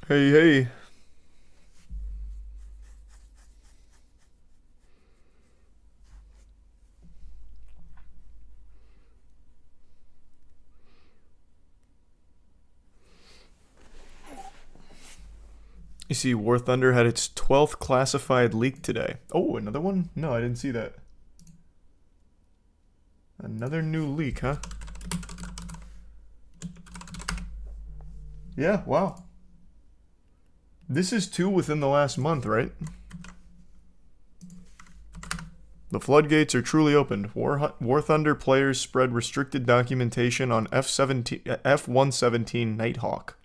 Hey, hey. You see, War Thunder had its 12th classified leak today. Oh, another one? No, I didn't see that. Another new leak, huh? Yeah, wow. This is two within the last month, right? The floodgates are truly opened. War Thunder players spread restricted documentation on F-117 Nighthawk.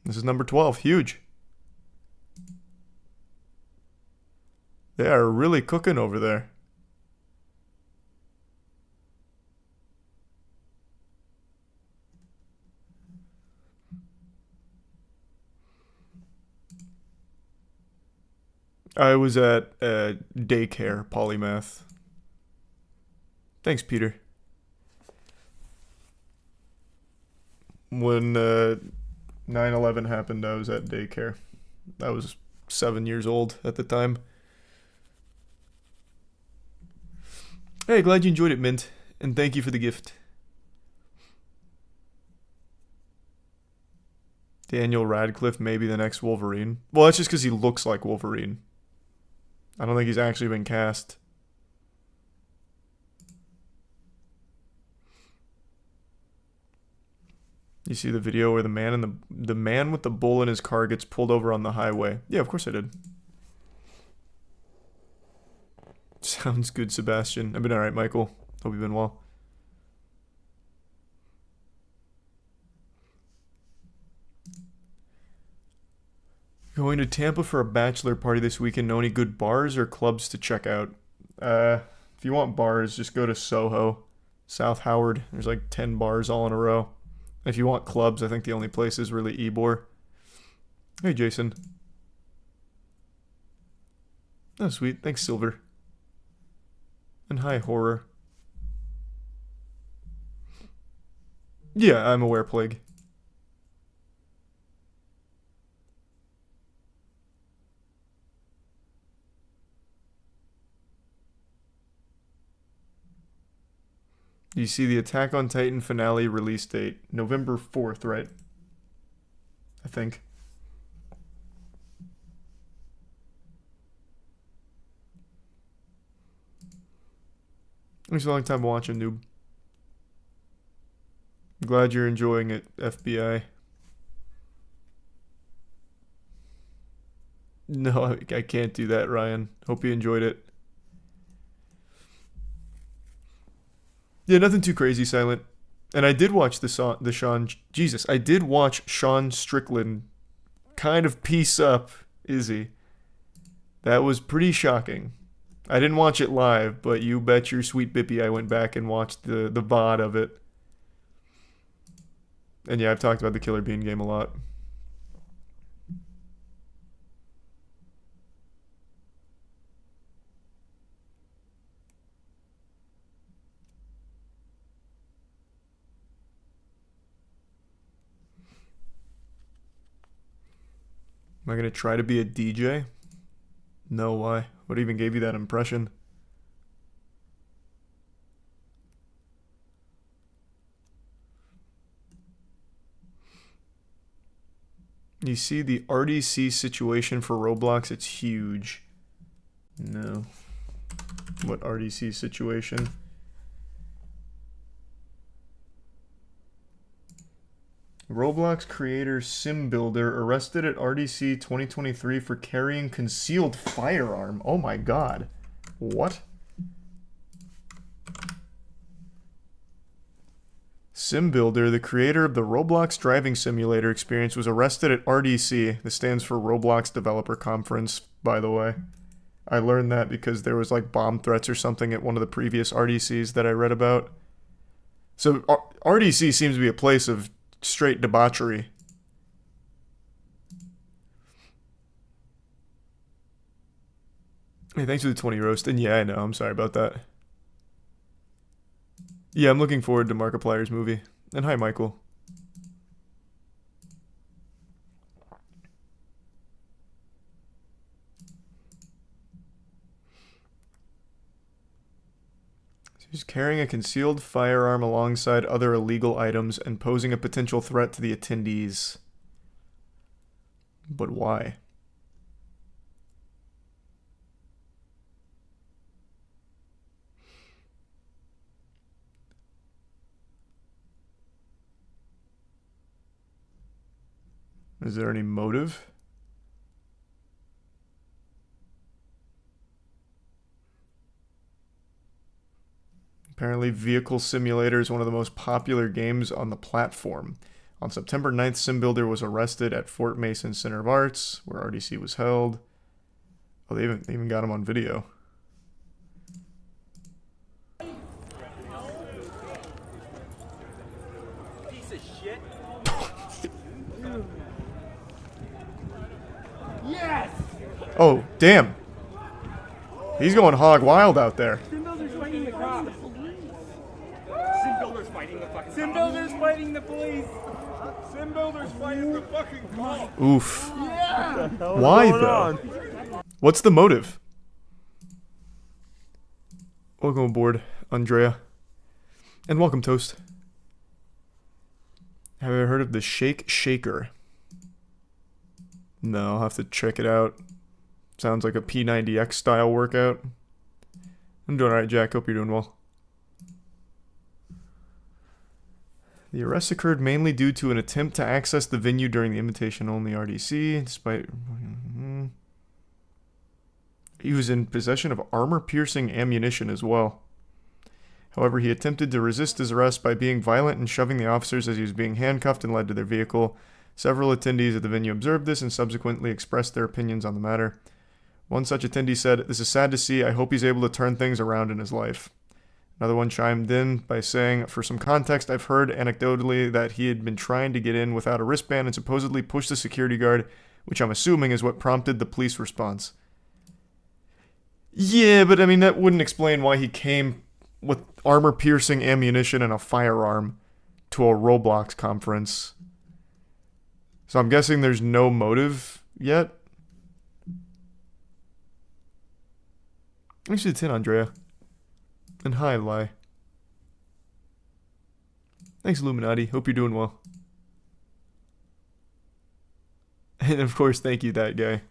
This is number 12. Huge. They are really cooking over there. I was at daycare polymath. Thanks, Peter. When 9/11 happened, I was at daycare. I was 7 years old at the time. Hey, glad you enjoyed it, Mint, and thank you for the gift. Daniel Radcliffe may be the next Wolverine. Well, that's just because he looks like Wolverine. I don't think he's actually been cast. You see the video where the man with the bull in his car gets pulled over on the highway? Yeah, of course I did. Sounds good, Sebastian. I've been alright, Michael. Hope you've been well. Going to Tampa for a bachelor party this weekend. Know any good bars or clubs to check out? If you want bars, just go to Soho, South Howard. There's like 10 bars all in a row. If you want clubs, I think the only place is really Ybor. Hey, Jason. Oh, sweet. Thanks, Silver. And hi, Horror. Yeah, I'm aware, Plague. You see the Attack on Titan finale release date, November 4th, right? I think. Thanks a long time watching, noob. I'm glad you're enjoying it, FBI. No, I can't do that, Ryan. Hope you enjoyed it. Yeah, nothing too crazy, Silent. And I did watch the Sean... Jesus, I did watch Sean Strickland kind of piece up Izzy. That was pretty shocking. I didn't watch it live, but you bet your sweet bippy I went back and watched the VOD of it. And yeah, I've talked about the Killer Bean game a lot. Am I going to try to be a DJ? No, why? What even gave you that impression? You see the RDC situation for Roblox? It's huge. No. What RDC situation? Roblox creator Sim Builder arrested at RDC 2023 for carrying concealed firearm. Oh my god. What? Sim Builder, the creator of the Roblox driving simulator experience, was arrested at RDC. This stands for Roblox Developer Conference, by the way. I learned that because there was like bomb threats or something at one of the previous RDCs that I read about. So RDC seems to be a place of straight debauchery. Hey, thanks for the 20 roast. And yeah, I know. I'm sorry about that. Yeah, I'm looking forward to Markiplier's movie. And hi, Michael. He's carrying a concealed firearm alongside other illegal items and posing a potential threat to the attendees. But why? Is there any motive? Apparently, Vehicle Simulator is one of the most popular games on the platform. On September 9th, SimBuilder was arrested at Fort Mason Center of Arts, where RDC was held. Oh, they even got him on video. Piece of shit. Yes! Oh, damn. He's going hog wild out there. SimBuilder's fighting the cops. SimBuilder's fighting the fucking SimBuilder's fighting the police! SimBuilder's fighting the fucking cops! Oof. Yeah! Why, though? What's the motive? Welcome aboard, Andrea. And welcome, Toast. Have you ever heard of the Shake Shaker? No, I'll have to check it out. Sounds like a P90X style workout. I'm doing alright, Jack. Hope you're doing well. The arrest occurred mainly due to an attempt to access the venue during the invitation-only RDC, despite... He was in possession of armor-piercing ammunition as well. However, he attempted to resist his arrest by being violent and shoving the officers as he was being handcuffed and led to their vehicle. Several attendees at the venue observed this and subsequently expressed their opinions on the matter. One such attendee said, "This is sad to see. I hope he's able to turn things around in his life." Another one chimed in by saying, "For some context, I've heard anecdotally that he had been trying to get in without a wristband and supposedly pushed the security guard, which I'm assuming is what prompted the police response." Yeah, but I mean, that wouldn't explain why he came with armor-piercing ammunition and a firearm to a Roblox conference. So I'm guessing there's no motive yet. Thanks for the 10, Andrea. And hi, Lai. Thanks, Illuminati. Hope you're doing well. And of course, thank you, that guy.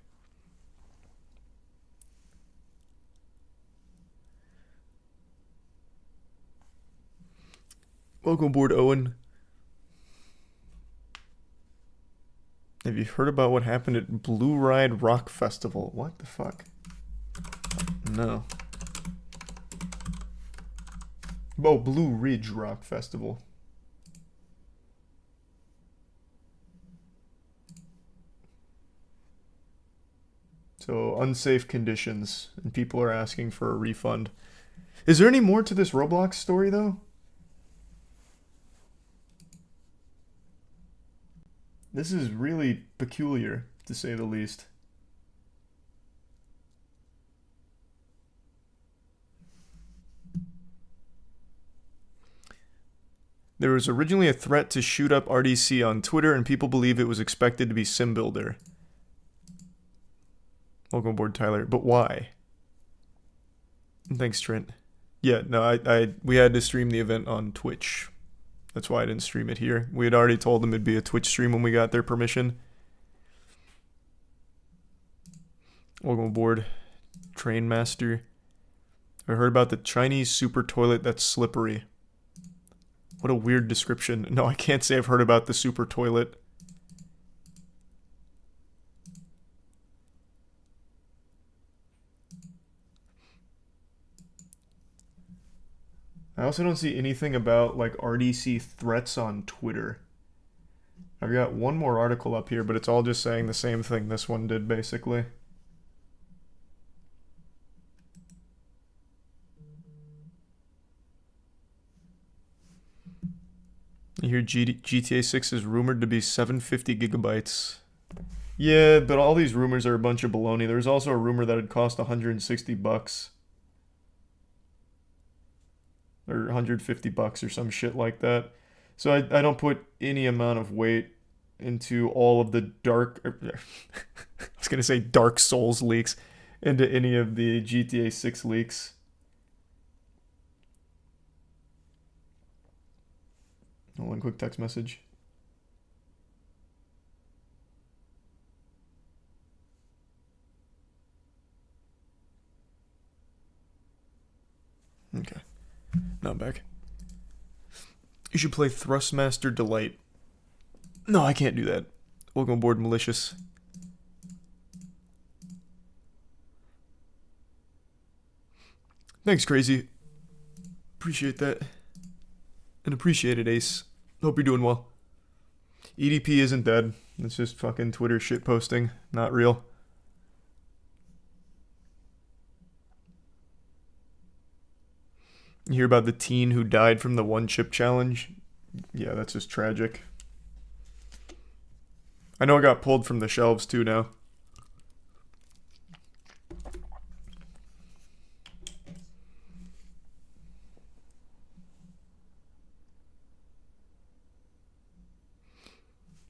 Welcome aboard, Owen. Have you heard about what happened at Blue Ride Rock Festival? What the fuck? No. Oh, Blue Ridge Rock Festival. So, unsafe conditions, and people are asking for a refund. Is there any more to this Roblox story, though? This is really peculiar, to say the least. There was originally a threat to shoot up RDC on Twitter, and people believe it was expected to be SimBuilder. Welcome aboard, Tyler. But why? Thanks, Trent. Yeah, no, we had to stream the event on Twitch. That's why I didn't stream it here. We had already told them it'd be a Twitch stream when we got their permission. Welcome aboard, Train Master. I heard about the Chinese super toilet that's slippery. What a weird description. No, I can't say I've heard about the super toilet. I also don't see anything about, like, RDC threats on Twitter. I've got one more article up here, but it's all just saying the same thing this one did, basically. You hear GTA 6 is rumored to be 750 gigabytes. Yeah, but all these rumors are a bunch of baloney. There's also a rumor that it cost 160 bucks. Or 150 bucks or some shit like that. So I don't put any amount of weight into all of the dark... I was going to say Dark Souls leaks. Into any of the GTA 6 leaks. Oh, one quick text message. Okay. Now I'm back. You should play Thrustmaster Delight. No, I can't do that. Welcome aboard, Malicious. Thanks, Crazy. Appreciate that. And appreciate it, Ace. Hope you're doing well. EDP isn't dead. It's just fucking Twitter shit posting. Not real. You hear about the teen who died from the one chip challenge? Yeah, that's just tragic. I know it got pulled from the shelves too now.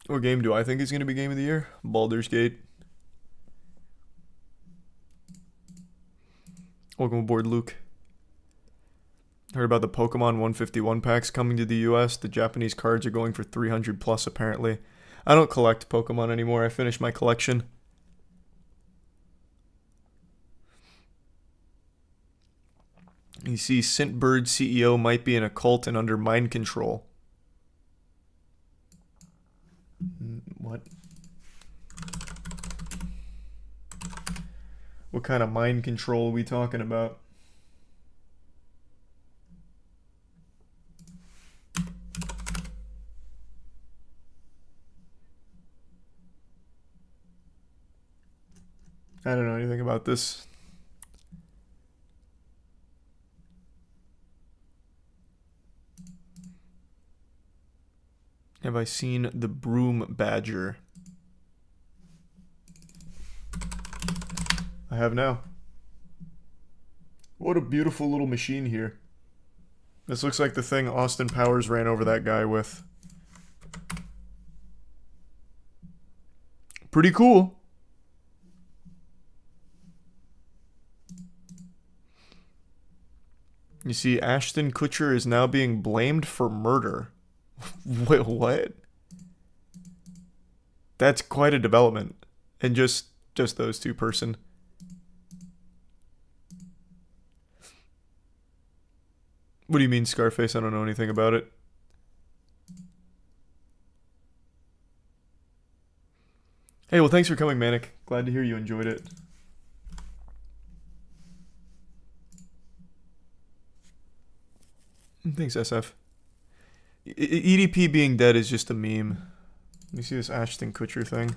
What game do I think is going to be game of the year? Baldur's Gate. Welcome aboard, Luke. Heard about the Pokemon 151 packs coming to the US. The Japanese cards are going for 300 plus apparently. I don't collect Pokemon anymore. I finished my collection. You see, Scentbird CEO might be in a cult and under mind control. What? What kind of mind control are we talking about? I don't know anything about this. Have I seen the Broom Badger? I have now. What a beautiful little machine here. This looks like the thing Austin Powers ran over that guy with. Pretty cool. You see, Ashton Kutcher is now being blamed for murder. Wait, what? That's quite a development. And just those two person. What do you mean, Scarface? I don't know anything about it. Hey, well, thanks for coming, Manic. Glad to hear you enjoyed it. Thanks, SF. EDP being dead is just a meme. Let me see this Ashton Kutcher thing.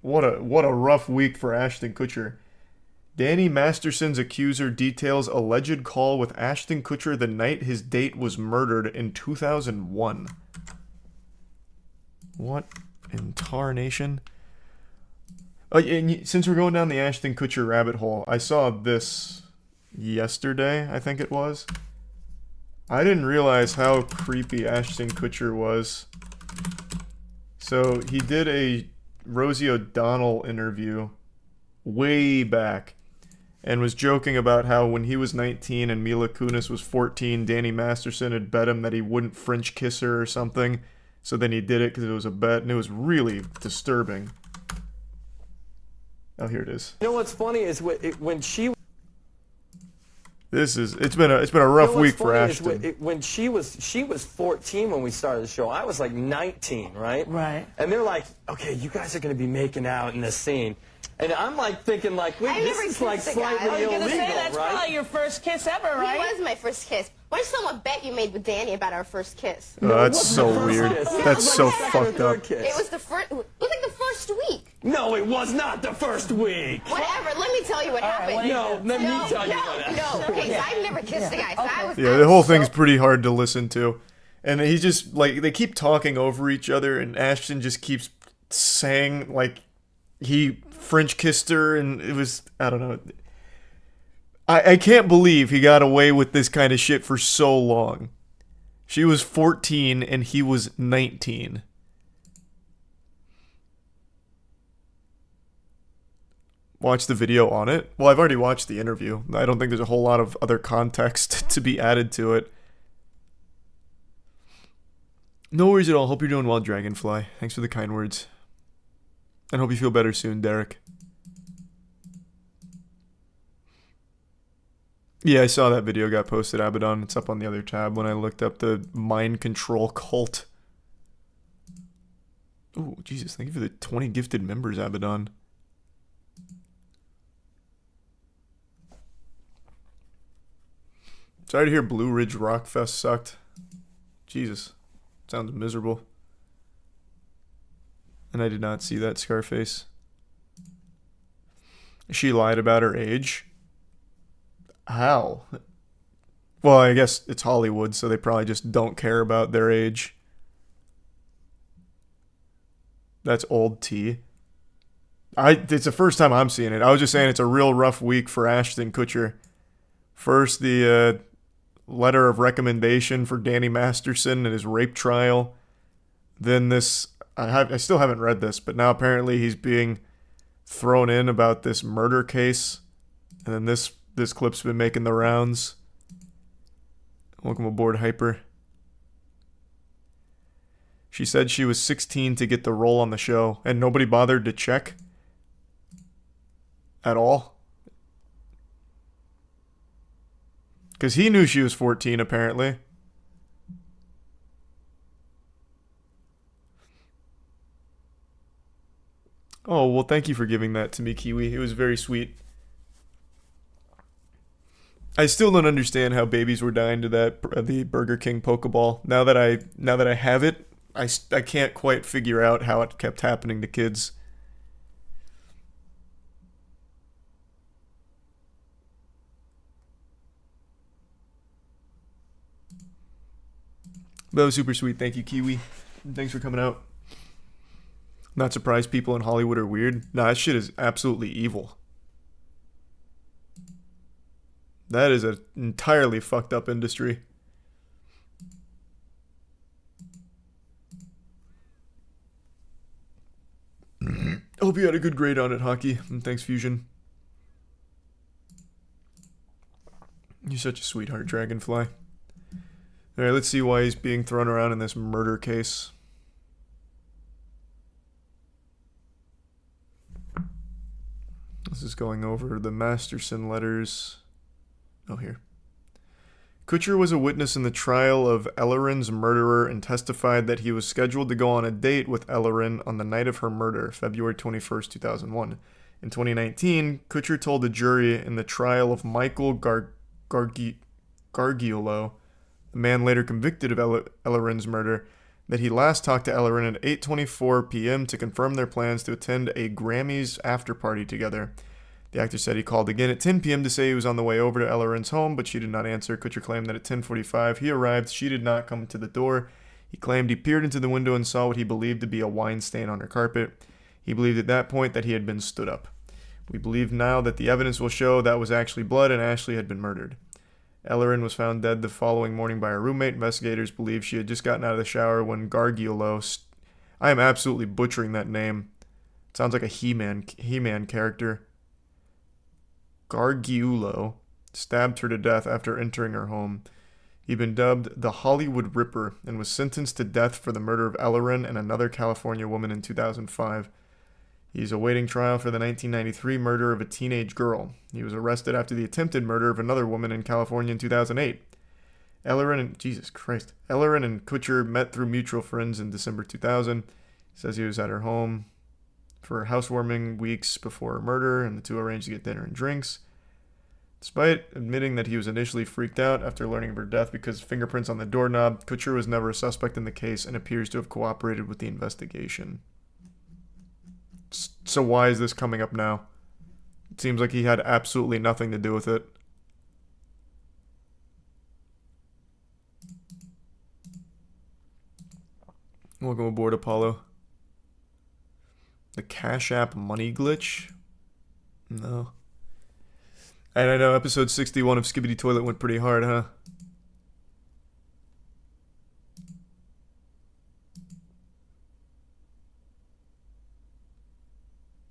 What a rough week for Ashton Kutcher. Danny Masterson's accuser details alleged call with Ashton Kutcher the night his date was murdered in 2001. What in tarnation? And since we're going down the Ashton Kutcher rabbit hole, I saw this yesterday, I think it was. I didn't realize how creepy Ashton Kutcher was. So he did a Rosie O'Donnell interview way back and was joking about how when he was 19 and Mila Kunis was 14, Danny Masterson had bet him that he wouldn't French kiss her or something. So then he did it because it was a bet, and it was really disturbing. Oh, here it is. You know what's funny is when she. It's been a rough week for Ashton. When she was 14 when we started the show. I was like 19, right? Right. And they're like, okay, you guys are going to be making out in this scene. And I'm like thinking like, wait, this is like slightly illegal, Say, that's right? probably your first kiss ever, right? It was my first kiss. Why don't you tell me what bet you made with Danny about our first kiss? Oh, that's so weird. That's so Second or fucked third up. kiss. It was the first. It was like the first week. No, it was not the first week. Whatever. Let me tell you what happened. No, let me tell you what happened. No. Okay, so I've never kissed a guy. So I was. Yeah, the whole thing's pretty hard to listen to. And he just, like, they keep talking over each other, and Ashton just keeps saying, like, he French kissed her, and it was, I don't know. I can't believe he got away with this kind of shit for so long. She was 14, and he was 19. watch the video on it. Well, I've already watched the interview. I don't think there's a whole lot of other context to be added to it. No worries at all. Hope you're doing well, Dragonfly. Thanks for the kind words. And hope you feel better soon, Derek. Yeah, I saw that video got posted, Abaddon. It's up on the other tab when I looked up the mind control cult. Oh, Jesus. Thank you for the 20 gifted members, Abaddon. Sorry to hear Blue Ridge Rock Fest sucked. Jesus. Sounds miserable. And I did not see that Scarface. She lied about her age. How? Well, I guess it's Hollywood, so they probably just don't care about their age. That's old tea. It's the first time I'm seeing it. I was just saying it's a real rough week for Ashton Kutcher. First, the letter of recommendation for Danny Masterson and his rape trial. Then this, I still haven't read this, but now apparently he's being thrown in about this murder case. And then this clip's been making the rounds. Welcome aboard, Hyper. She said she was 16 to get the role on the show, and nobody bothered to check at all. Because he knew she was 14, apparently. Oh, well, thank you for giving that to me, Kiwi. It was very sweet. I still don't understand how babies were dying to the Burger King Pokeball. Now that I have it, I can't quite figure out how it kept happening to kids. That was super sweet. Thank you, Kiwi. Thanks for coming out. Not surprised people in Hollywood are weird. Nah, that shit is absolutely evil. That is an entirely fucked up industry. Hope you had a good grade on it, Hockey. And thanks, Fusion. You're such a sweetheart, Dragonfly. Alright, let's see why he's being thrown around in this murder case. This is going over the Masterson letters. Oh, here. Kutcher was a witness in the trial of Ellerin's murderer and testified that he was scheduled to go on a date with Ellerin on the night of her murder, February 21st, 2001. In 2019, Kutcher told the jury in the trial of Michael Gargiulo, the man later convicted of Ellerin's murder, that he last talked to Ellerin at 8:24 p.m. to confirm their plans to attend a Grammys after-party together. The actor said he called again at 10 p.m. to say he was on the way over to Ellerin's home, but she did not answer. Kutcher claimed that at 10:45 he arrived. She did not come to the door. He claimed he peered into the window and saw what he believed to be a wine stain on her carpet. He believed at that point that he had been stood up. We believe now that the evidence will show that was actually blood and Ashley had been murdered. Ellerin was found dead the following morning by her roommate. Investigators believe she had just gotten out of the shower when Gargiulo... I am absolutely butchering that name. It sounds like a He-Man character. Gargiulo stabbed her to death after entering her home. He'd been dubbed the Hollywood Ripper and was sentenced to death for the murder of Ellerin and another California woman in 2005. He's awaiting trial for the 1993 murder of a teenage girl. He was arrested after the attempted murder of another woman in California in 2008. Ellerin and Kutcher met through mutual friends in December 2000. He says he was at her home for housewarming weeks before her murder, and the two arranged to get dinner and drinks. Despite admitting that he was initially freaked out after learning of her death because of fingerprints on the doorknob, Kutcher was never a suspect in the case and appears to have cooperated with the investigation. So why is this coming up now? It seems like he had absolutely nothing to do with it. Welcome aboard, Apollo. The Cash App money glitch? No. And I know episode 61 of Skibidi Toilet went pretty hard, huh?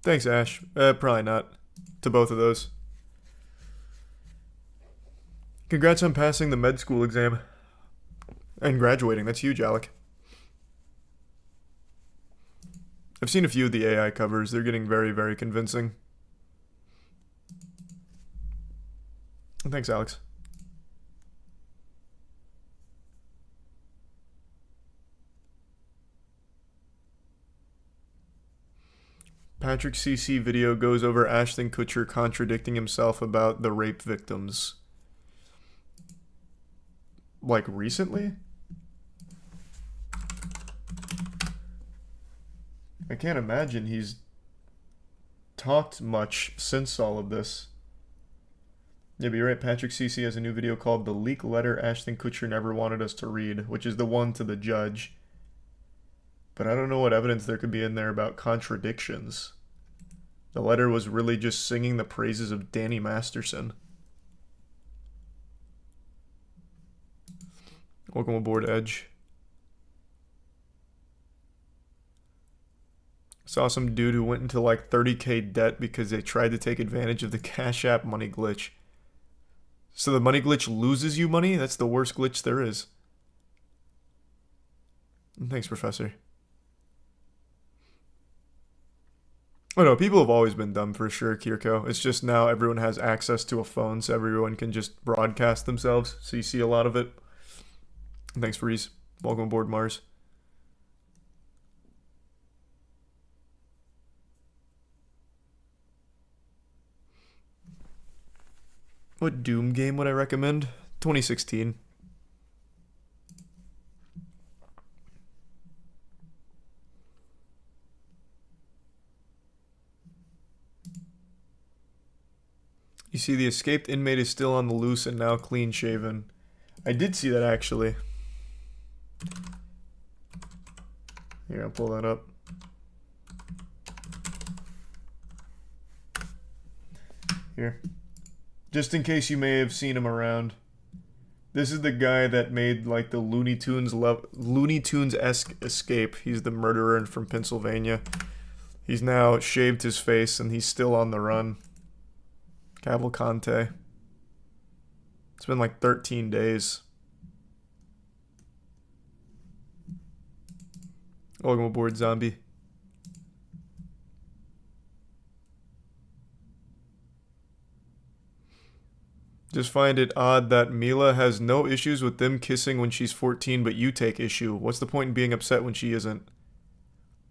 Thanks, Ash. Probably not. to both of those. Congrats on passing the med school exam. And graduating. That's huge, Alec. I've seen a few of the AI covers. They're getting very, very convincing. Thanks, Alex. Patrick CC video goes over Ashton Kutcher contradicting himself about the rape victims. Like recently? I can't imagine he's talked much since all of this. Yeah, but you're right. Patrick CC has a new video called The Leak Letter Ashton Kutcher Never Wanted Us to Read, which is the one to the judge. But I don't know what evidence there could be in there about contradictions. The letter was really just singing the praises of Danny Masterson. Welcome aboard, Edge. Saw some dude who went into like 30K debt because they tried to take advantage of the Cash App money glitch. So the money glitch loses you money? That's the worst glitch there is. Thanks, Professor. Oh no, people have always been dumb for sure, Kirko. It's just now everyone has access to a phone, so everyone can just broadcast themselves. So you see a lot of it. Thanks, Freeze. Welcome aboard, Mars. What Doom game would I recommend? 2016. You see, the escaped inmate is still on the loose and now clean shaven. I did see that actually. Here, I'll pull that up. Here. Just in case you may have seen him around. This is the guy that made like the Looney Tunes-esque escape. He's the murderer from Pennsylvania. He's now shaved his face and he's still on the run. Cavalcante. It's been like 13 days. Welcome aboard, Zombie. Just find it odd that Mila has no issues with them kissing when she's 14, but you take issue. What's the point in being upset when she isn't?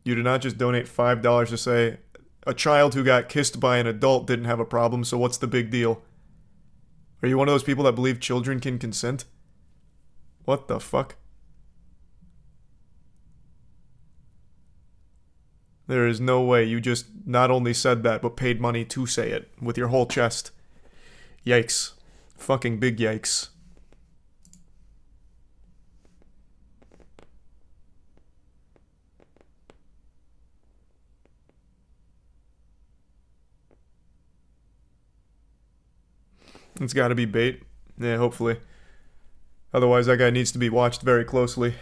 You did not just donate $5 to say, a child who got kissed by an adult didn't have a problem, so what's the big deal? Are you one of those people that believe children can consent? What the fuck? There is no way you just not only said that, but paid money to say it with your whole chest. Yikes. Fucking big yikes. It's gotta be bait. Yeah, hopefully. Otherwise, that guy needs to be watched very closely.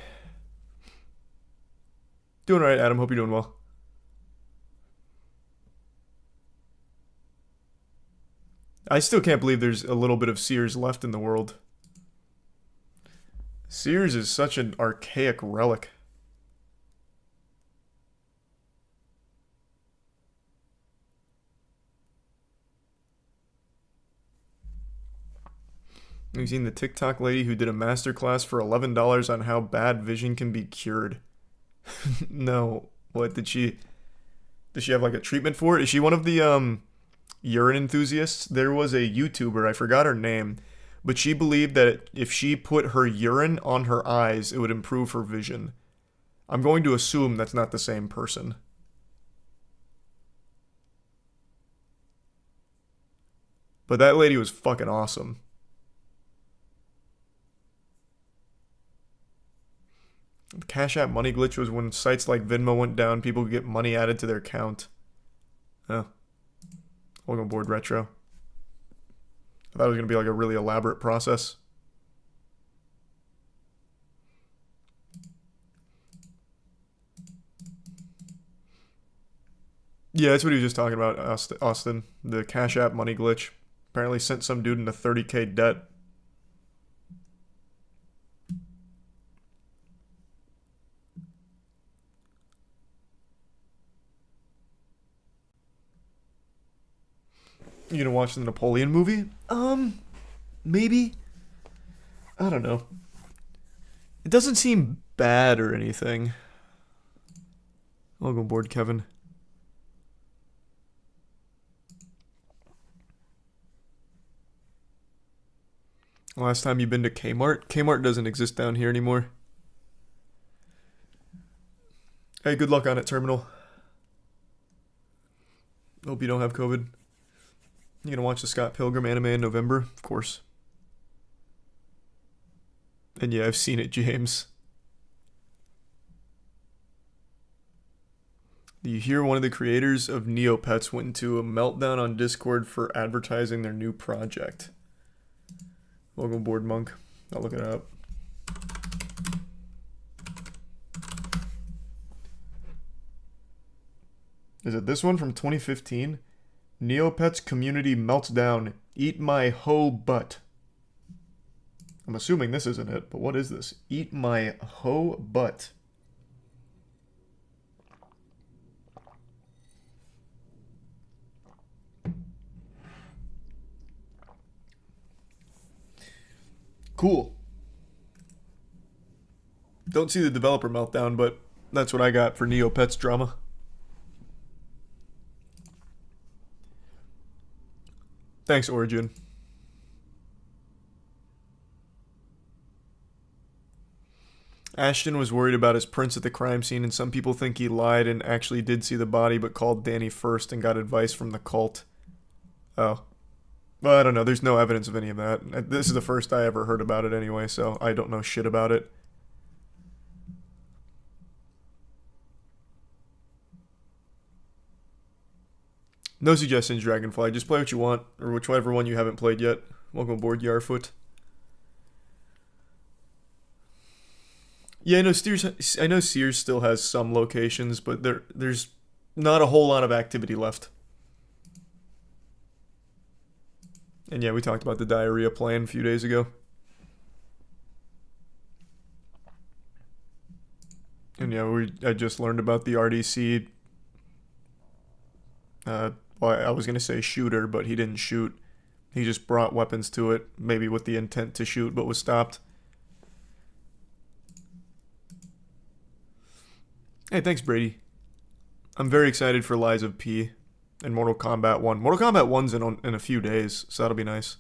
Doing alright, Adam. Hope you're doing well. I still can't believe there's a little bit of Sears left in the world. Sears is such an archaic relic. You've seen the TikTok lady who did a masterclass for $11 on how bad vision can be cured. No. What, does she have like a treatment for it? Is she one of the urine enthusiasts? There was a YouTuber, I forgot her name, but she believed that if she put her urine on her eyes, it would improve her vision. I'm going to assume that's not the same person. But that lady was fucking awesome. The Cash App money glitch was when sites like Venmo went down, people could get money added to their account. Oh. Welcome aboard, Retro. I thought it was going to be like a really elaborate process. Yeah, that's what he was just talking about, Austin. The Cash App money glitch. Apparently sent some dude into 30K debt. You gonna watch the Napoleon movie? Maybe. I don't know. It doesn't seem bad or anything. Welcome aboard, Kevin. Last time you've been to Kmart? Kmart doesn't exist down here anymore. Hey, good luck on it, Terminal. Hope you don't have COVID. You gonna watch the Scott Pilgrim anime in November? Of course. And yeah, I've seen it, James. Do you hear one of the creators of Neopets went into a meltdown on Discord for advertising their new project? Welcome aboard, Monk. I'll look it up. Is it this one from 2015? Neopets community melts down. Eat my hoe butt. I'm assuming this isn't it, but what is this? Eat my hoe butt. Cool. Don't see the developer meltdown, but that's what I got for Neopets drama. Thanks, Origin. Ashton was worried about his prints at the crime scene, and some people think he lied and actually did see the body but called Danny first and got advice from the cult. Oh. Well, I don't know. There's no evidence of any of that. This is the first I ever heard about it anyway, so I don't know shit about it. No suggestions, Dragonfly. Just play what you want, or whichever one you haven't played yet. Welcome aboard, Yarfoot. Yeah, I know Sears still has some locations, but there's not a whole lot of activity left. And yeah, we talked about the diarrhea plan a few days ago. And yeah, I just learned about the RDC. Well, I was going to say shooter, but he didn't shoot. He just brought weapons to it, maybe with the intent to shoot, but was stopped. Hey, thanks, Brady. I'm very excited for Lies of P and Mortal Kombat 1. Mortal Kombat 1's in a few days, so that'll be nice.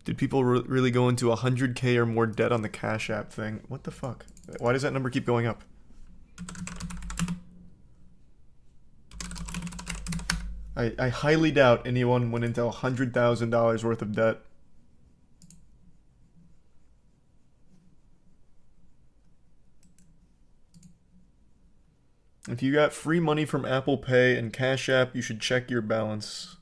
Did people really go into 100K or more debt on the Cash App thing? What the fuck? Why does that number keep going up? I highly doubt anyone went into $100,000 worth of debt. If you got free money from Apple Pay and Cash App, you should check your balance.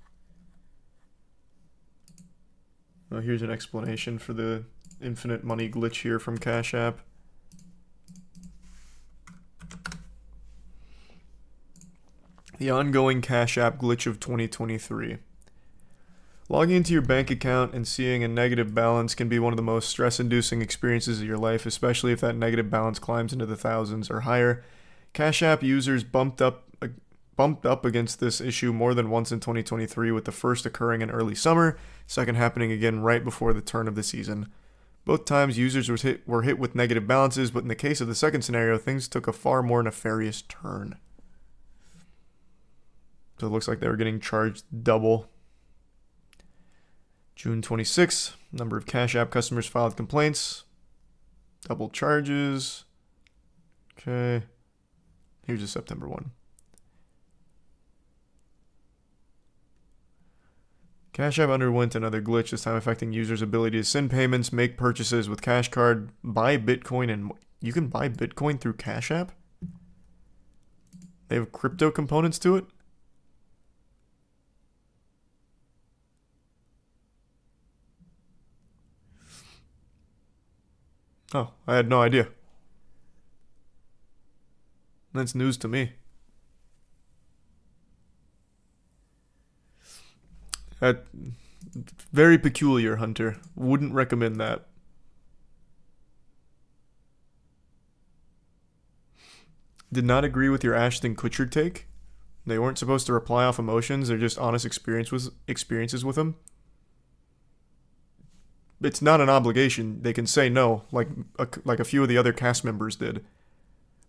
Well, here's an explanation for the infinite money glitch here from Cash App. The ongoing Cash App glitch of 2023. Logging into your bank account and seeing a negative balance can be one of the most stress-inducing experiences of your life, especially if that negative balance climbs into the thousands or higher. Cash App users bumped up against this issue more than once in 2023, with the first occurring in early summer, second happening again right before the turn of the season. Both times users were hit with negative balances, but in the case of the second scenario, things took a far more nefarious turn. So it looks like they were getting charged double. June 26th, number of Cash App customers filed complaints. Double charges. Okay. Here's a September one. Cash App underwent another glitch, this time affecting users' ability to send payments, make purchases with Cash Card, buy Bitcoin, and you can buy Bitcoin through Cash App? They have crypto components to it? Oh, I had no idea. That's news to me. Very peculiar, Hunter. Wouldn't recommend that. Did not agree with your Ashton Kutcher take. They weren't supposed to reply off emotions. They're just honest experiences with him. It's not an obligation. They can say no, like a few of the other cast members did.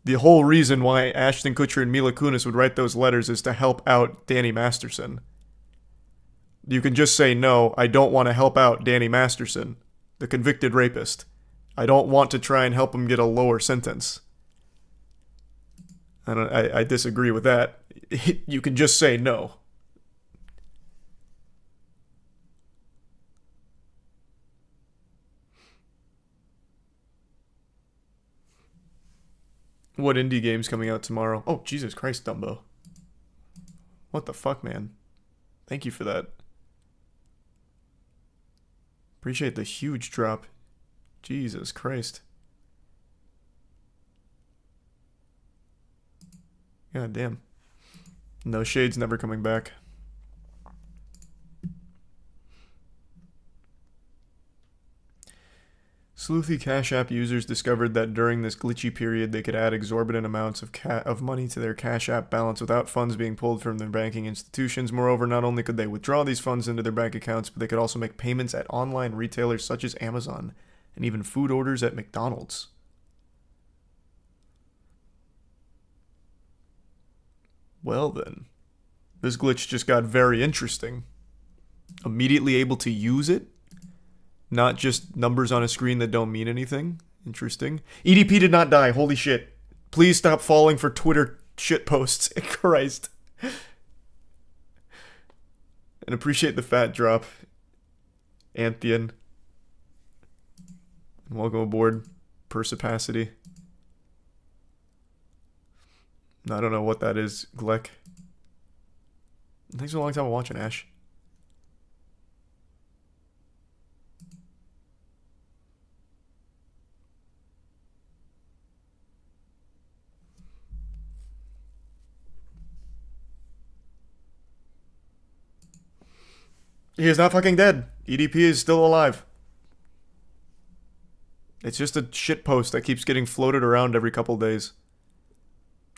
The whole reason why Ashton Kutcher and Mila Kunis would write those letters is to help out Danny Masterson. You can just say, no, I don't want to help out Danny Masterson, the convicted rapist. I don't want to try and help him get a lower sentence. I disagree with that. You can just say no. What indie game's coming out tomorrow? Oh, Jesus Christ, Dumbo. What the fuck, man? Thank you for that. Appreciate the huge drop. Jesus Christ. God damn. No Shade's never coming back. Sleuthy Cash App users discovered that during this glitchy period they could add exorbitant amounts of money to their Cash App balance without funds being pulled from their banking institutions. Moreover, not only could they withdraw these funds into their bank accounts, but they could also make payments at online retailers such as Amazon and even food orders at McDonald's. Well then, this glitch just got very interesting. Immediately able to use it? Not just numbers on a screen that don't mean anything. Interesting. EDP did not die. Holy shit. Please stop falling for Twitter shit posts. Christ. And appreciate the fat drop. Anthean. Welcome aboard. Persipacity. I don't know what that is, Gleck. Thanks for a long time watching, Ash. He is not fucking dead. EDP is still alive. It's just a shit post that keeps getting floated around every couple days.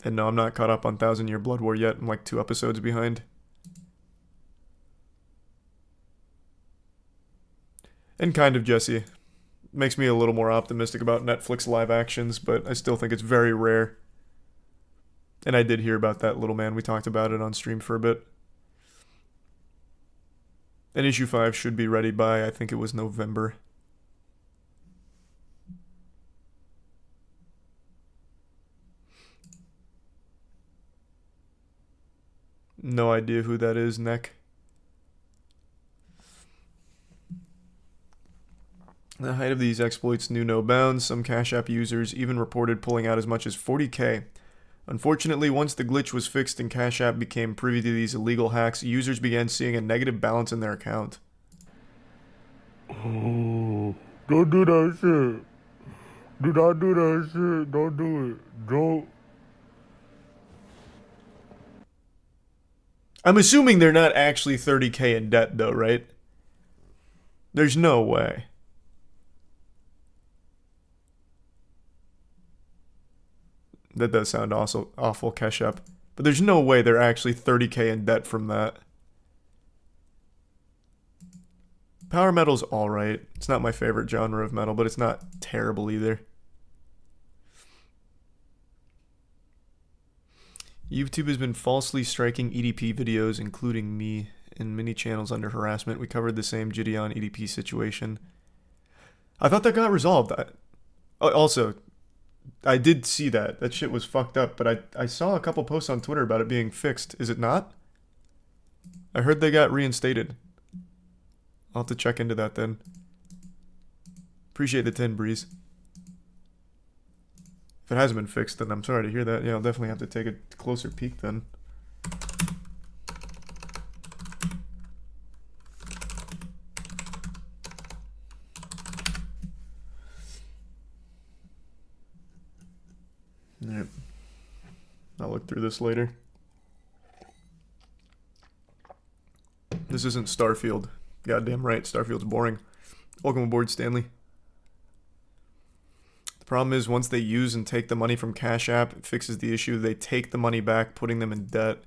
And no, I'm not caught up on 1000 Year Blood War yet. I'm like 2 episodes behind. And kind of Jesse. Makes me a little more optimistic about Netflix live actions, but I still think it's very rare. And I did hear about that little man. We talked about it on stream for a bit. And issue 5 should be ready by, I think it was November. No idea who that is, Neck. The height of these exploits knew no bounds. Some Cash App users even reported pulling out as much as 40k. Unfortunately, once the glitch was fixed and Cash App became privy to these illegal hacks, users began seeing a negative balance in their account. Oh, don't do that shit. Do not do that shit. Don't do it. Don't. I'm assuming they're not actually 30k in debt though, right? There's no way. That does sound also awful, Cash App. But there's no way they're actually 30k in debt from that. Power metal's alright. It's not my favorite genre of metal, but it's not terrible either. YouTube has been falsely striking EDP videos, including me, in many channels under harassment. We covered the same Gideon EDP situation. I thought that got resolved. Also, I did see that. That shit was fucked up, but I saw a couple posts on Twitter about it being fixed. Is it not? I heard they got reinstated. I'll have to check into that then. Appreciate the 10, Breeze. If it hasn't been fixed, then I'm sorry to hear that. Yeah, I'll definitely have to take a closer peek then. Alright. I'll look through this later. This isn't Starfield. Goddamn right, Starfield's boring. Welcome aboard, Stanley. The problem is once they use and take the money from Cash App, it fixes the issue. They take the money back, putting them in debt.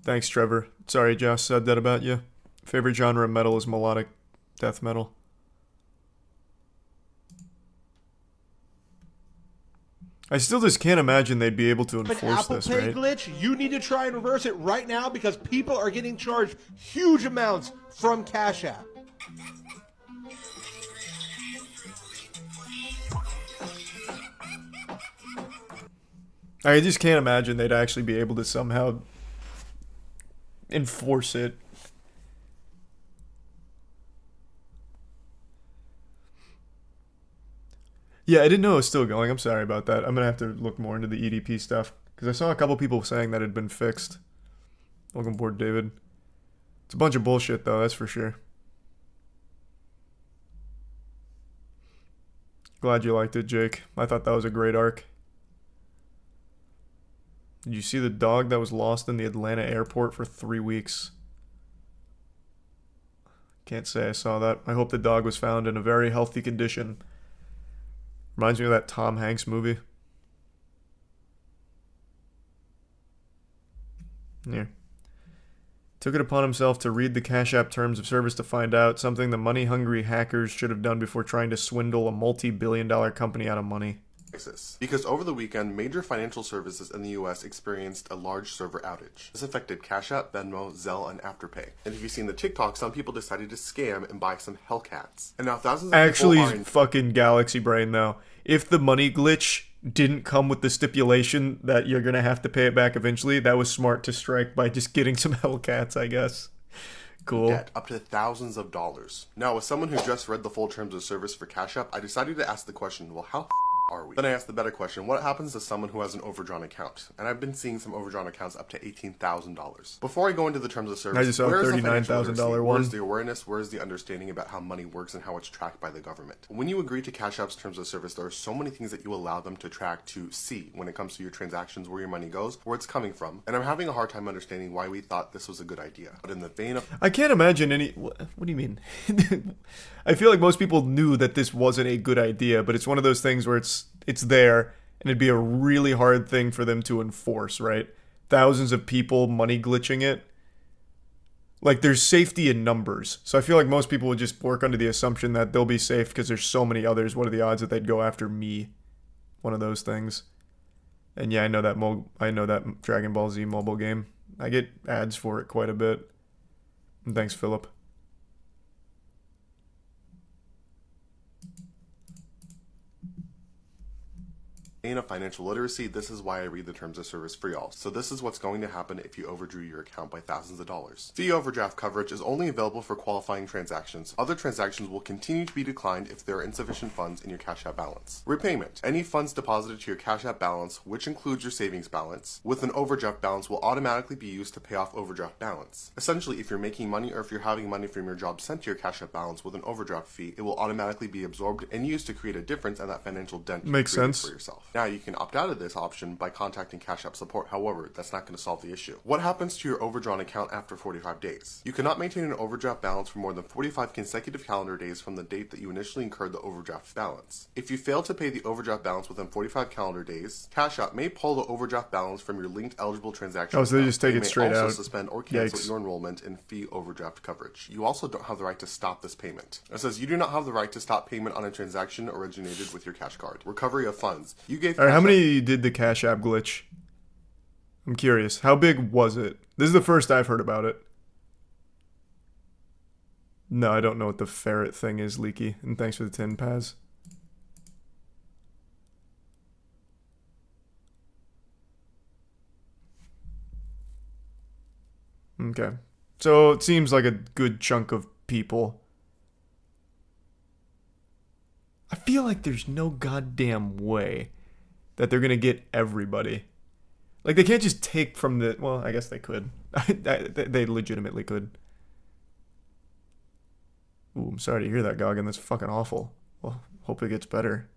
Thanks, Trevor. Sorry Josh said that about you. Favorite genre of metal is melodic death metal. I still just can't imagine they'd be able to An enforce Apple this, Pay right? glitch, you need to try and reverse it right now because people are getting charged huge amounts from Cash App. I just can't imagine they'd actually be able to somehow enforce it. Yeah, I didn't know it was still going. I'm sorry about that. I'm going to have to look more into the EDP stuff. Because I saw a couple people saying that it had been fixed. Welcome aboard, David. It's a bunch of bullshit, though, that's for sure. Glad you liked it, Jake. I thought that was a great arc. Did you see the dog that was lost in the Atlanta airport for 3 weeks? Can't say I saw that. I hope the dog was found in a very healthy condition. Reminds me of that Tom Hanks movie. Here. Took it upon himself to read the Cash App terms of service to find out something the money-hungry hackers should have done before trying to swindle a multi-billion-dollar company out of money. Because over the weekend, major financial services in the US experienced a large server outage. This affected Cash App, Venmo, Zelle, and Afterpay. And if you've seen the TikTok, some people decided to scam and buy some Hellcats. And now thousands of Actually, people are in fucking Galaxy Brain, though. If the money glitch didn't come with the stipulation that you're gonna have to pay it back eventually, that was smart to strike by just getting some Hellcats, I guess. Cool. debt up to thousands of dollars. Now, as someone who just read the full terms of service for Cash App, I decided to ask the question, well, how are we? Then I asked the better question, what happens to someone who has an overdrawn account? And I've been seeing some overdrawn accounts up to $18,000. Before I go into the terms of service, I just saw a where is the financial $39,000 literacy? one. Where's the awareness? Where's the understanding about how money works and how it's tracked by the government? When you agree to Cash App's terms of service, there are so many things that you allow them to track to see when it comes to your transactions, where your money goes, where it's coming from. And I'm having a hard time understanding why we thought this was a good idea. But in the vein of I can't imagine any... What do you mean? I feel like most people knew that this wasn't a good idea, but it's one of those things where it's there, and it'd be a really hard thing for them to enforce, right? Thousands of people money glitching it. Like, there's safety in numbers. So I feel like most people would just work under the assumption that they'll be safe because there's so many others. What are the odds that they'd go after me? One of those things. And yeah, I know that Dragon Ball Z mobile game. I get ads for it quite a bit. And thanks, Philip. of financial literacy, this is why I read the terms of service for y'all. So this is what's going to happen if you overdrew your account by thousands of dollars. Fee overdraft coverage is only available for qualifying transactions. Other transactions will continue to be declined if there are insufficient funds in your Cash App balance. Repayment. Any funds deposited to your Cash App balance, which includes your savings balance, with an overdraft balance will automatically be used to pay off overdraft balance. Essentially, if you're making money or if you're having money from your job sent to your Cash App balance with an overdraft fee, it will automatically be absorbed and used to create a difference in that financial dent Makes you created sense. for yourself. Now you can opt out of this option by contacting Cash App support. However, that's not going to solve the issue. What happens to your overdrawn account after 45 days? You cannot maintain an overdraft balance for more than 45 consecutive calendar days from the date that you initially incurred the overdraft balance. If you fail to pay the overdraft balance within 45 calendar days, Cash App may pull the overdraft balance from your linked eligible transaction. Oh, so they just take it straight may also out. suspend or cancel Yikes. your enrollment in fee overdraft coverage. You also don't have the right to stop this payment. It says you do not have the right to stop payment on a transaction originated with your Cash Card. Recovery of funds. You gave All right, how Cash App- many did the Cash App glitch? I'm curious. How big was it? This is the first I've heard about it. No, I don't know what the ferret thing is, Leaky. And thanks for the 10 Paz. Okay. So it seems like a good chunk of people. I feel like there's no goddamn way that they're going to get everybody. Like, they can't just take from the... Well, I guess they could. They legitimately could. Ooh, I'm sorry to hear that, Goggin. That's fucking awful. Well, hope it gets better.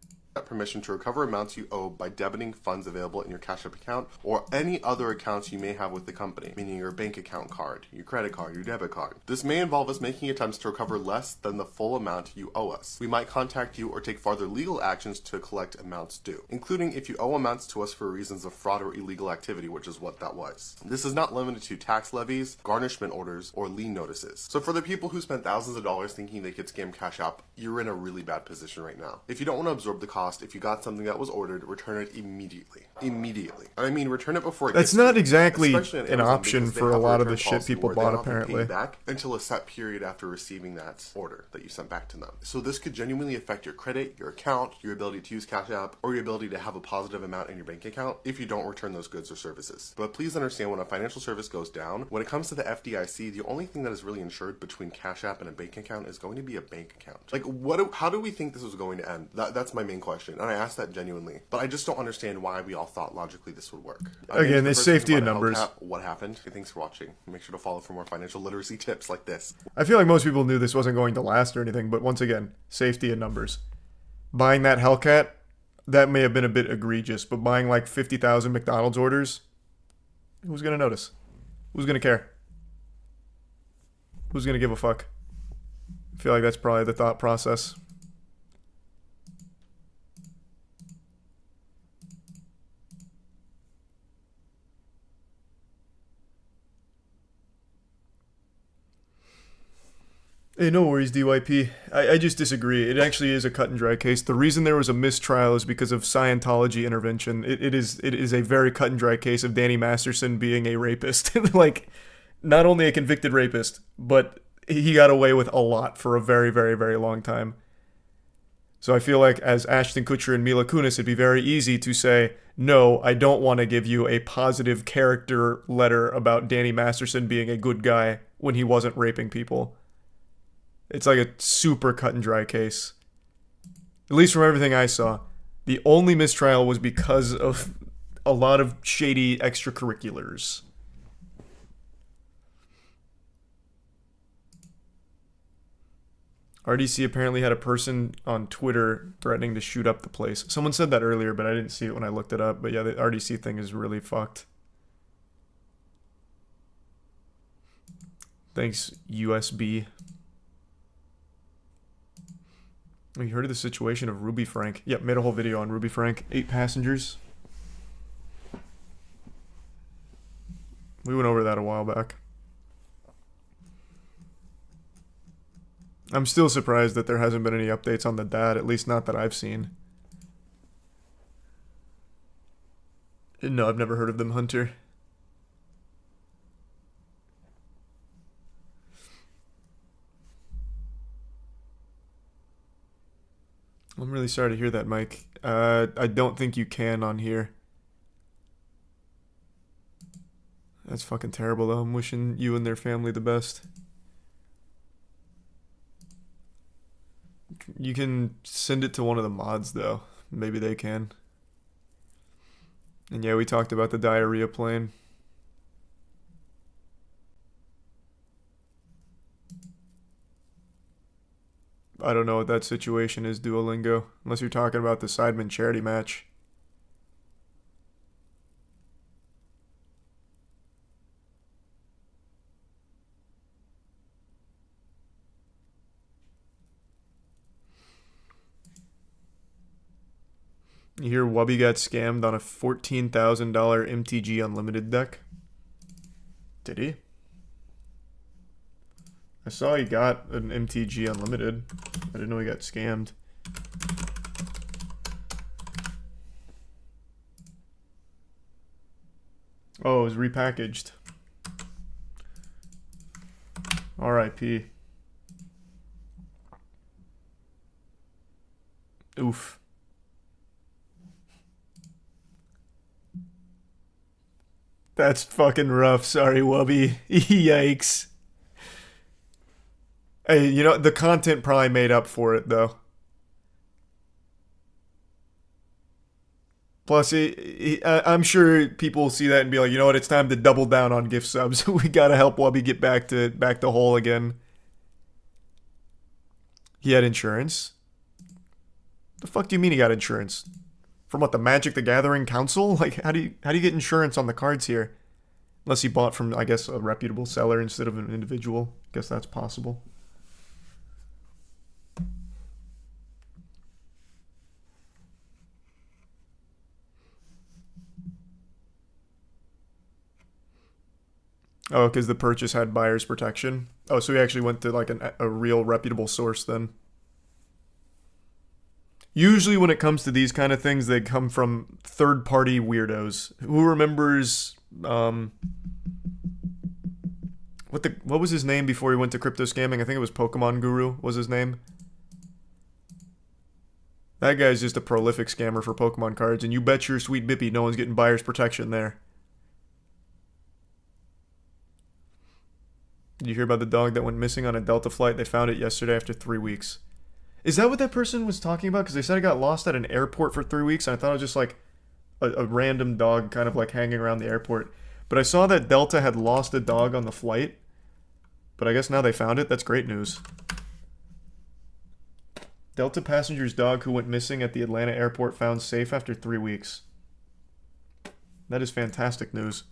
Permission to recover amounts you owe by debiting funds available in your Cash App account or any other accounts you may have with the company, meaning your bank account card, your credit card, your debit card. This may involve us making attempts to recover less than the full amount you owe us. We might contact you or take further legal actions to collect amounts due, including if you owe amounts to us for reasons of fraud or illegal activity, which is what that was. This is not limited to tax levies, garnishment orders, or lien notices. So for the people who spent thousands of dollars thinking they could scam Cash App, you're in a really bad position right now. If you don't want to absorb the cost, if you got something that was ordered, return it immediately. Immediately. I mean, return it before it That's gets not to you, exactly especially on an Amazon, option because they for a have lot of return the shit policy people where they bought, don't have to pay apparently. you back until a set period after receiving that order that you sent back to them. So this could genuinely affect your credit, your account, your ability to use Cash App, or your ability to have a positive amount in your bank account if you don't return those goods or services. But please understand, when a financial service goes down, when it comes to the FDIC, the only thing that is really insured between Cash App and a bank account is going to be a bank account. Like, how do we think this was going to end? That's my main question, and I asked that genuinely. But I just don't understand why we all thought logically this would work. Again, it's safety in numbers. What happened? Thanks for watching. Make sure to follow for more financial literacy tips like this. I feel like most people knew this wasn't going to last or anything, but once again, safety in numbers. Buying that Hellcat, that may have been a bit egregious, but buying like 50,000 McDonald's orders, who's going to notice? Who's going to care? Who's going to give a fuck? I feel like that's probably the thought process. Hey, no worries, DYP. I just disagree. It actually is a cut and dry case. The reason there was a mistrial is because of Scientology intervention. It is a very cut and dry case of Danny Masterson being a rapist. Like, not only a convicted rapist, but he got away with a lot for a very, very, very long time. So I feel like as Ashton Kutcher and Mila Kunis, it'd be very easy to say, no, I don't want to give you a positive character letter about Danny Masterson being a good guy when he wasn't raping people. It's like a super cut and dry case. At least from everything I saw. The only mistrial was because of a lot of shady extracurriculars. RDC apparently had a person on Twitter threatening to shoot up the place. Someone said that earlier, but I didn't see it when I looked it up. But yeah, the RDC thing is really fucked. Thanks, USB. You heard of the situation of Ruby Frank? Yep, made a whole video on Ruby Frank. 8 passengers. We went over that a while back. I'm still surprised that there hasn't been any updates on the dad, at least not that I've seen. No, I've never heard of them, Hunter. I'm really sorry to hear that, Mike. I don't think you can on here. That's fucking terrible, though. I'm wishing you and their family the best. You can send it to one of the mods, though. Maybe they can. And yeah, we talked about the diarrhea plane. I don't know what that situation is, Duolingo. Unless you're talking about the Sidemen charity match. You hear Wubby got scammed on a $14,000 MTG Unlimited deck? Did he? I saw he got an MTG Unlimited. I didn't know he got scammed. Oh, it was repackaged. R.I.P. Oof. That's fucking rough. Sorry, Wubby. Yikes. Hey, you know, the content probably made up for it, though. Plus, I'm sure people will see that and be like, you know what, it's time to double down on gift subs. We gotta help Wubby get back to whole again. He had insurance. The fuck do you mean he got insurance? From what, the Magic the Gathering Council? Like, how do you get insurance on the cards here? Unless he bought from, I guess, a reputable seller instead of an individual. I guess that's possible. Oh, because the purchase had buyer's protection. Oh, so he actually went to like a real reputable source then. Usually when it comes to these kind of things, they come from third-party weirdos. Who remembers what was his name before he went to crypto scamming? I think it was Pokemon Guru was his name. That guy's just a prolific scammer for Pokemon cards, and you bet your sweet bippy no one's getting buyer's protection there. Did you hear about the dog that went missing on a Delta flight? They found it yesterday after 3 weeks. Is that what that person was talking about? Because they said it got lost at an airport for 3 weeks, and I thought it was just like a random dog kind of like hanging around the airport. But I saw that Delta had lost a dog on the flight. But I guess now they found it. That's great news. Delta passenger's dog who went missing at the Atlanta airport found safe after 3 weeks. That is fantastic news.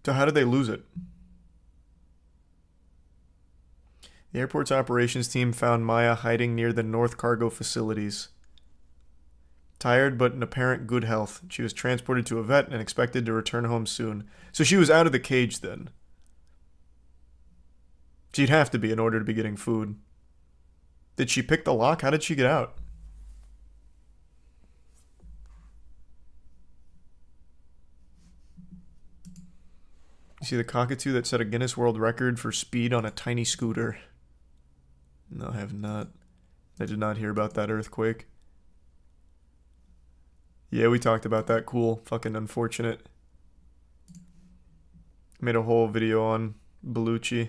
So how did they lose it? The airport's operations team found Maya hiding near the North Cargo facilities. Tired but in apparent good health, she was transported to a vet and expected to return home soon. So she was out of the cage then. She'd have to be in order to be getting food. Did she pick the lock? How did she get out? You see the cockatoo that set a Guinness World Record for speed on a tiny scooter? No, I have not. I did not hear about that earthquake. Yeah, we talked about that. Cool. Fucking unfortunate. Made a whole video on Bellucci,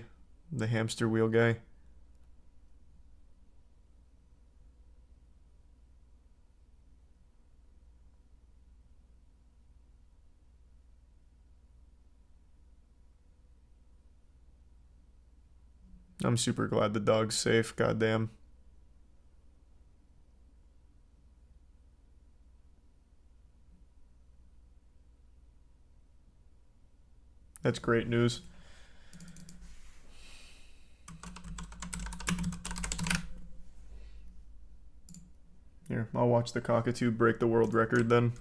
the hamster wheel guy. I'm super glad the dog's safe, goddamn. That's great news. Here, I'll watch the cockatoo break the world record then.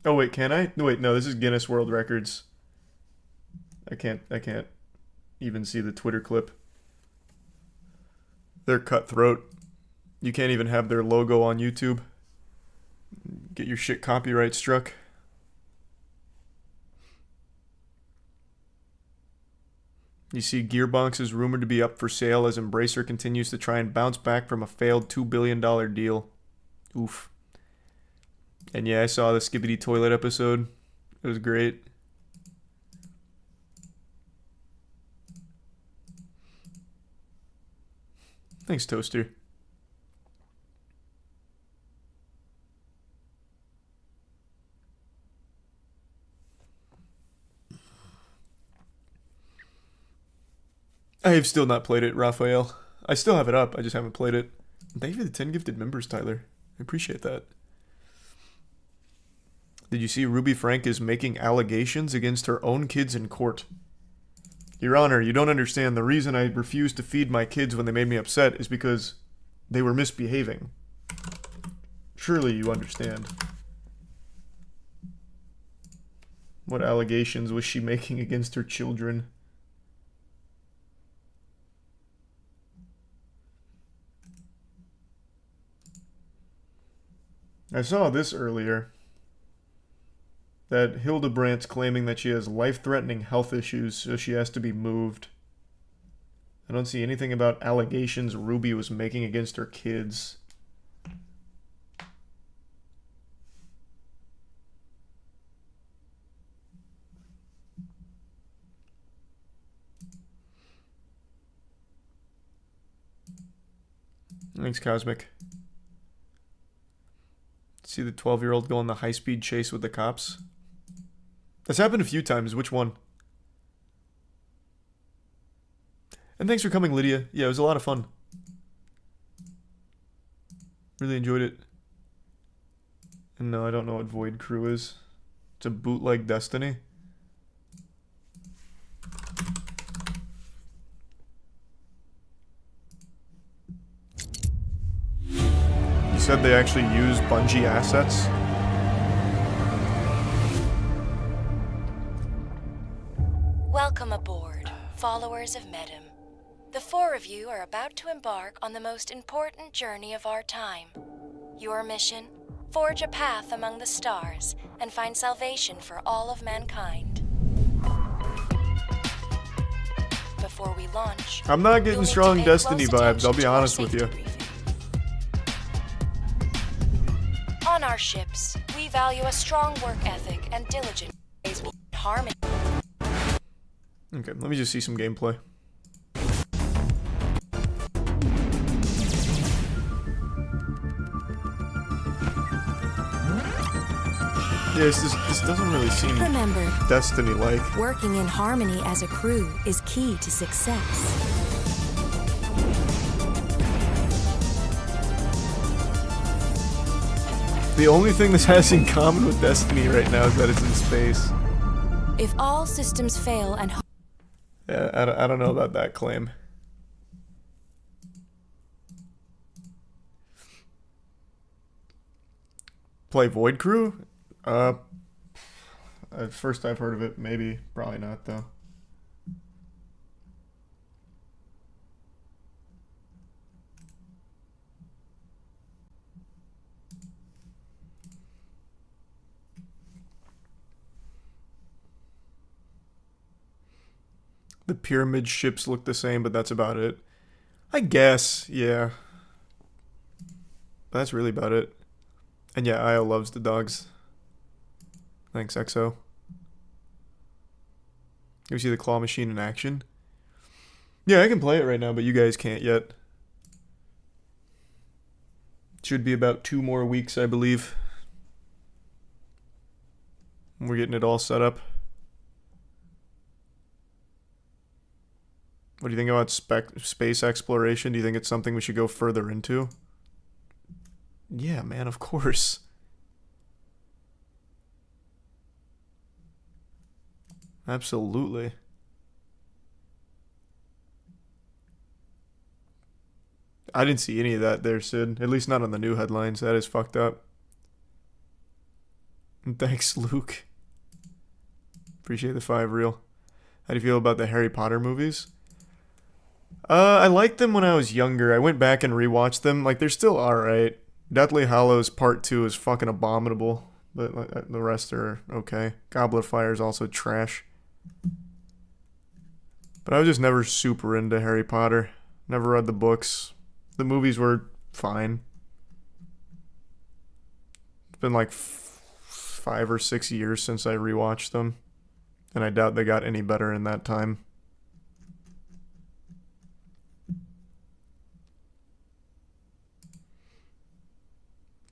Oh wait, can I? No, wait, no, this is Guinness World Records. I can't even see the Twitter clip. They're cutthroat. You can't even have their logo on YouTube. Get your shit copyright struck. You see Gearbox is rumored to be up for sale as Embracer continues to try and bounce back from a failed $2 billion deal. Oof. And yeah, I saw the Skibbity Toilet episode. It was great. Thanks, Toaster. I have still not played it, Raphael. I still have it up, I just haven't played it. Thank you for the 10 gifted members, Tyler. I appreciate that. Did you see Ruby Frank is making allegations against her own kids in court? Your Honor, you don't understand. The reason I refused to feed my kids when they made me upset is because they were misbehaving. Surely you understand. What allegations was she making against her children? I saw this earlier. That Hildebrandt's claiming that she has life-threatening health issues, so she has to be moved. I don't see anything about allegations Ruby was making against her kids. Thanks, Cosmic. See the 12-year-old go on the high-speed chase with the cops? That's happened a few times. Which one? And thanks for coming, Lydia. Yeah, it was a lot of fun. Really enjoyed it. And no, I don't know what Void Crew is. It's a bootleg Destiny. You said they actually use Bungie assets? Welcome aboard, followers of Medem. The four of you are about to embark on the most important journey of our time. Your mission? Forge a path among the stars and find salvation for all of mankind. Before we launch, I'm not you'll getting need to strong pay Destiny close vibes, I'll attention be to our honest with safety you. briefing. On our ships, we value a strong work ethic and diligent ways in harmony. Okay, let me just see some gameplay. Yeah, this doesn't really seem Remember, Destiny-like. working in harmony as a crew is key to success. The only thing this has in common with Destiny right now is that it's in space. If all systems fail and Yeah, I don't know about that claim. Play Void Crew? First I've heard of it, maybe. Probably not, though. The pyramid ships look the same, but that's about it. I guess, yeah. But that's really about it. And yeah, Io loves the dogs. Thanks, EXO. You see the claw machine in action? Yeah, I can play it right now, but you guys can't yet. Should be about 2 more weeks, I believe. We're getting it all set up. What do you think about space exploration? Do you think it's something we should go further into? Yeah, man, of course. Absolutely. I didn't see any of that there, Sid. At least not on the new headlines. That is fucked up. And thanks, Luke. Appreciate the 5 reel. How do you feel about the Harry Potter movies? I liked them when I was younger. I went back and rewatched them. Like, they're still alright. Deathly Hallows Part 2 is fucking abominable. But the rest are okay. Goblet of Fire is also trash. But I was just never super into Harry Potter. Never read the books. The movies were fine. It's been like 5 or 6 years since I rewatched them. And I doubt they got any better in that time.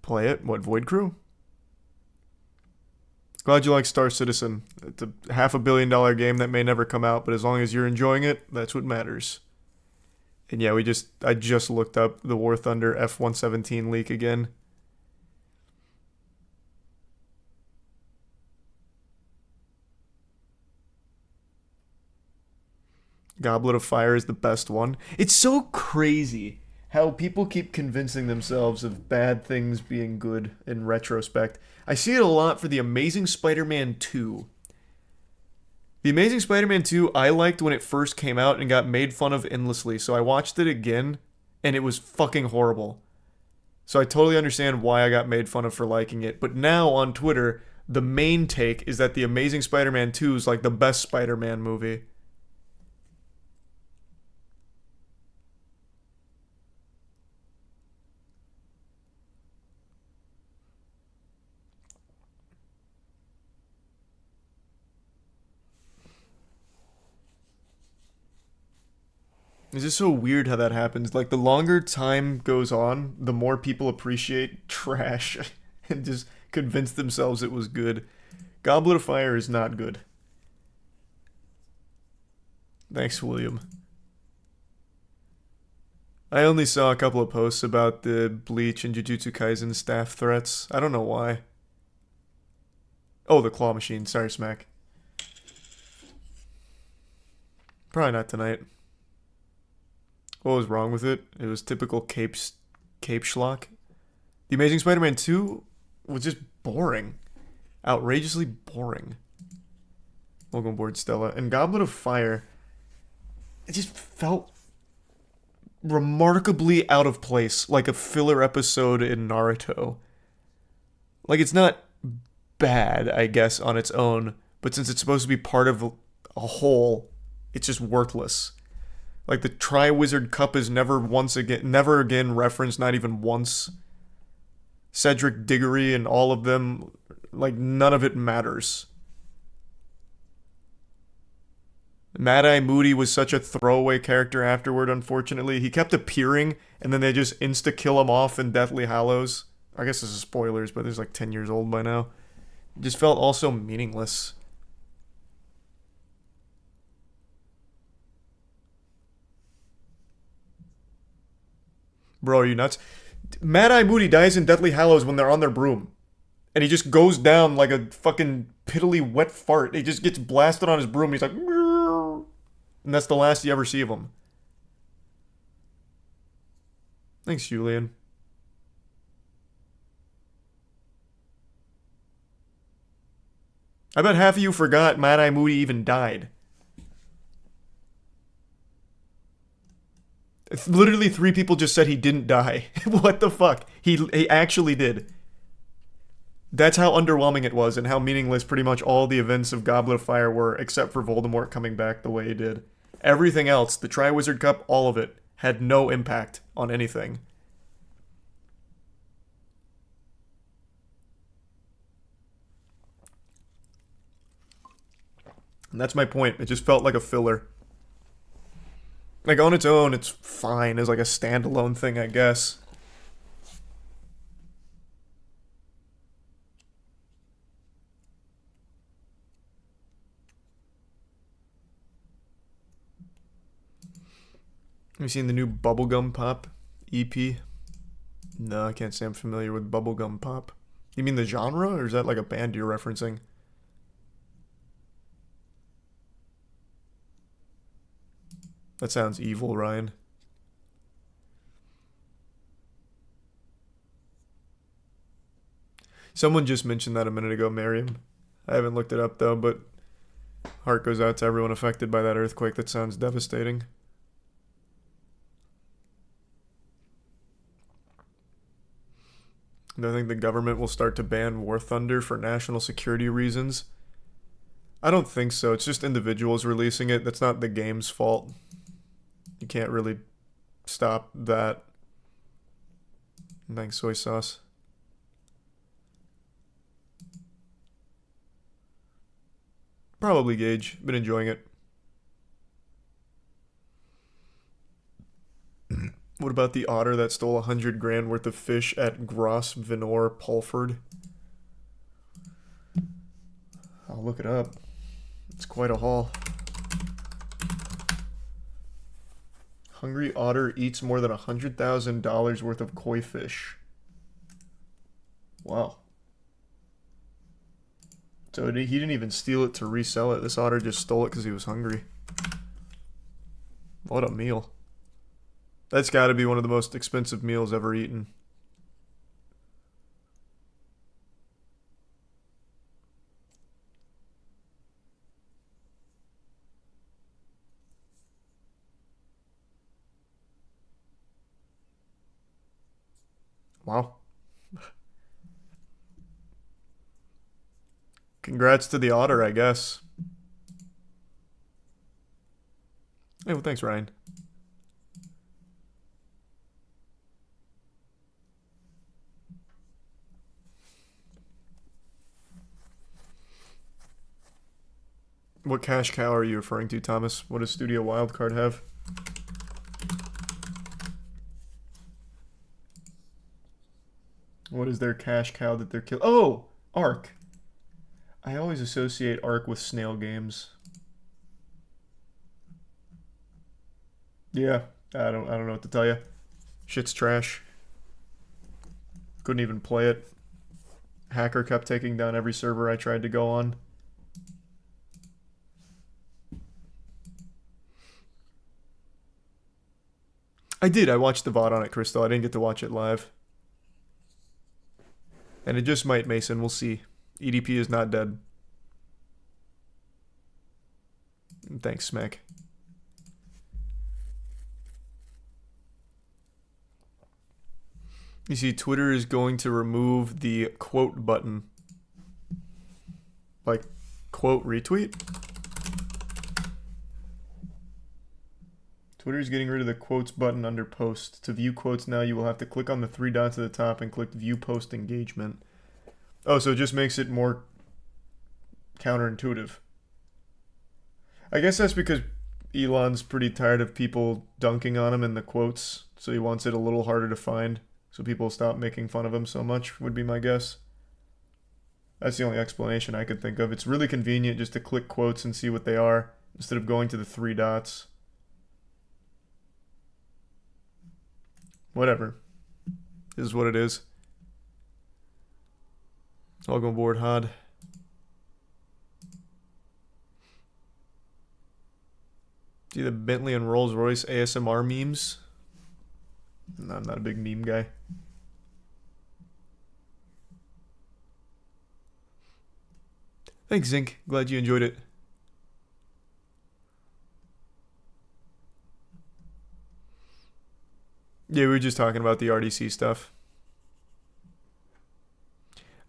Play it? What, Void Crew? Glad you like Star Citizen. It's a $500 million game that may never come out, but as long as you're enjoying it, that's what matters. And yeah, I just looked up the War Thunder F-117 leak again. Goblet of Fire is the best one. It's so crazy how people keep convincing themselves of bad things being good in retrospect. I see it a lot for The Amazing Spider-Man 2. The Amazing Spider-Man 2 I liked when it first came out and got made fun of endlessly, so I watched it again, and it was fucking horrible. So I totally understand why I got made fun of for liking it, but now on Twitter, the main take is that The Amazing Spider-Man 2 is like the best Spider-Man movie. It's just so weird how that happens. Like, the longer time goes on, the more people appreciate trash and just convinced themselves it was good. Goblet of Fire is not good. Thanks, William. I only saw a couple of posts about the Bleach and Jujutsu Kaisen staff threats. I don't know why. Oh, the claw machine. Sorry, Smack. Probably not tonight. What was wrong with it? It was typical cape schlock. The Amazing Spider-Man 2 was just boring. Outrageously boring. Welcome aboard, Stella. And Goblet of Fire, it just felt remarkably out of place, like a filler episode in Naruto. Like, it's not bad, I guess, on its own, but since it's supposed to be part of a whole, it's just worthless. Like, the Triwizard Cup is never again referenced, not even once. Cedric Diggory and all of them, like, none of it matters. Mad-Eye Moody was such a throwaway character afterward, unfortunately. He kept appearing, and then they just insta-kill him off in Deathly Hallows. I guess this is spoilers, but it's like 10 years old by now. It just felt also meaningless. Bro, are you nuts? Mad-Eye Moody dies in Deathly Hallows when they're on their broom. And he just goes down like a fucking piddly wet fart. He just gets blasted on his broom, and he's like... Meow. And that's the last you ever see of him. Thanks, Julian. I bet half of you forgot Mad-Eye Moody even died. Literally 3 people just said he didn't die. What the fuck? He actually did. That's how underwhelming it was and how meaningless pretty much all the events of Goblet of Fire were, except for Voldemort coming back the way he did. Everything else, the Triwizard Cup, all of it, had no impact on anything. And that's my point. It just felt like a filler. Like, on its own, it's fine as like a standalone thing, I guess. Have you seen the new Bubblegum Pop EP? No, I can't say I'm familiar with Bubblegum Pop. You mean the genre, or is that like a band you're referencing? That sounds evil, Ryan. Someone just mentioned that a minute ago, Miriam. I haven't looked it up, though, but heart goes out to everyone affected by that earthquake. That sounds devastating. Do I think the government will start to ban War Thunder for national security reasons? I don't think so. It's just individuals releasing it. That's not the game's fault. You can't really stop that. Thanks, soy sauce. Probably, Gage. Been enjoying it. What about the otter that stole 100 grand worth of fish at Gros Venor, Pulford? I'll look it up. It's quite a haul. Hungry otter eats more than $100,000 worth of koi fish. Wow. So he didn't even steal it to resell it. This otter just stole it because he was hungry. What a meal. That's got to be one of the most expensive meals ever eaten. Wow. Congrats to the otter, I guess. Hey, well, thanks, Ryan. What cash cow are you referring to, Thomas? What does Studio Wildcard have? What is their cash cow that they're killing? Oh, Ark. I always associate Ark with snail games. Yeah, I don't know what to tell you. Shit's trash. Couldn't even play it. Hacker kept taking down every server I tried to go on. I did. I watched the VOD on it, Crystal. I didn't get to watch it live. And it just might, Mason. We'll see. EDP is not dead. Thanks, Smack. You see, Twitter is going to remove the quote button. Like, quote retweet? Twitter is getting rid of the quotes button under post. To view quotes now, you will have to click on the 3 dots at the top and click view post engagement. Oh, so it just makes it more counterintuitive. I guess that's because Elon's pretty tired of people dunking on him in the quotes, so he wants it a little harder to find, so people stop making fun of him so much, would be my guess. That's the only explanation I could think of. It's really convenient just to click quotes and see what they are, instead of going to the 3 dots. Whatever. This is what it is. Welcome aboard, Hod. See the Bentley and Rolls Royce ASMR memes? No, I'm not a big meme guy. Thanks, Zinc. Glad you enjoyed it. Yeah, we were just talking about the RDC stuff.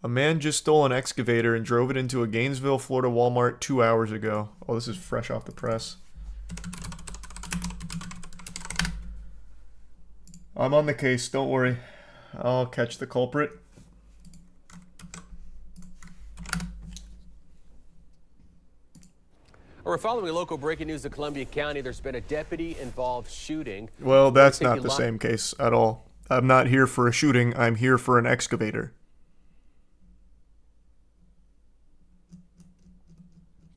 A man just stole an excavator and drove it into a Gainesville, Florida Walmart 2 hours ago. Oh, this is fresh off the press. I'm on the case, don't worry. I'll catch the culprit. We're following local breaking news in Columbia County. There's been a deputy-involved shooting. Well, that's not the same case at all. I'm not here for a shooting. I'm here for an excavator.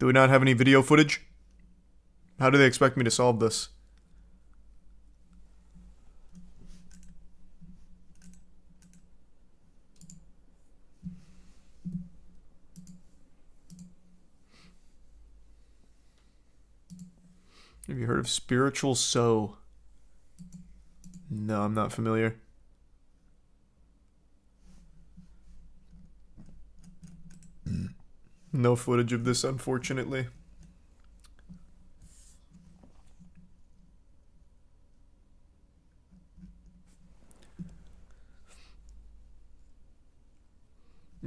Do we not have any video footage? How do they expect me to solve this? Have you heard of Spiritual Soul? No, I'm not familiar. No footage of this, unfortunately.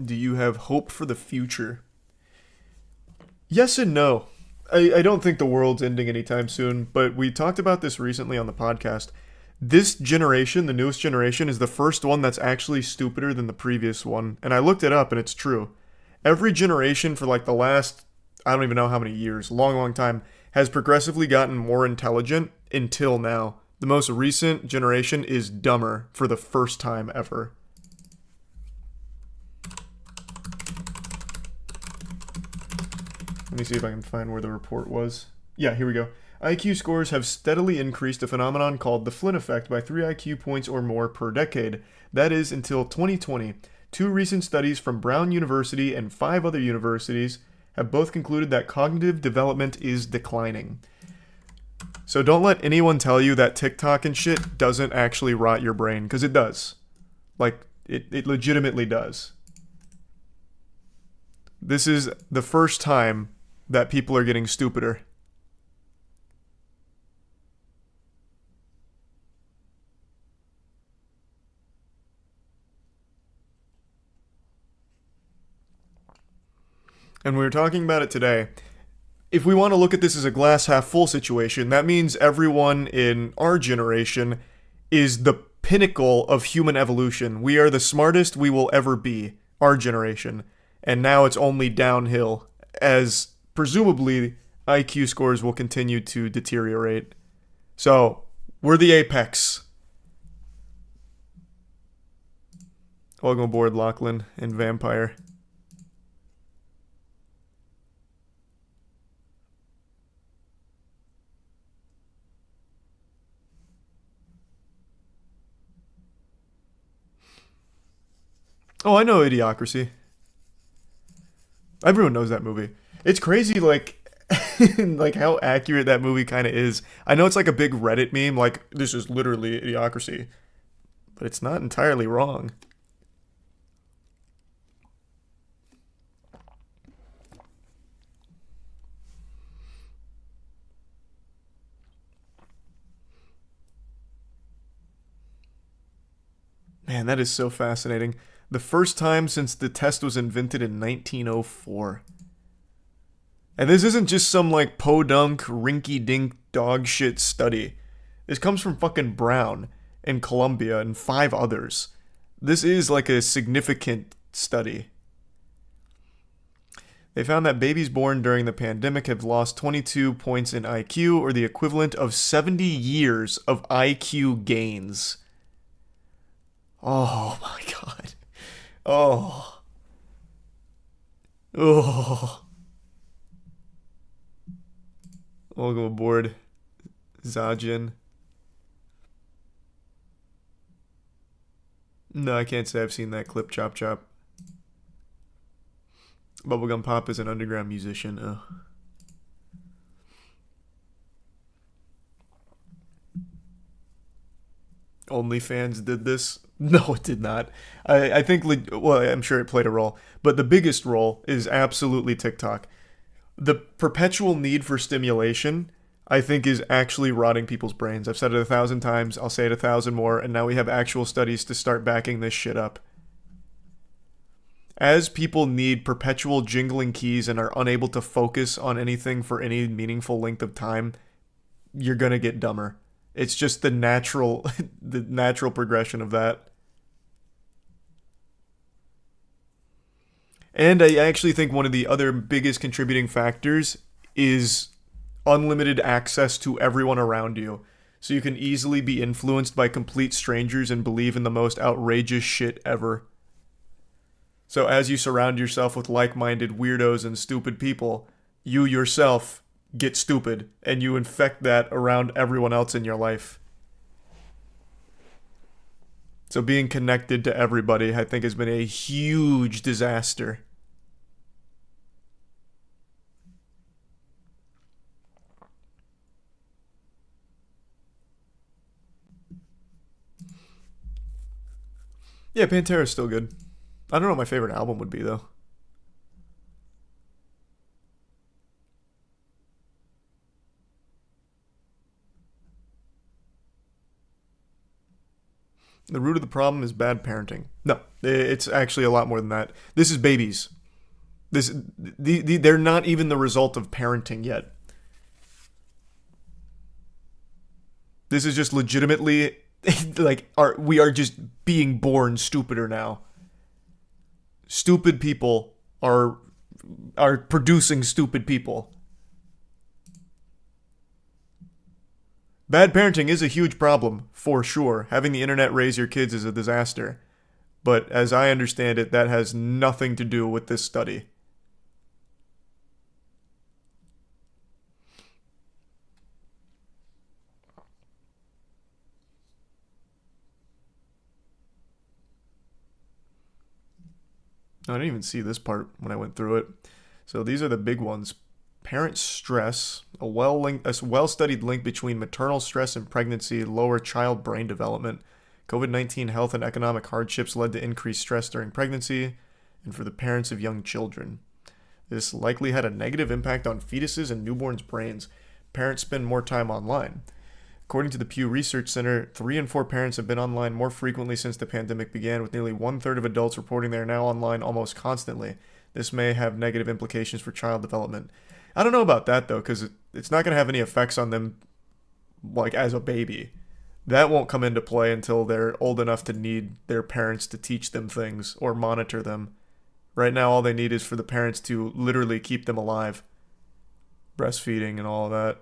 Do you have hope for the future? Yes and no. I don't think the world's ending anytime soon, but we talked about this recently on the podcast. This generation, the newest generation, is the first one that's actually stupider than the previous one. And I looked it up and it's true. Every generation for like the last, I don't even know how many years, long time, has progressively gotten more intelligent until now. The most recent generation is dumber for the first time ever. Let me see if I can find where the report was. Yeah, here we go. IQ scores have steadily increased, a phenomenon called the Flynn effect, by 3 IQ points or more per decade. That is, until 2020. 2 recent studies from Brown University and 5 other universities have both concluded that cognitive development is declining. So don't let anyone tell you that TikTok and shit doesn't actually rot your brain, because it does. Like, it legitimately does. This is the first time that people are getting stupider. And we were talking about it today. If we want to look at this as a glass half full situation, that means everyone in our generation is the pinnacle of human evolution. We are the smartest we will ever be, our generation. And now it's only downhill, as presumably IQ scores will continue to deteriorate. So, we're the apex. Welcome aboard, Lachlan and Vampire. Oh, I know Idiocracy. Everyone knows that movie. It's crazy, like, like how accurate that movie kind of is. I know it's like a big Reddit meme, like, this is literally Idiocracy. But it's not entirely wrong. Man, that is so fascinating. The first time since the test was invented in 1904. And this isn't just some like podunk, rinky-dink dog shit study. This comes from fucking Brown and Columbia and 5 others. This is like a significant study. They found that babies born during the pandemic have lost 22 points in IQ, or the equivalent of 70 years of IQ gains. Oh my god. Oh. Oh. Welcome aboard, Zajin. No, I can't say I've seen that clip, Chop Chop. Bubblegum Pop is an underground musician. Ugh. OnlyFans did this? No, it did not. I think, well, I'm sure it played a role, but the biggest role is absolutely TikTok. The perpetual need for stimulation, I think, is actually rotting people's brains. I've said it 1,000 times, I'll say it 1,000 more, and now we have actual studies to start backing this shit up. As people need perpetual jingling keys and are unable to focus on anything for any meaningful length of time, you're gonna get dumber. It's just the natural progression of that. And I actually think one of the other biggest contributing factors is unlimited access to everyone around you. So you can easily be influenced by complete strangers and believe in the most outrageous shit ever. So as you surround yourself with like-minded weirdos and stupid people, you yourself get stupid, and you infect that around everyone else in your life. So being connected to everybody, I think, has been a huge disaster. Yeah, Pantera's still good. I don't know what my favorite album would be, though. The root of the problem is bad parenting. No, it's actually a lot more than that. This is babies. They're not even the result of parenting yet. This is just legitimately, like, we are just being born stupider now. Stupid people are producing stupid people. Bad parenting is a huge problem, for sure. Having the internet raise your kids is a disaster. But as I understand it, that has nothing to do with this study. I didn't even see this part when I went through it. So these are the big ones. Parent stress, a well-studied link between maternal stress and pregnancy, lower child brain development. COVID-19 health and economic hardships led to increased stress during pregnancy and for the parents of young children. This likely had a negative impact on fetuses and newborns' brains. Parents spend more time online. According to the Pew Research Center, 3 in 4 parents have been online more frequently since the pandemic began, with nearly 1/3 of adults reporting they are now online almost constantly. This may have negative implications for child development. I don't know about that, though, because it's not going to have any effects on them, like, as a baby. That won't come into play until they're old enough to need their parents to teach them things or monitor them. Right now, all they need is for the parents to literally keep them alive. Breastfeeding and all of that.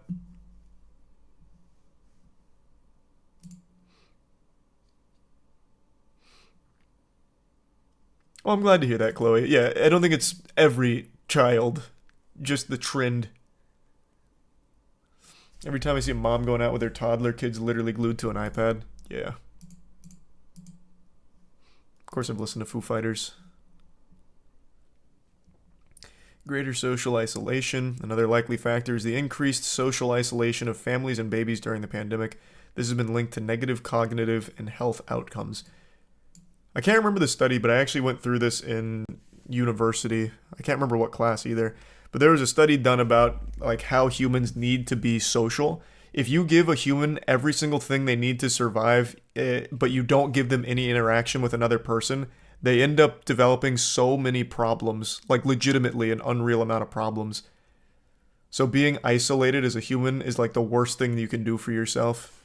Well, I'm glad to hear that, Chloe. Yeah, I don't think it's every child, just the trend. Every time I see a mom going out with their toddler, kids literally glued to an iPad. Yeah. Of course I've listened to Foo Fighters. Greater social isolation. Another likely factor is the increased social isolation of families and babies during the pandemic. This has been linked to negative cognitive and health outcomes. I can't remember the study, but I actually went through this in university. I can't remember what class either. But there was a study done about like how humans need to be social. If you give a human every single thing they need to survive, but you don't give them any interaction with another person, they end up developing so many problems, like legitimately an unreal amount of problems. So being isolated as a human is like the worst thing you can do for yourself.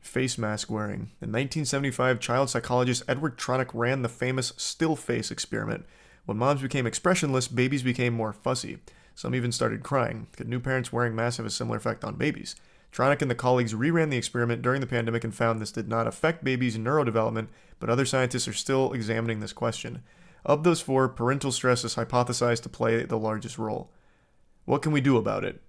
Face mask wearing. In 1975, child psychologist Edward Tronick ran the famous still face experiment. When moms became expressionless, babies became more fussy. Some even started crying. Could new parents wearing masks have a similar effect on babies? Tronick and the colleagues reran the experiment during the pandemic and found this did not affect babies' neurodevelopment, but other scientists are still examining this question. Of those four, parental stress is hypothesized to play the largest role. What can we do about it?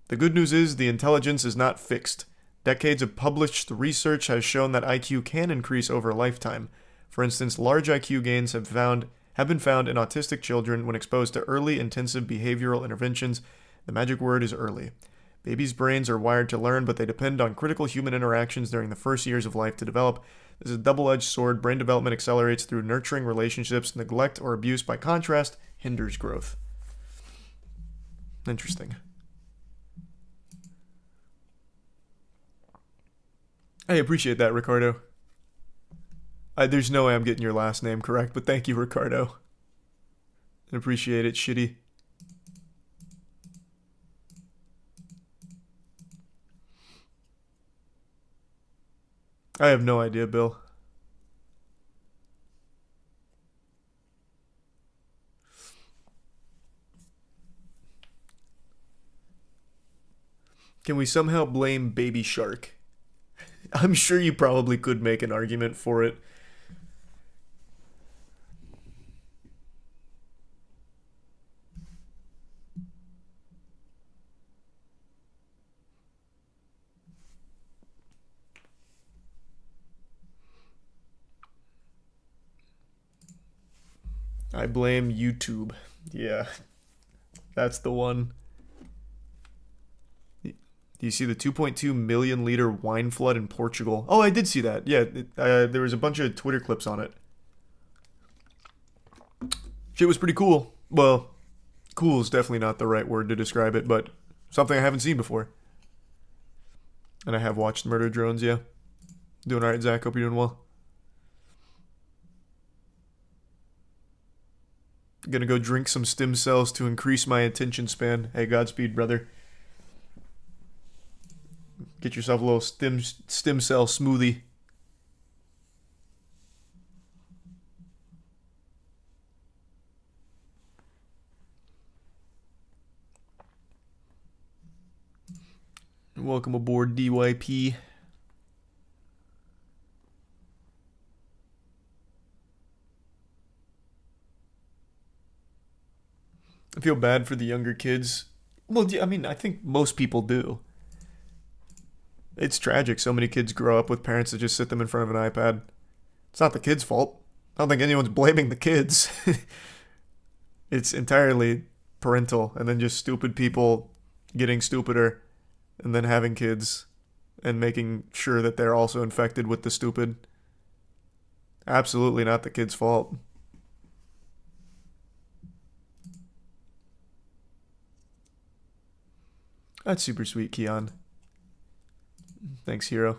The good news is the intelligence is not fixed. Decades of published research has shown that IQ can increase over a lifetime. For instance, large IQ gains have been found in autistic children when exposed to early intensive behavioral interventions. The magic word is early. Babies' brains are wired to learn, but they depend on critical human interactions during the first years of life to develop. This is a double-edged sword. Brain development accelerates through nurturing relationships. Neglect or abuse, by contrast, hinders growth. Interesting. I appreciate that, Ricardo. There's no way I'm getting your last name correct, but thank you, Ricardo. I appreciate it, shitty. I have no idea, Bill. Can we somehow blame Baby Shark? I'm sure you probably could make an argument for it. I blame YouTube. Yeah, that's the one. Do you see the 2.2 million liter wine flood in Portugal? Oh, I did see that. Yeah, there was a bunch of Twitter clips on it. Shit was pretty cool. Well, cool is definitely not the right word to describe it, but something I haven't seen before. And I have watched Murder Drones, yeah. Doing alright, Zach. Hope you're doing well. Gonna go drink some stem cells to increase my attention span. Hey, Godspeed, brother. Get yourself a little stem cell smoothie. Welcome aboard, DYP. I feel bad for the younger kids. Well, I mean, I think most people do. It's tragic. So many kids grow up with parents that just sit them in front of an iPad. It's not the kids' fault. I don't think anyone's blaming the kids. It's entirely parental, and then just stupid people getting stupider, and then having kids, and making sure that they're also infected with the stupid. Absolutely not the kids' fault. That's super sweet, Keon. Thanks, Hero.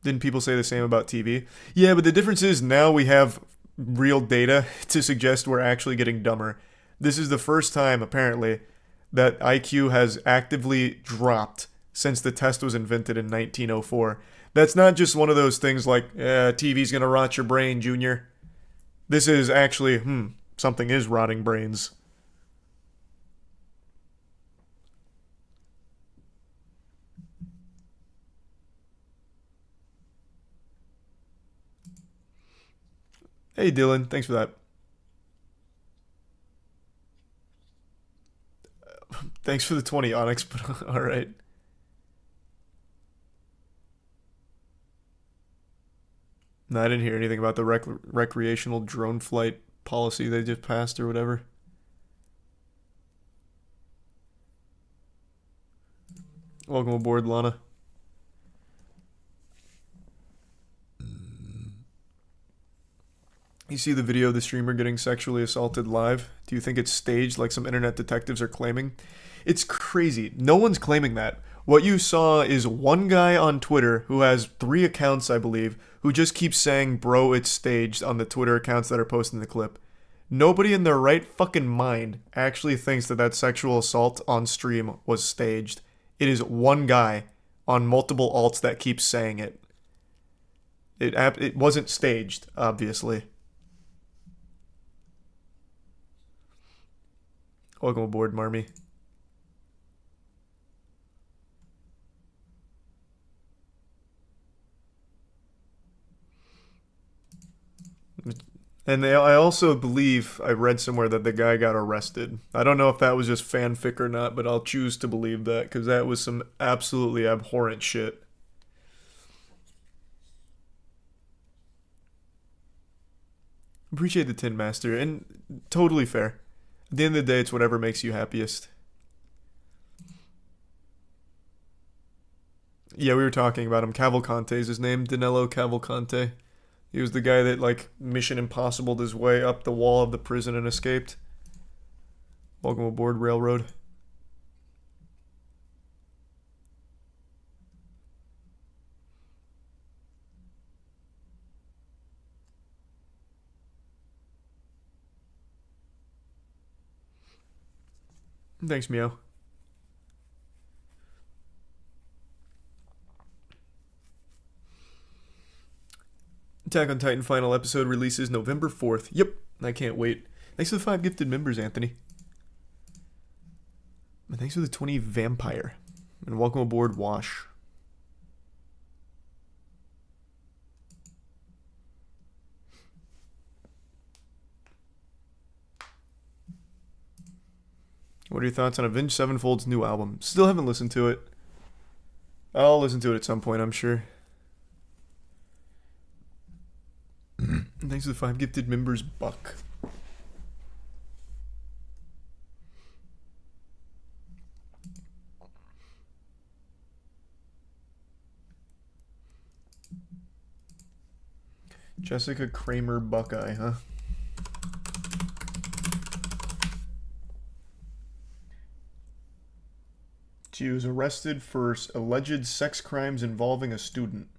Didn't people say the same about TV? Yeah, but the difference is now we have real data to suggest we're actually getting dumber. This is the first time, apparently, that IQ has actively dropped since the test was invented in 1904. That's not just one of those things like, TV's gonna rot your brain, Junior. This is actually, something is rotting brains. Hey, Dylan. Thanks for that. Thanks for the 20, Onyx, but alright. No, I didn't hear anything about the recreational drone flight policy they just passed or whatever. Welcome aboard, Lana. You see the video of the streamer getting sexually assaulted live? Do you think it's staged like some internet detectives are claiming? It's crazy. No one's claiming that. What you saw is one guy on Twitter who has 3 accounts, I believe, who just keeps saying, bro, it's staged on the Twitter accounts that are posting the clip. Nobody in their right fucking mind actually thinks that that sexual assault on stream was staged. It is one guy on multiple alts that keeps saying it. It wasn't staged, obviously. Welcome aboard, Marmy. And I also believe I read somewhere that the guy got arrested. I don't know if that was just fanfic or not, but I'll choose to believe that because that was some absolutely abhorrent shit. Appreciate the Tin Master, and totally fair. At the end of the day, it's whatever makes you happiest. Yeah, we were talking about him. Cavalcante is his name. Danilo Cavalcante. He was the guy that, like, Mission Impossibled his way up the wall of the prison and escaped. Welcome aboard, Railroad. Thanks, Meow. Attack on Titan final episode releases November 4th. Yep, I can't wait. Thanks for the 5 gifted members, Anthony. And thanks for the 20 Vampire. And welcome aboard, Wash. What are your thoughts on Avenged Sevenfold's new album? Still haven't listened to it. I'll listen to it at some point, I'm sure. And thanks to the 5 gifted members, Buck. Jessica Kramer Buckeye, huh? She was arrested for alleged sex crimes involving a student.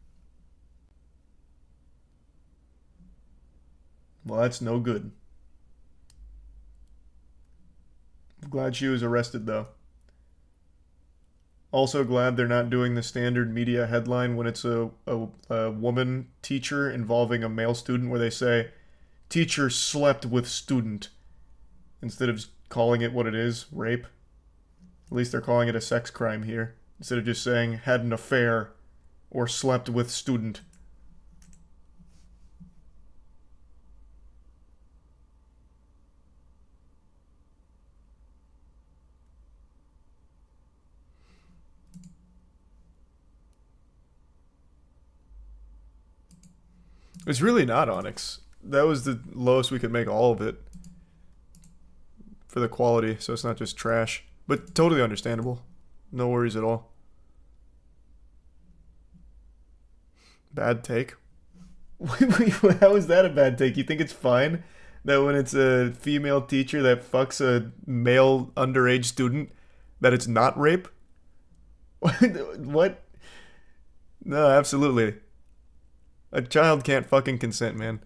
Well, that's no good. I'm glad she was arrested, though. Also glad they're not doing the standard media headline when it's a woman teacher involving a male student where they say, teacher slept with student, instead of calling it what it is, rape. At least they're calling it a sex crime here, instead of just saying had an affair or slept with student. It's really not Onyx. That was the lowest we could make all of it for the quality, so it's not just trash. But totally understandable. No worries at all. Bad take? How is that a bad take? You think it's fine that when it's a female teacher that fucks a male underage student, that it's not rape? What? No, absolutely. A child can't fucking consent, man.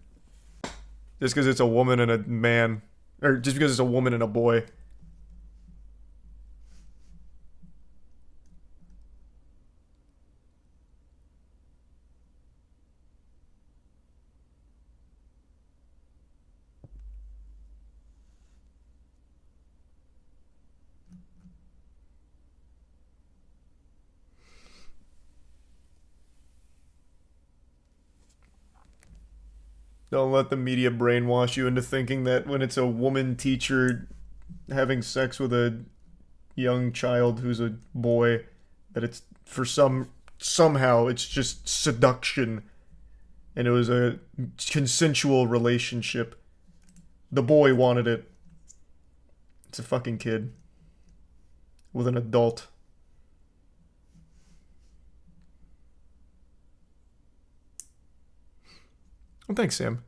Just because it's a woman and a man. Or just because it's a woman and a boy. Don't let the media brainwash you into thinking that when it's a woman teacher having sex with a young child who's a boy, that it's for somehow it's just seduction, and it was a consensual relationship. The boy wanted it. It's a fucking kid with an adult. Well, thanks, Sam.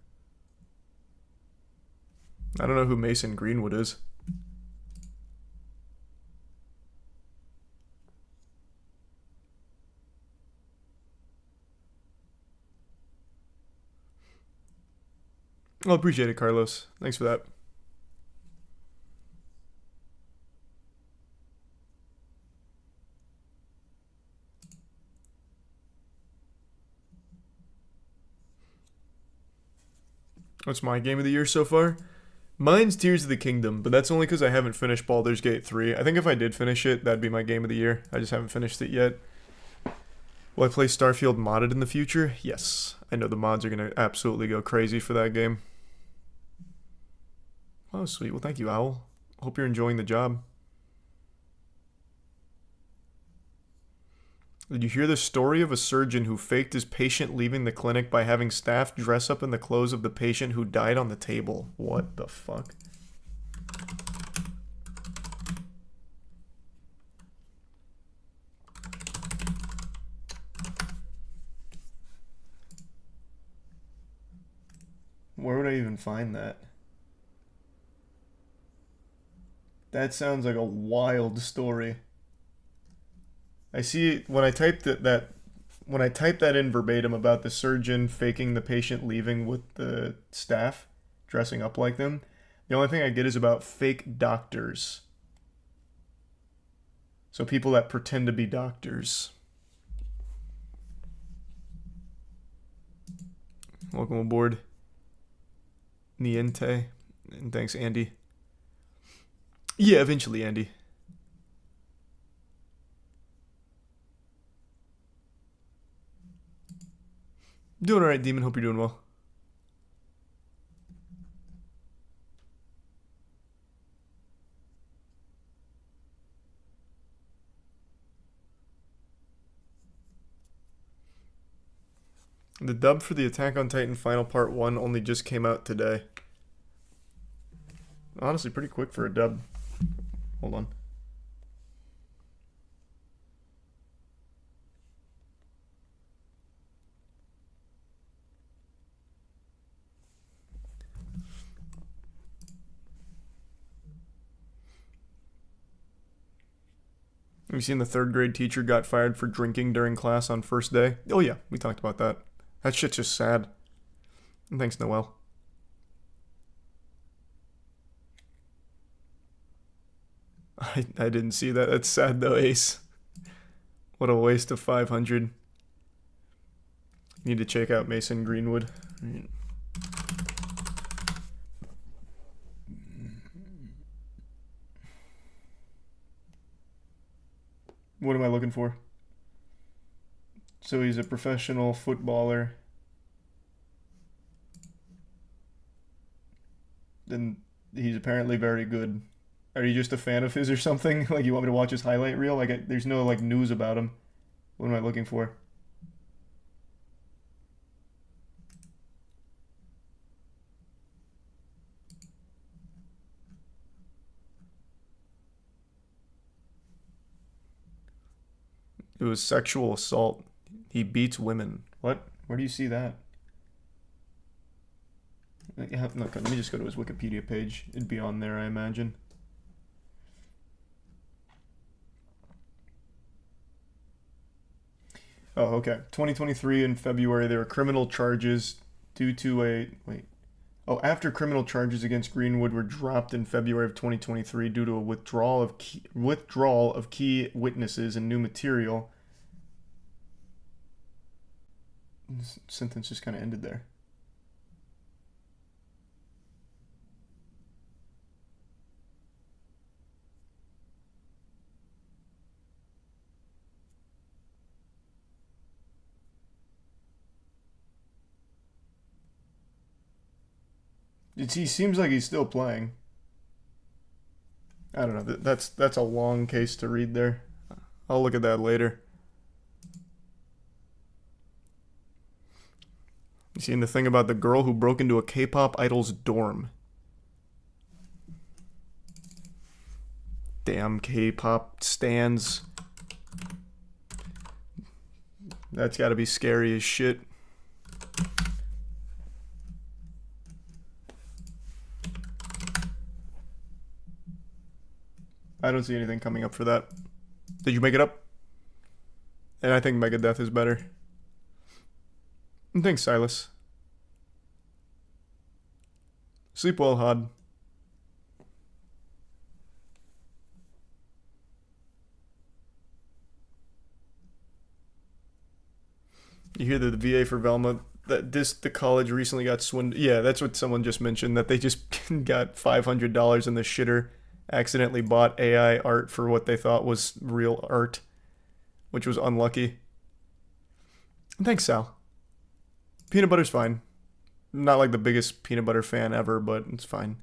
I don't know who Mason Greenwood is. Well, appreciate it, Carlos. Thanks for that. What's my game of the year so far? Mine's Tears of the Kingdom, but that's only because I haven't finished Baldur's Gate 3. I think if I did finish it, that'd be my game of the year. I just haven't finished it yet. Will I play Starfield modded in the future? Yes. I know the mods are going to absolutely go crazy for that game. Oh, sweet. Well, thank you, Owl. Hope you're enjoying the job. Did you hear the story of a surgeon who faked his patient leaving the clinic by having staff dress up in the clothes of the patient who died on the table? What the fuck? Where would I even find that? That sounds like a wild story. I see when I typed when I typed that in verbatim about the surgeon faking the patient leaving with the staff dressing up like them, the only thing I get is about fake doctors. So people that pretend to be doctors. Welcome aboard, Niente, and thanks, Andy. Yeah, eventually, Andy. Doing alright, Demon. Hope you're doing well. The dub for the Attack on Titan Final Part 1 only just came out today. Honestly, pretty quick for a dub. Hold on. Have you seen the third grade teacher got fired for drinking during class on first day? Oh yeah, we talked about that. That shit's just sad. And thanks, Noel. I didn't see that. That's sad though, Ace. What a waste of 500. Need to check out Mason Greenwood. What am I looking for? So he's a professional footballer. Then he's apparently very good. Are you just a fan of his or something? Like you want me to watch his highlight reel? Like there's no like news about him. What am I looking for? It was sexual assault. He beats women. What? Where do you see that? Yeah, no, let me just go to his Wikipedia page. It'd be on there, I imagine. Oh, okay. 2023 in February, there were criminal charges due to a... Wait. Oh, after criminal charges against Greenwood were dropped in February of 2023 due to a withdrawal of key witnesses and new material. This sentence just kind of ended there. He seems like he's still playing. I don't know. That's a long case to read there. I'll look at that later. You seen the thing about the girl who broke into a K-pop idol's dorm? Damn K-pop stans. That's gotta be scary as shit. I don't see anything coming up for that. Did you make it up? And I think Megadeth is better. And thanks, Silas. Sleep well, Hod. You hear that the VA for Velma, that the college recently got swindled. Yeah, that's what someone just mentioned, that they just got $500 in the shitter, accidentally bought AI art for what they thought was real art, which was unlucky. And thanks, Sal. Peanut butter's fine. Not like the biggest peanut butter fan ever, but it's fine.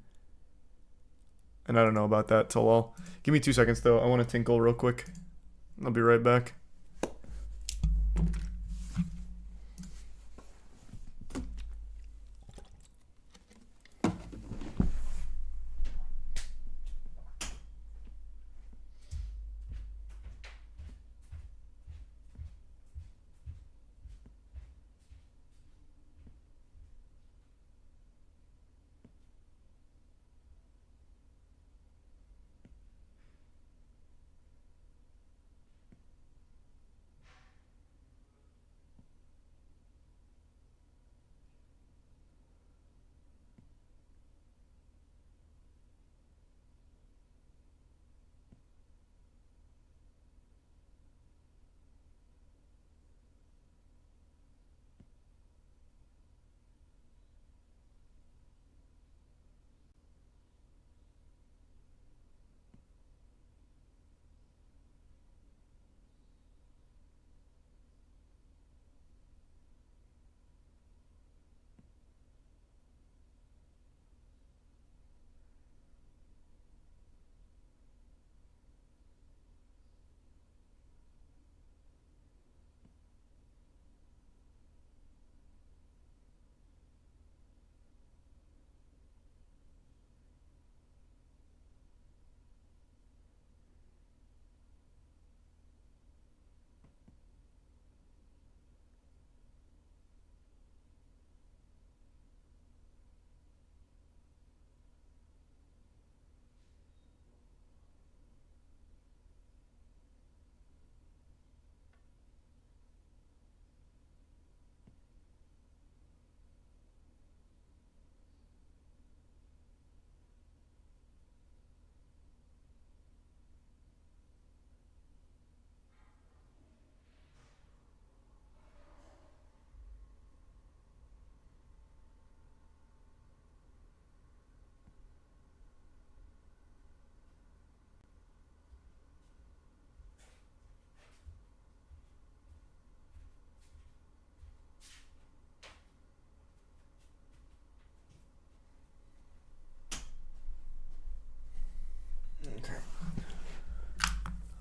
And I don't know about that till all. Give me 2 seconds though. I want to tinkle real quick. I'll be right back.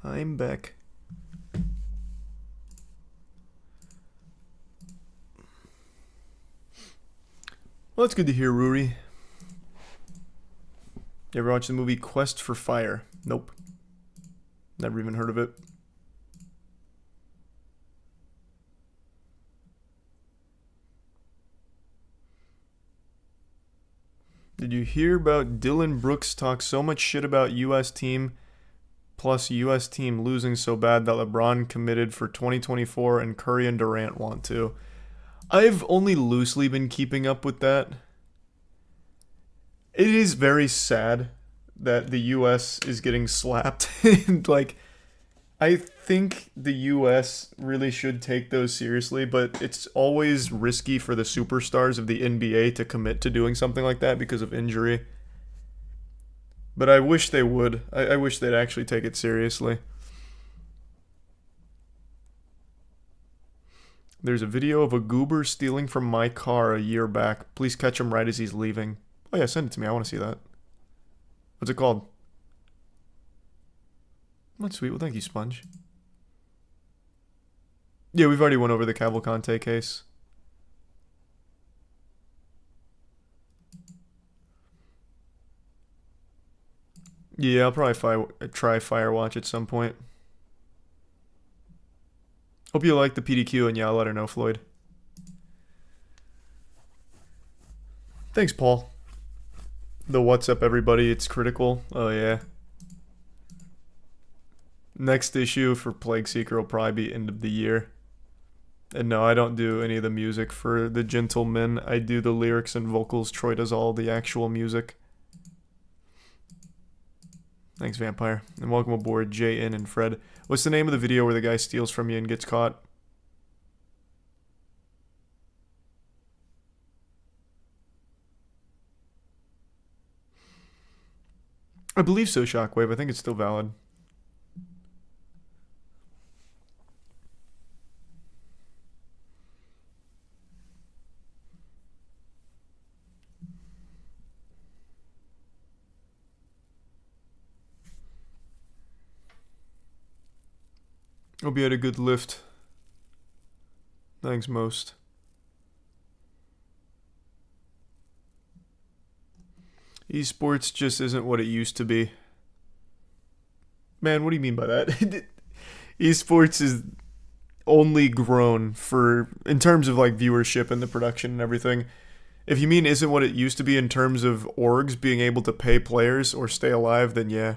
I'm back. Well, that's good to hear, Rory. You ever watch the movie Quest for Fire? Nope. Never even heard of it. Did you hear about Dylan Brooks talk so much shit about U.S. team, plus U.S. team losing so bad that LeBron committed for 2024 and Curry and Durant want to? I've only loosely been keeping up with that. It is very sad that the U.S. is getting slapped. Like, I think the U.S. really should take those seriously, but it's always risky for the superstars of the NBA to commit to doing something like that because of injury. But I wish they would. I wish they'd actually take it seriously. There's a video of a goober stealing from my car a year back. Please catch him right as he's leaving. Oh yeah, send it to me. I want to see that. What's it called? That's sweet. Well, thank you, Sponge. Yeah, we've already went over the Cavalcante case. Yeah, I'll probably try Firewatch at some point. Hope you like the PDQ, and yeah, I'll let her know, Floyd. Thanks, Paul. The what's up, everybody? It's critical. Oh, yeah. Next issue for Plague Seeker will probably be end of the year. And no, I don't do any of the music for The Gentlemen. I do the lyrics and vocals. Troy does all the actual music. Thanks, Vampire. And welcome aboard, JN and Fred. What's the name of the video where the guy steals from you and gets caught? I believe so, Shockwave. I think it's still valid. Hope you had a good lift. Thanks, most. Esports just isn't what it used to be. Man, what do you mean by that? Esports is only grown in terms of like viewership and the production and everything. If you mean isn't what it used to be in terms of orgs being able to pay players or stay alive, then yeah.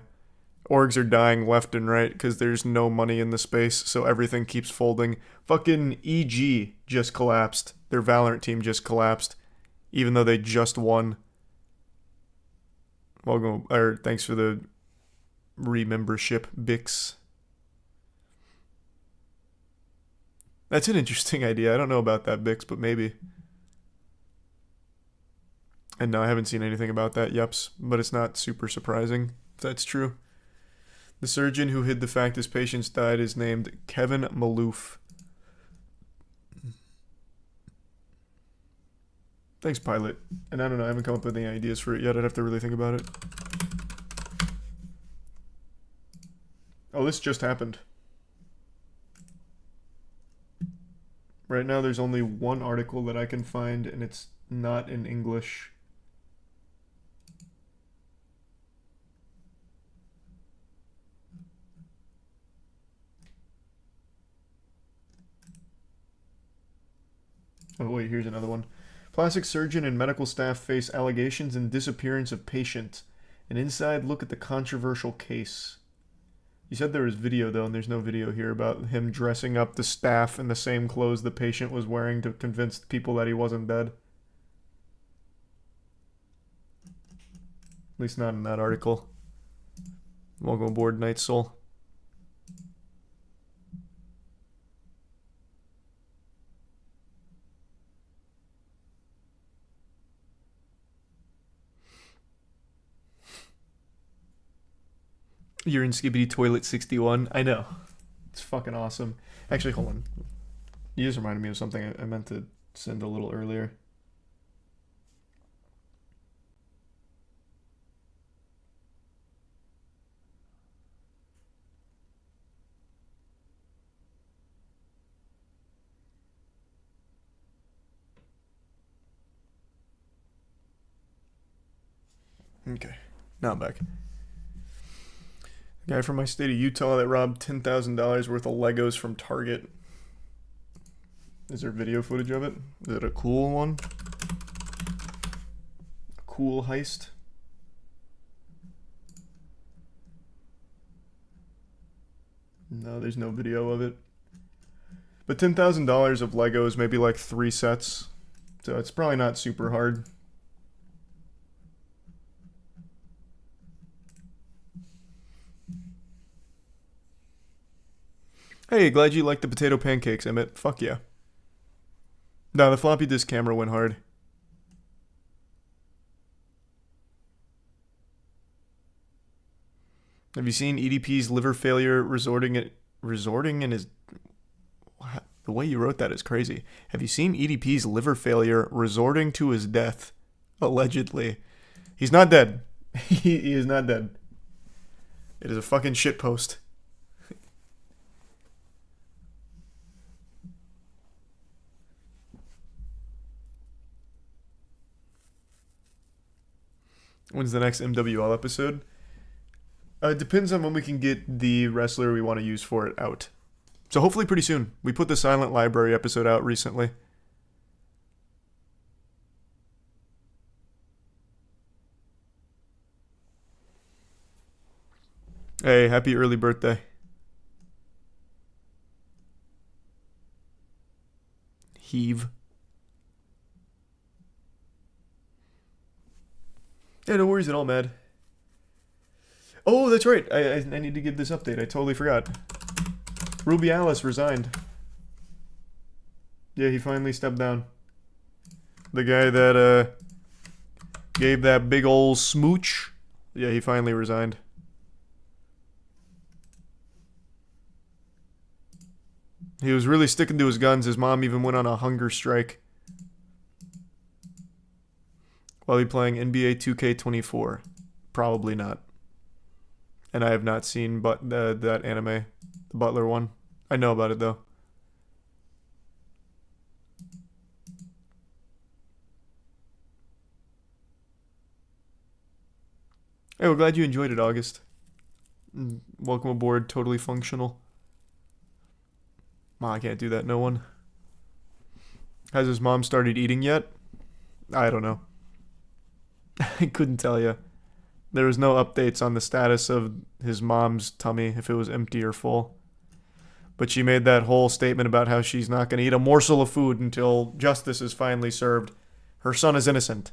Orgs are dying left and right because there's no money in the space, so everything keeps folding. Fucking EG just collapsed. Their Valorant team just collapsed, even though they just won. Welcome, or thanks for the remembership, Bix. That's an interesting idea. I don't know about that, Bix, but maybe. And no, I haven't seen anything about that, yups, but it's not super surprising if that's true. The surgeon who hid the fact his patients died is named Kevin Maloof. Thanks, Pilot. And I don't know, I haven't come up with any ideas for it yet. I'd have to really think about it. Oh, this just happened. Right now there's only one article that I can find, and it's not in English. Oh wait, here's another one. Plastic surgeon and medical staff face allegations and disappearance of patient. An inside look at the controversial case. You said there was video though, and there's no video here about him dressing up the staff in the same clothes the patient was wearing to convince people that he wasn't dead. At least not in that article. Welcome aboard, Night Soul. You're in Skibidi Toilet 61. I know. It's fucking awesome. Actually, hold on. You just reminded me of something I meant to send a little earlier. Okay. Now I'm back. The guy from my state of Utah that robbed $10,000 worth of Legos from Target. Is there video footage of it? Is it a cool one? A cool heist? No, there's no video of it. But $10,000 of Legos, maybe like 3 sets. So it's probably not super hard. Hey, glad you liked the potato pancakes, Emmett. Fuck yeah. Nah, the floppy disk camera went hard. Have you seen EDP's liver failure resorting in his... The way you wrote that is crazy. Have you seen EDP's liver failure resorting to his death? Allegedly. He's not dead. He is not dead. It is a fucking shit post. When's the next MWL episode? It depends on when we can get the wrestler we want to use for it out. So hopefully pretty soon. We put the Silent Library episode out recently. Hey, happy early birthday. Heave. Yeah, no worries at all, Mad. Oh, that's right. I need to give this update. I totally forgot. Rubiales resigned. Yeah, he finally stepped down. The guy that gave that big ol' smooch. Yeah, he finally resigned. He was really sticking to his guns. His mom even went on a hunger strike while he playing NBA 2K24. Probably not. And I have not seen that anime, the Butler one. I know about it though. Hey, we're glad you enjoyed it, August. Welcome aboard, totally functional. I can't do that, no one. Has his mom started eating yet? I don't know. I couldn't tell you. There was no updates on the status of his mom's tummy, if it was empty or full. But she made that whole statement about how she's not going to eat a morsel of food until justice is finally served. Her son is innocent.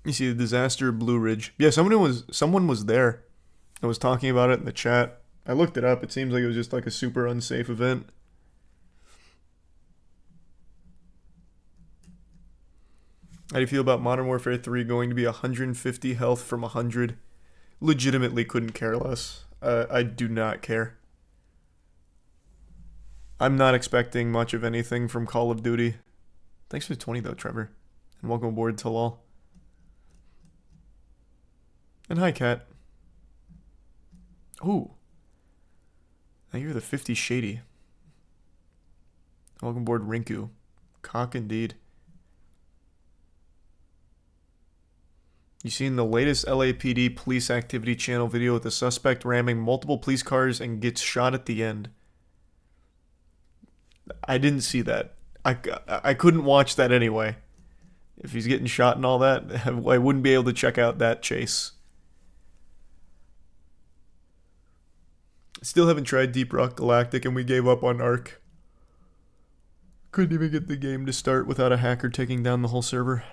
You see the disaster of Blue Ridge. Yeah, someone was there and was talking about it in the chat. I looked it up. It seems like it was just like a super unsafe event. How do you feel about Modern Warfare 3 going to be 150 health from 100? Legitimately couldn't care less. I do not care. I'm not expecting much of anything from Call of Duty. Thanks for the 20 though, Trevor. And welcome aboard, Talal. And hi, Kat. Ooh. Now you're the 50 Shady. Welcome aboard, Rinku. Cock indeed. You seen the latest LAPD police activity channel video with the suspect ramming multiple police cars and gets shot at the end? I didn't see that. I couldn't watch that anyway. If he's getting shot and all that, I wouldn't be able to check out that chase. Still haven't tried Deep Rock Galactic, and we gave up on Ark. Couldn't even get the game to start without a hacker taking down the whole server.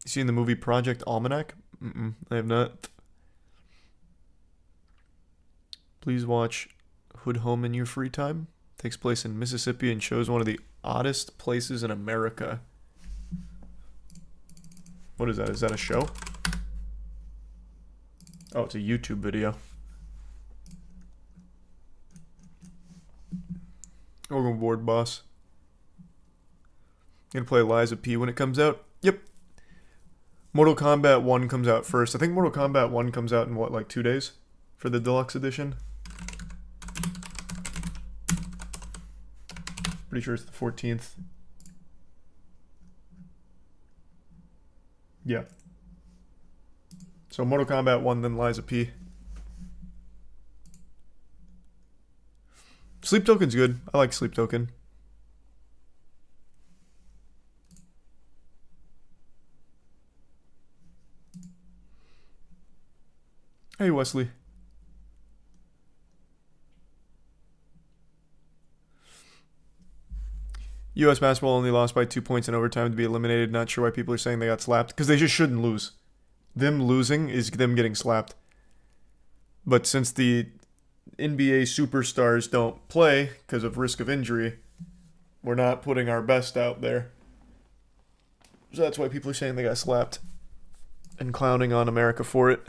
You seen the movie Project Almanac? I have not. Please watch Hood Home in your free time. Takes place in Mississippi and shows one of the oddest places in America. What is that? Is that a show? Oh, it's a YouTube video. Welcome aboard, boss. Gonna play Liza P when it comes out? Yep. Mortal Kombat 1 comes out first. I think Mortal Kombat 1 comes out in what, like 2 days? For the deluxe edition? Pretty sure it's the 14th. Yeah. So Mortal Kombat 1, then Liza P. Sleep Token's good. I like Sleep Token. Hey, Wesley. U.S. basketball only lost by 2 points in overtime to be eliminated. Not sure why people are saying they got slapped. Because they just shouldn't lose. Them losing is them getting slapped. But since the NBA superstars don't play because of risk of injury, we're not putting our best out there. So that's why people are saying they got slapped and clowning on America for it.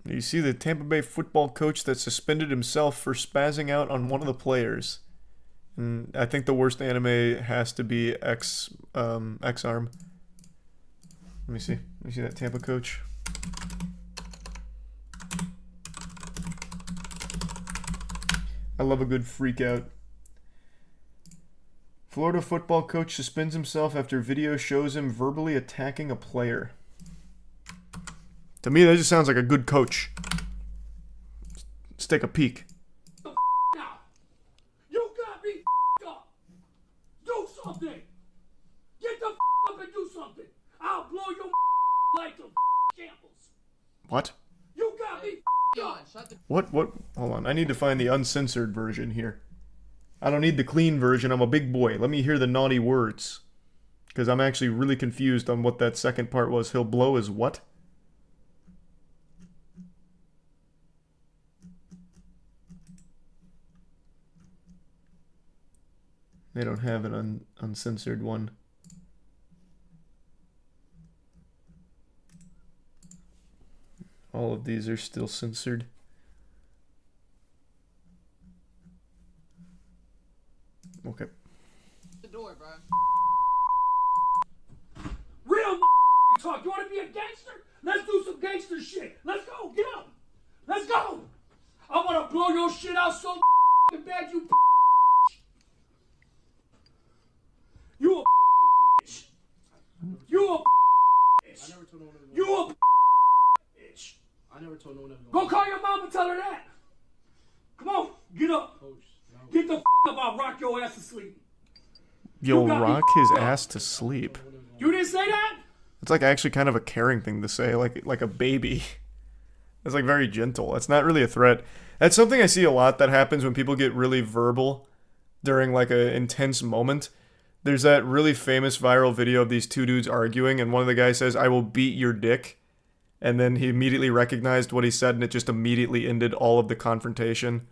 You see the Tampa Bay football coach that suspended himself for spazzing out on one of the players. And I think the worst anime has to be X-Arm. Let me see. Let me see that Tampa coach. I love a good freak out. Florida football coach suspends himself after video shows him verbally attacking a player. To me, that just sounds like a good coach. Let's take a peek. Now, you got me up. Do something. Get the up and do something. I'll blow your like the shambles. What? You got me up. What? Hold on. I need to find the uncensored version here. I don't need the clean version. I'm a big boy. Let me hear the naughty words. Because I'm actually really confused on what that second part was. He'll blow his what? They don't have an uncensored one. All of these are still censored. Okay. The door, bro. Real talk. You want to be a gangster? Let's do some gangster shit. Let's go. Get up. Let's go. I want to blow your shit out so bad you. You a bitch. You a bitch. You a bitch. I never told no one. Go call your mom and tell her that. Come on, get up. Get the up. I'll rock your ass to sleep. You'll rock his ass to sleep. You didn't say that? It's like actually kind of a caring thing to say, like a baby. It's like very gentle. That's not really a threat. That's something I see a lot that happens when people get really verbal during like an intense moment. There's that really famous viral video of these two dudes arguing, and one of the guys says, "I will beat your dick." And then he immediately recognized what he said, and it just immediately ended all of the confrontation.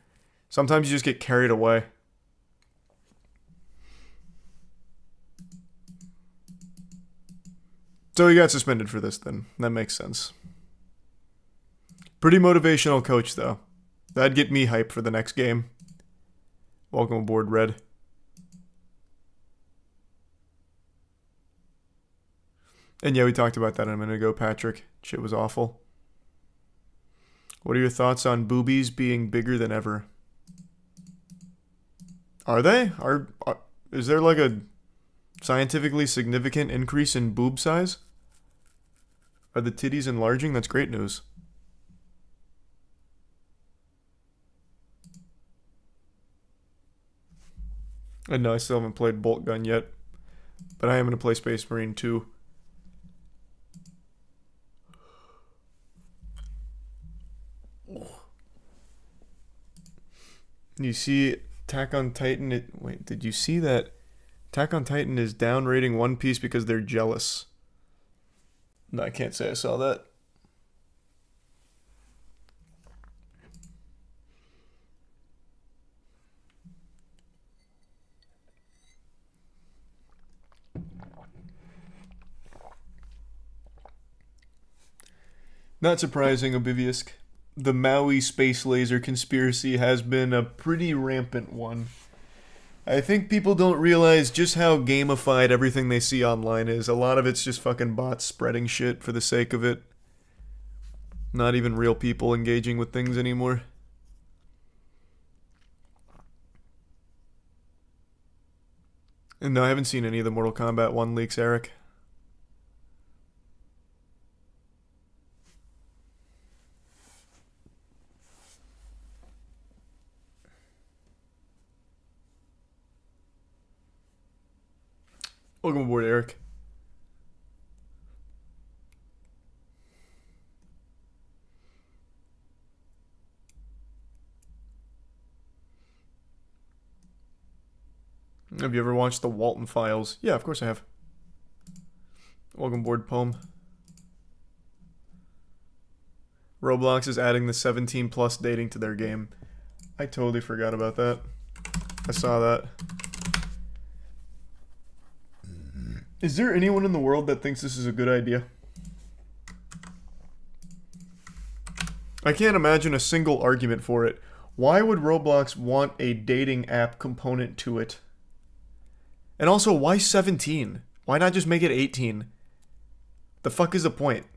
Sometimes you just get carried away. So he got suspended for this then. That makes sense. Pretty motivational coach, though. That'd get me hyped for the next game. Welcome aboard, Red. And yeah, we talked about that a minute ago, Patrick. Shit was awful. What are your thoughts on boobies being bigger than ever? Are they? Is there like a scientifically significant increase in boob size? Are the titties enlarging? That's great news. And no, I still haven't played Bolt Gun yet. But I am going to play Space Marine 2. You see Attack on Titan... Wait, did you see that? Attack on Titan is downrating One Piece because they're jealous. No, I can't say I saw that. Not surprising, Oblivious. The Maui space laser conspiracy has been a pretty rampant one. I think people don't realize just how gamified everything they see online is. A lot of it's just fucking bots spreading shit for the sake of it. Not even real people engaging with things anymore. And no, I haven't seen any of the Mortal Kombat 1 leaks, Eric. Welcome aboard, Eric. Have you ever watched the Walton Files? Yeah, of course I have. Welcome aboard, Poem. Roblox is adding the 17 plus dating to their game. I totally forgot about that. I saw that. Is there anyone in the world that thinks this is a good idea? I can't imagine a single argument for it. Why would Roblox want a dating app component to it? And also, why 17? Why not just make it 18? The fuck is the point?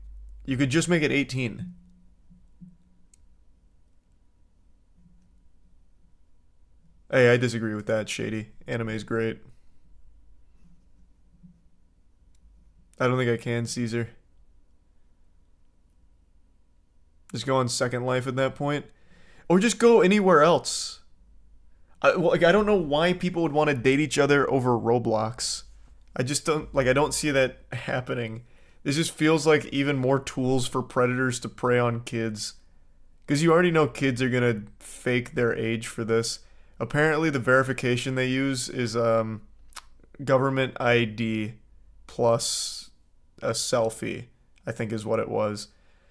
You could just make it 18. Hey, I disagree with that, Shady. Anime's great. I don't think I can, Caesar. Just go on Second Life at that point. Or just go anywhere else. I don't know why people would want to date each other over Roblox. I just don't, I don't see that happening. This just feels like even more tools for predators to prey on kids. Because you already know kids are going to fake their age for this. Apparently the verification they use is government ID plus a selfie, I think is what it was.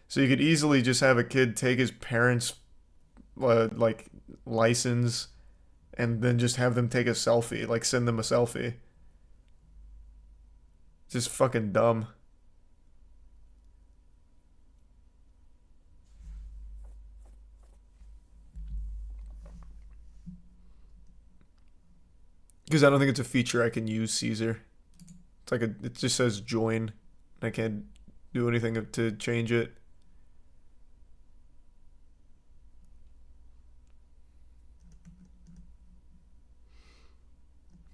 So you could easily just have a kid take his parents' license and then just have them take a selfie, send them a selfie. Just fucking dumb. Because I don't think it's a feature I can use, Caesar. It's it just says join. I can't do anything to change it.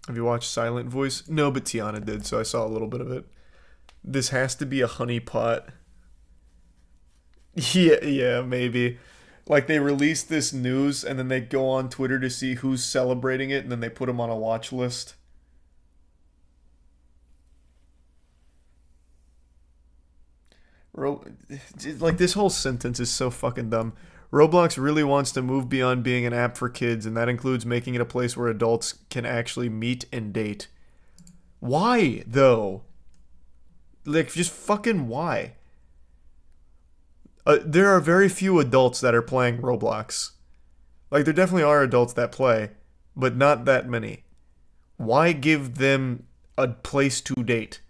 Have you watched Silent Voice? No, but Tiana did, so I saw a little bit of it. This has to be a honeypot. Yeah, maybe. They release this news and then they go on Twitter to see who's celebrating it and then they put them on a watch list. This whole sentence is so fucking dumb. Roblox really wants to move beyond being an app for kids, and that includes making it a place where adults can actually meet and date. Why, though? Just fucking why? There are very few adults that are playing Roblox. There definitely are adults that play, but not that many. Why give them a place to date?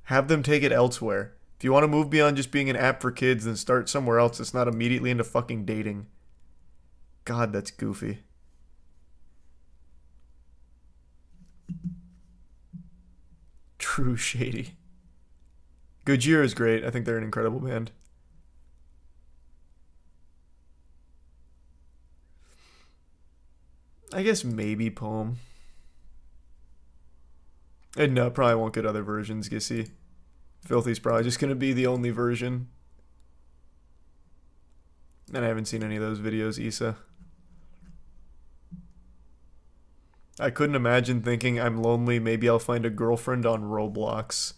Have them take it elsewhere. If you want to move beyond just being an app for kids, then start somewhere else that's not immediately into fucking dating. God, that's goofy. True, Shady. Gojira is great. I think they're an incredible band. I guess maybe Poem. And no, probably won't get other versions, Gissy. Filthy's probably just going to be the only version. And I haven't seen any of those videos, Issa. I couldn't imagine thinking I'm lonely, maybe I'll find a girlfriend on Roblox.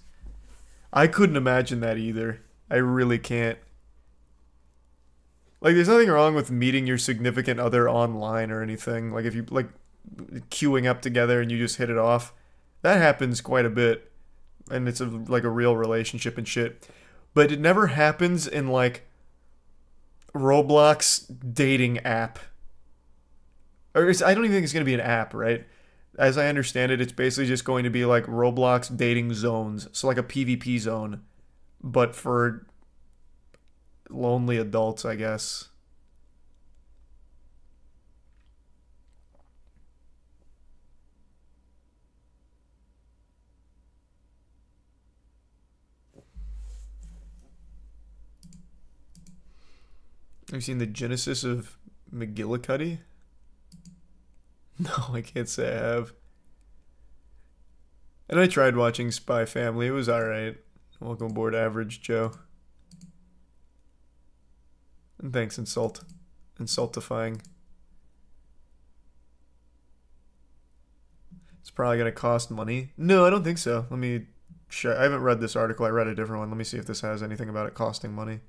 I couldn't imagine that either. I really can't. There's nothing wrong with meeting your significant other online or anything. If you, queuing up together and you just hit it off. That happens quite a bit. And it's a real relationship and shit. But it never happens in, Roblox dating app. Or I don't even think it's going to be an app, right? As I understand it, it's basically just going to be Roblox dating zones. So a PvP zone. But for lonely adults, I guess. Have you seen the genesis of McGillicuddy? No, I can't say I have. And I tried watching Spy Family. It was alright. Welcome aboard, Average Joe. And thanks, Insultifying. It's probably going to cost money. No, I don't think so. Let me check. I haven't read this article. I read a different one. Let me see if this has anything about it costing money.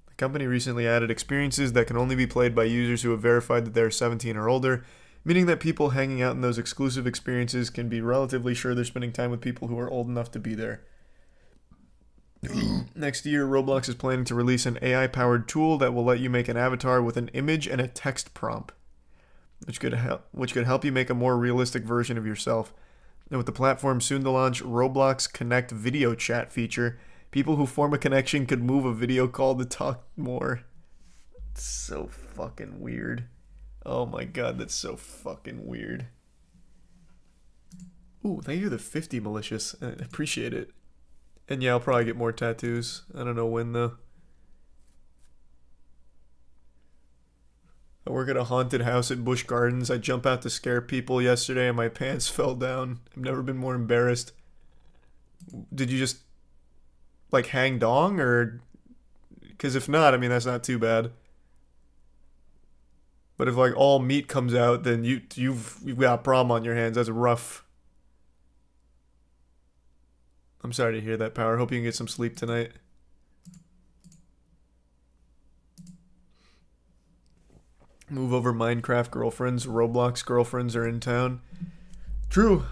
The company recently added experiences that can only be played by users who have verified that they are 17 or older, meaning that people hanging out in those exclusive experiences can be relatively sure they're spending time with people who are old enough to be there. Next year, Roblox is planning to release an AI-powered tool that will let you make an avatar with an image and a text prompt, which could help you make a more realistic version of yourself. And with the platform soon to launch Roblox Connect video chat feature, people who form a connection could move a video call to talk more. It's so fucking weird. Oh my god, that's so fucking weird. Ooh, thank you for the 50, Malicious. I appreciate it. And yeah, I'll probably get more tattoos. I don't know when, though. I work at a haunted house at Busch Gardens. I jump out to scare people yesterday and my pants fell down. I've never been more embarrassed. Did you just, like, hang dong? Or... Because if not, I mean, that's not too bad. But if, like, all meat comes out, then you've got a problem on your hands. That's rough. I'm sorry to hear that, Power. Hope you can get some sleep tonight. Move over Minecraft girlfriends. Roblox girlfriends are in town. True.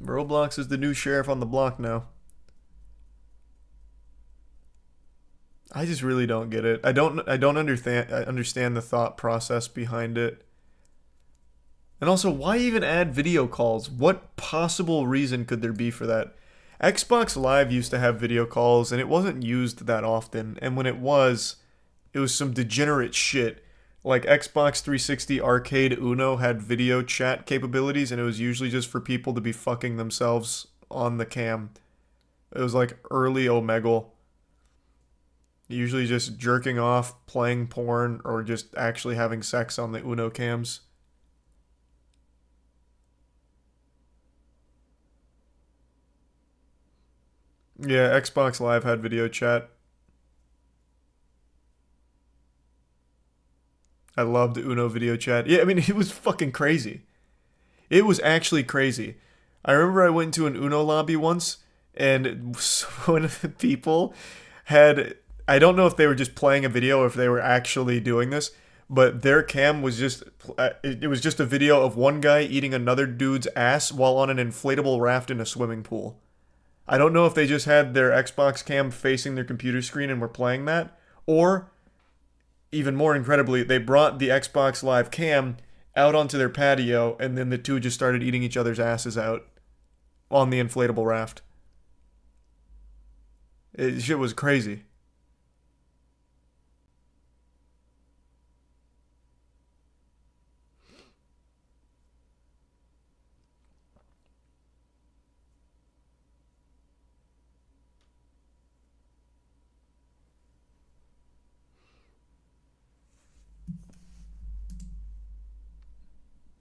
Roblox is the new sheriff on the block now. I just really don't get it. I don't understand the thought process behind it. And also, why even add video calls? What possible reason could there be for that? Xbox Live used to have video calls, and it wasn't used that often. And when it was some degenerate shit. Like Xbox 360 Arcade Uno had video chat capabilities, and it was usually just for people to be fucking themselves on the cam. It was like early Omegle. Usually just jerking off, playing porn, or just actually having sex on the Uno cams. Yeah, Xbox Live had video chat. I loved Uno video chat. Yeah, I mean, it was fucking crazy. It was actually crazy. I remember I went to an Uno lobby once, and one of the people had... I don't know if they were just playing a video or if they were actually doing this, but their cam was just... It was just a video of one guy eating another dude's ass while on an inflatable raft in a swimming pool. I don't know if they just had their Xbox cam facing their computer screen and were playing that, or... Even more incredibly, they brought the Xbox Live cam out onto their patio, and then the two just started eating each other's asses out on the inflatable raft. Shit was crazy.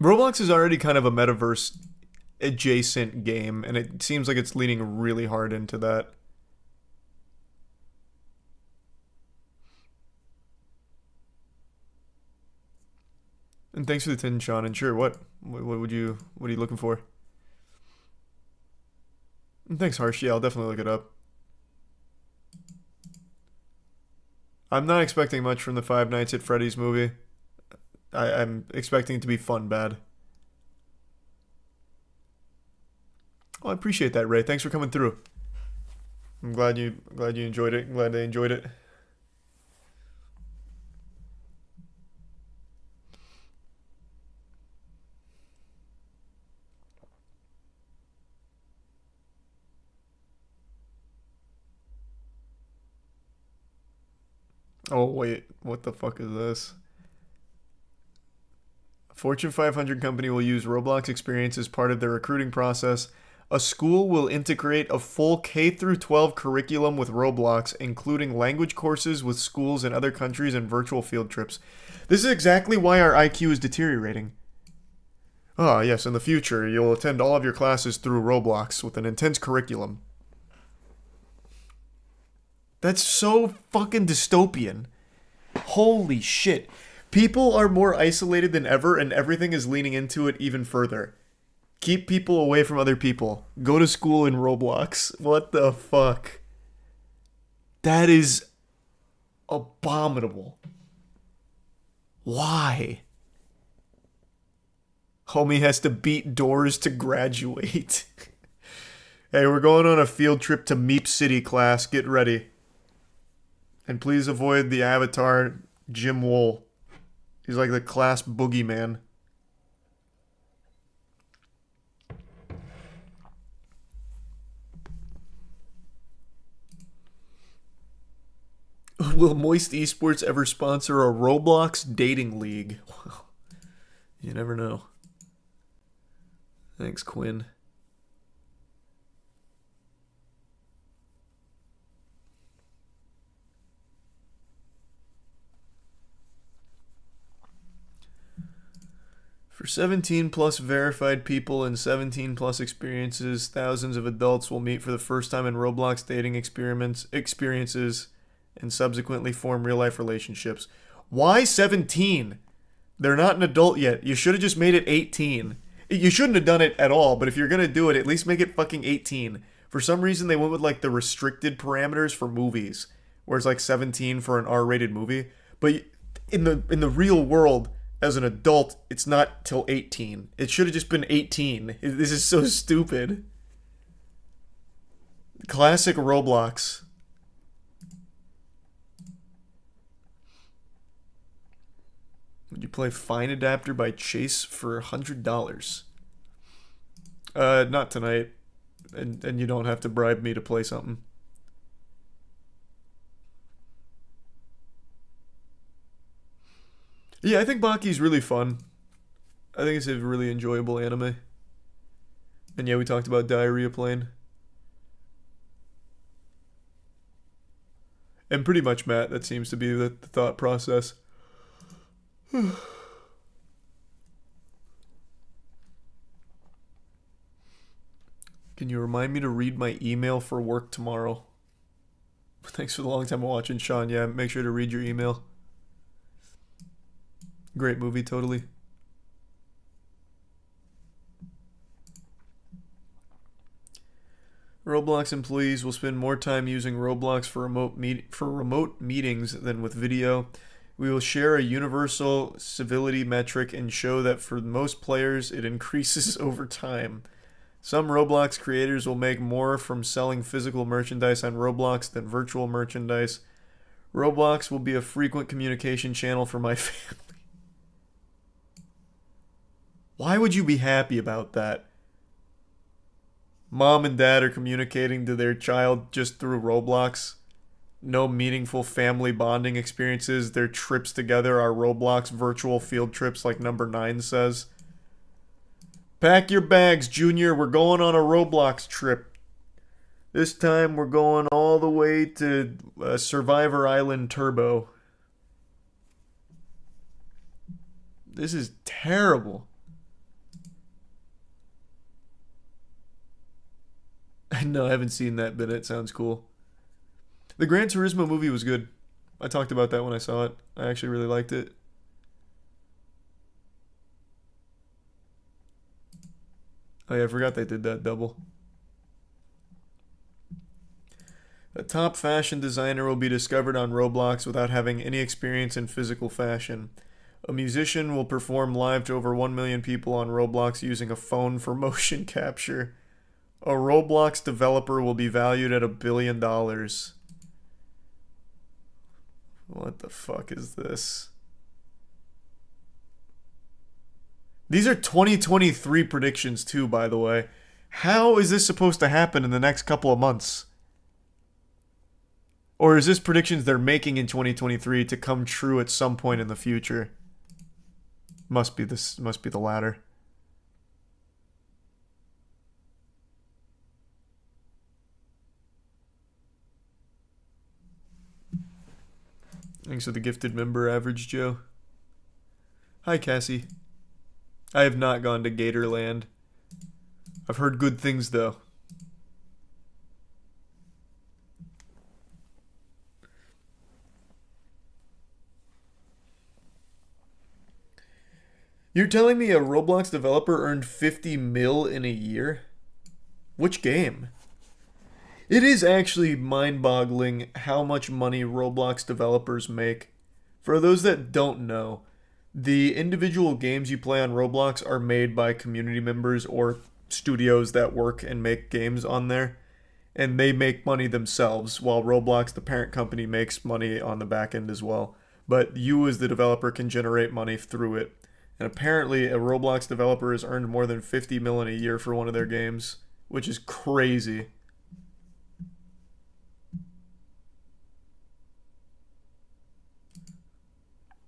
Roblox is already kind of a metaverse adjacent game, and it seems like it's leaning really hard into that. And thanks for the 10, Sean. And sure, what are you looking for? And thanks, Harsh. Yeah, I'll definitely look it up. I'm not expecting much from the Five Nights at Freddy's movie. I'm expecting it to be fun bad. Oh, I appreciate that, Ray. Thanks for coming through. I'm glad you enjoyed it. I'm glad they enjoyed it. Oh wait, what the fuck is this? Fortune 500 company will use Roblox experience as part of their recruiting process. A school will integrate a full K-12 curriculum with Roblox, including language courses with schools in other countries and virtual field trips. This is exactly why our IQ is deteriorating. Ah, yes, in the future, you'll attend all of your classes through Roblox with an intense curriculum. That's so fucking dystopian. Holy shit. People are more isolated than ever, and everything is leaning into it even further. Keep people away from other people. Go to school in Roblox. What the fuck? That is abominable. Why? Homie has to beat doors to graduate. Hey, we're going on a field trip to Meep City, class. Get ready. And please avoid the avatar Jim Wool. He's like the class boogeyman. Will Moist Esports ever sponsor a Roblox dating league? Well, you never know. Thanks, Quinn. For 17 plus verified people and 17 plus experiences, thousands of adults will meet for the first time in Roblox dating experiences and subsequently form real-life relationships. Why 17? They're not an adult yet. You should have just made it 18. You shouldn't have done it at all, but if you're going to do it, at least make it fucking 18. For some reason, they went with like the restricted parameters for movies, where it's like 17 for an R-rated movie. But in the real world, as an adult, it's not till 18. It should have just been 18. This is so stupid. Classic Roblox. Would you play Fine Adapter by Chase for $100? Not tonight. And you don't have to bribe me to play something. Yeah, I think Baki's really fun. I think it's a really enjoyable anime. And yeah, we talked about Diarrhea Plane. And pretty much, Matt, that seems to be the thought process. Can you remind me to read my email for work tomorrow? Thanks for the long time watching, Sean. Yeah, make sure to read your email. Great movie, totally. Roblox employees will spend more time using Roblox for remote meetings than with video. We will share a universal civility metric and show that for most players it increases over time. Some Roblox creators will make more from selling physical merchandise on Roblox than virtual merchandise. Roblox will be a frequent communication channel for my family. Why would you be happy about that? Mom and dad are communicating to their child just through Roblox. No meaningful family bonding experiences. Their trips together are Roblox virtual field trips like number 9 says. Pack your bags, Junior. We're going on a Roblox trip. This time we're going all the way to Survivor Island Turbo. This is terrible. No, I haven't seen that, but it sounds cool. The Gran Turismo movie was good. I talked about that when I saw it. I actually really liked it. Oh yeah, I forgot they did that double. A top fashion designer will be discovered on Roblox without having any experience in physical fashion. A musician will perform live to over 1 million people on Roblox using a phone for motion capture. A Roblox developer will be valued at $1 billion. What the fuck is this? These are 2023 predictions too, by the way. How is this supposed to happen in the next couple of months? Or is this predictions they're making in 2023 to come true at some point in the future? Must be the latter. Thanks for the gifted member, Average Joe. Hi, Cassie. I have not gone to Gatorland. I've heard good things, though. You're telling me a Roblox developer earned 50 mil in a year? Which game? It is actually mind-boggling how much money Roblox developers make. For those that don't know, The individual games you play on Roblox are made by community members or studios that work and make games on there, and they make money themselves, while Roblox, the parent company, makes money on the back end as well. But you as the developer can generate money through it. And apparently a Roblox developer has earned more than $50 million a year for one of their games, which is crazy.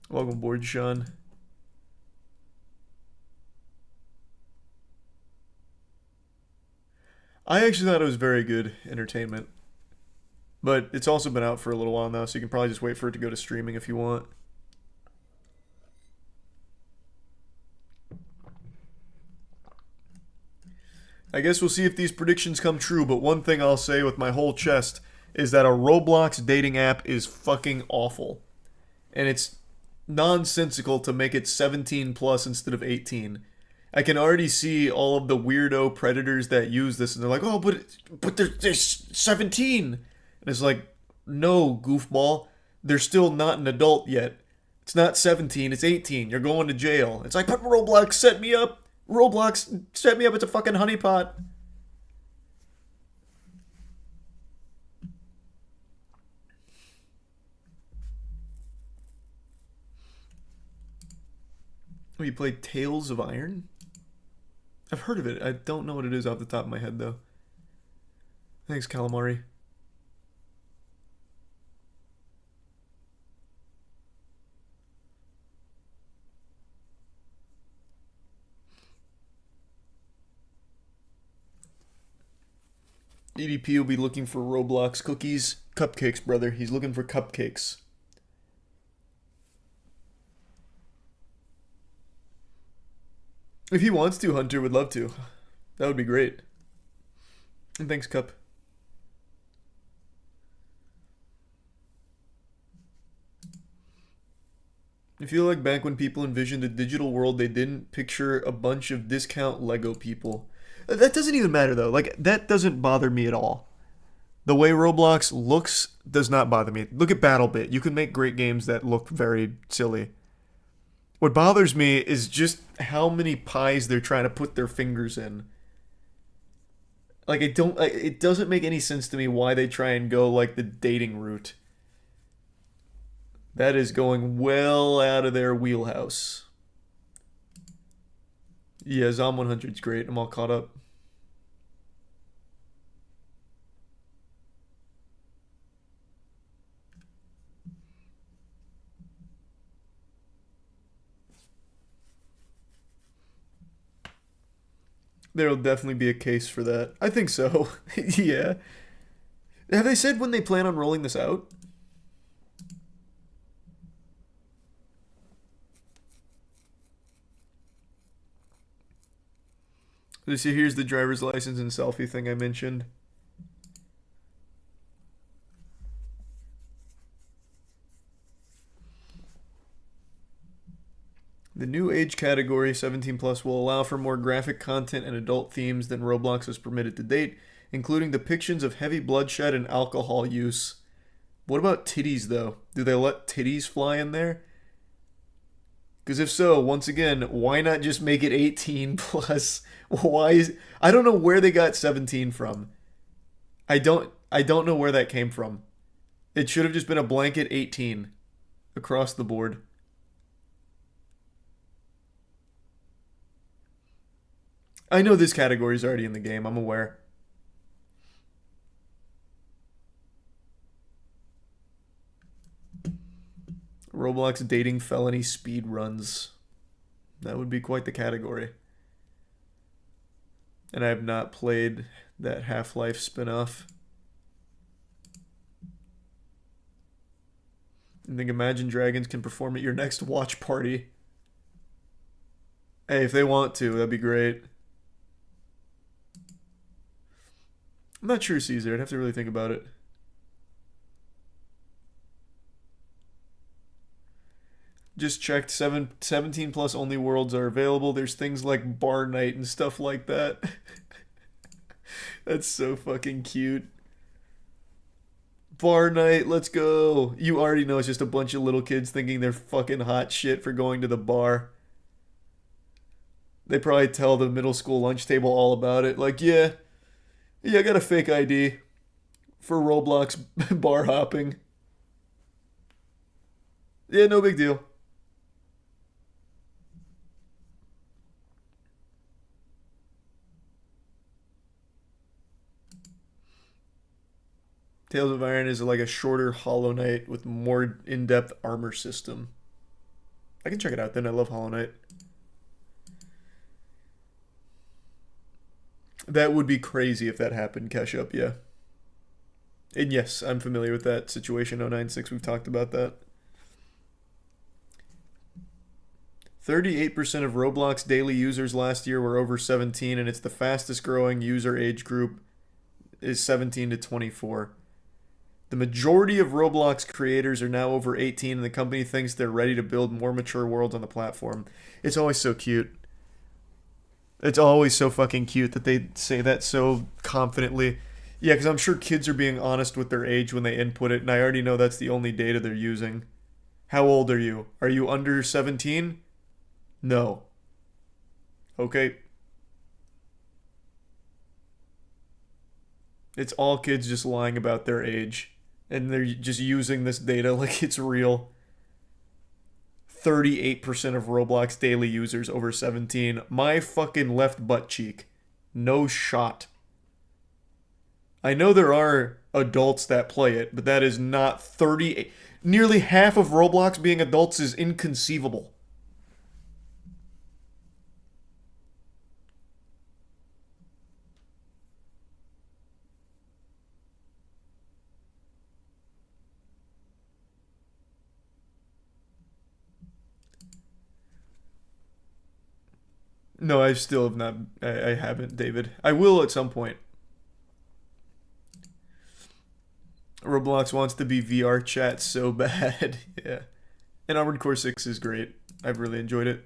Welcome aboard, Sean. I actually thought it was very good entertainment. But it's also been out for a little while now, so you can probably just wait for it to go to streaming if you want. I guess we'll see if these predictions come true, but one thing I'll say with my whole chest is that a Roblox dating app is fucking awful. And it's nonsensical to make it 18 plus instead of 18. I can already see all of the weirdo predators that use this, and they're like, oh, but they're 17. And it's like, no, goofball. They're still not an adult yet. It's not 17, it's 18. You're going to jail. It's like, but Roblox set me up. Roblox set me up as a fucking honeypot. Oh, you played Tales of Iron? I've heard of it. I don't know what it is off the top of my head, though. Thanks, Calamari. EDP will be looking for Roblox cookies. Cupcakes, brother. He's looking for cupcakes. If he wants to, Hunter would love to. That would be great. And thanks, Cup. I feel like back when people envisioned a digital world, they didn't picture a bunch of discount Lego people. That doesn't even matter, though. Like, that doesn't bother me at all. The way Roblox looks does not bother me. Look at BattleBit. You can make great games that look very silly. What bothers me is just how many pies they're trying to put their fingers in. Like, it doesn't make any sense to me why they try and go, like, the dating route. That is going well out of their wheelhouse. Yeah, Zom 100's great. I'm all caught up. There'll definitely be a case for that. I think so. Yeah. Have they said when they plan on rolling this out? So here's the driver's license and selfie thing I mentioned. The new age category, 17 plus, will allow for more graphic content and adult themes than Roblox has permitted to date, including depictions of heavy bloodshed and alcohol use. What about titties, though? Do they let titties fly in there? Because if so, once again, why not just make it 18 plus? I don't know where they got 17 from. I don't know where that came from. It should have just been a blanket 18 across the board. I know this category is already in the game, I'm aware. Roblox dating felony speed runs. That would be quite the category. And I have not played that Half-Life spin-off. I think Imagine Dragons can perform at your next watch party. Hey, if they want to, that'd be great. I'm not sure, Caesar. I'd have to really think about it. Just checked. 17 plus only worlds are available. There's things like bar night and stuff like that. That's so fucking cute. Bar night, let's go. You already know it's just a bunch of little kids thinking they're fucking hot shit for going to the bar. They probably tell the middle school lunch table all about it. Like, yeah, I got a fake ID for Roblox bar hopping. Yeah, no big deal. Tales of Iron is like a shorter Hollow Knight with more in-depth armor system. I can check it out then. I love Hollow Knight. That would be crazy if that happened, Keshup, yeah. And yes, I'm familiar with that situation, 096. We've talked about that. 38% of Roblox daily users last year were over 17, and it's the fastest growing user age group is 17 to 24. The majority of Roblox creators are now over 18, and the company thinks they're ready to build more mature worlds on the platform. It's always so cute. It's always so fucking cute that they say that so confidently. Yeah, because I'm sure kids are being honest with their age when they input it, and I already know that's the only data they're using. How old are you? Are you under 17? No. Okay. It's all kids just lying about their age. And they're just using this data like it's real. 38% of Roblox daily users over 17. My fucking left butt cheek. No shot. I know there are adults that play it, but that is not 38. Nearly half of Roblox being adults is inconceivable. No, I still have not. I haven't, David. I will at some point. Roblox wants to be VR chat so bad. Yeah. And Armored Core 6 is great. I've really enjoyed it.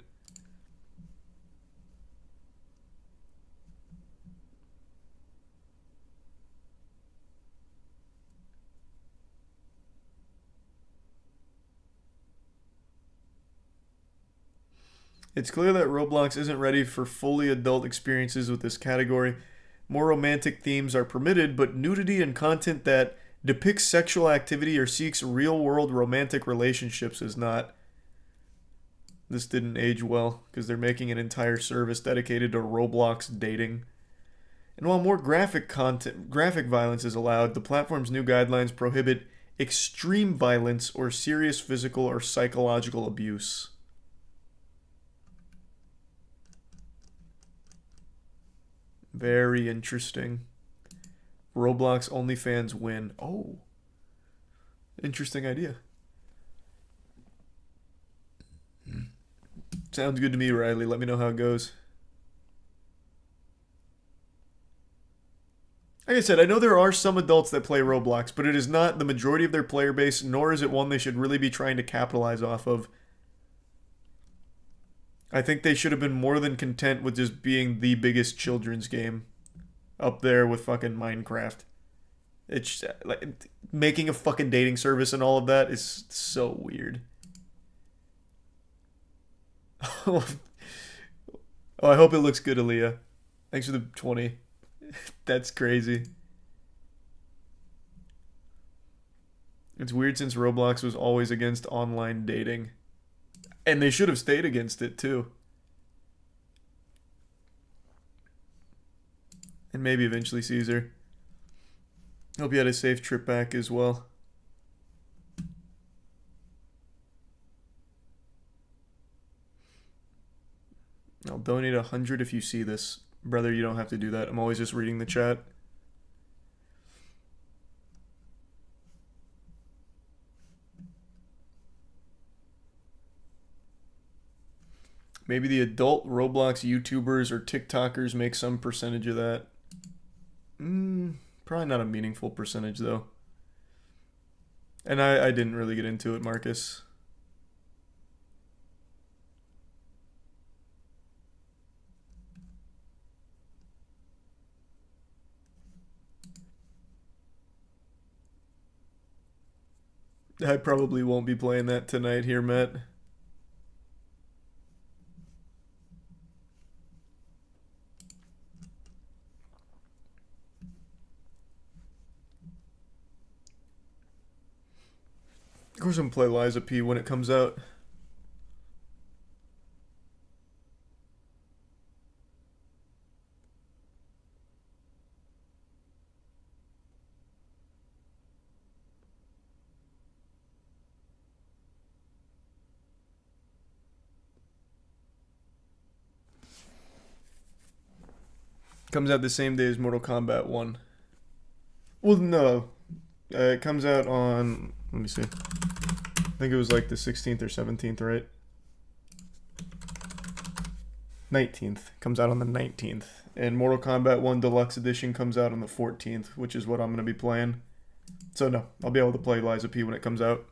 It's clear that Roblox isn't ready for fully adult experiences with this category. More romantic themes are permitted, but nudity and content that depicts sexual activity or seeks real-world romantic relationships is not. This didn't age well, because they're making an entire service dedicated to Roblox dating. And while more graphic violence is allowed, the platform's new guidelines prohibit extreme violence or serious physical or psychological abuse. Very interesting. Roblox OnlyFans win. Oh. Interesting idea. Sounds good to me, Riley. Let me know how it goes. Like I said, I know there are some adults that play Roblox, but it is not the majority of their player base, nor is it one they should really be trying to capitalize off of. I think they should have been more than content with just being the biggest children's game up there with fucking Minecraft. It's like making a fucking dating service and all of that is so weird. Oh, I hope it looks good, Aaliyah. Thanks for the 20. That's crazy. It's weird since Roblox was always against online dating. And they should have stayed against it, too. And maybe eventually Caesar. Hope you had a safe trip back as well. I'll donate 100 if you see this. Brother, you don't have to do that. I'm always just reading the chat. Maybe the adult Roblox YouTubers or TikTokers make some percentage of that. Probably not a meaningful percentage, though. And I didn't really get into it, Marcus. I probably won't be playing that tonight here, Matt. Of course I'm gonna play Liza P when it comes out. Comes out the same day as Mortal Kombat 1. Well, no. It comes out on... Let me see. I think it was like the 16th or 17th, right? 19th. Comes out on the 19th. And Mortal Kombat 1 Deluxe Edition comes out on the 14th, which is what I'm going to be playing. So no, I'll be able to play Liza P when it comes out.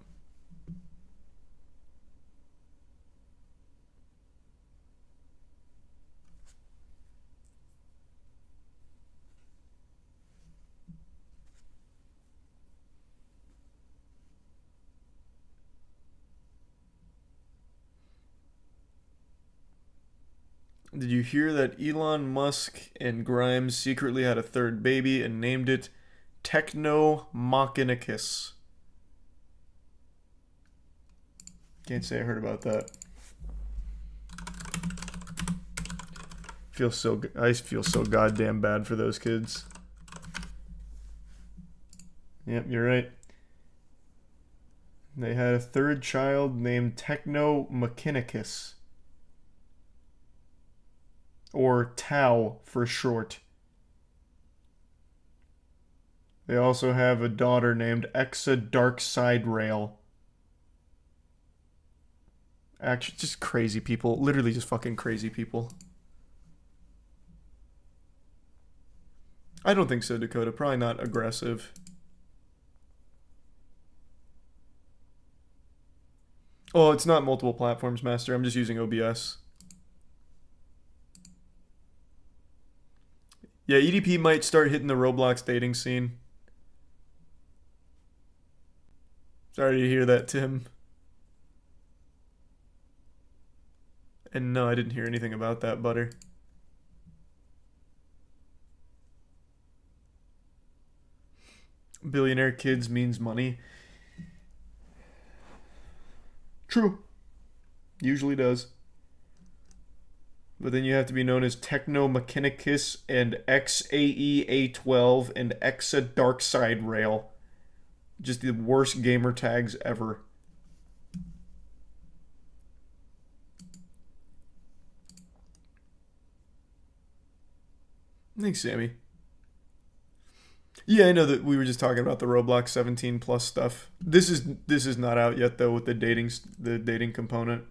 Did you hear that Elon Musk and Grimes secretly had a third baby and named it Technomachinicus? Can't say I heard about that. I feel so goddamn bad for those kids. Yep, you're right. They had a third child named Technomachinicus. Or Tau for short. They also have a daughter named Exa Dark Side Rail. Actually, just crazy people. Literally just fucking crazy people. I don't think so, Dakota. Probably not aggressive. Oh, it's not multiple platforms, Master. I'm just using OBS. Yeah, EDP might start hitting the Roblox dating scene. Sorry to hear that, Tim. And no, I didn't hear anything about that, Butter. Billionaire kids means money. True. Usually does. But then you have to be known as Technomachinicus and XAEA12 and Exa Dark Side Rail. Just the worst gamer tags ever. Thanks, Sammy. Yeah, I know that we were just talking about the Roblox 17 plus stuff. This is not out yet though with the dating component.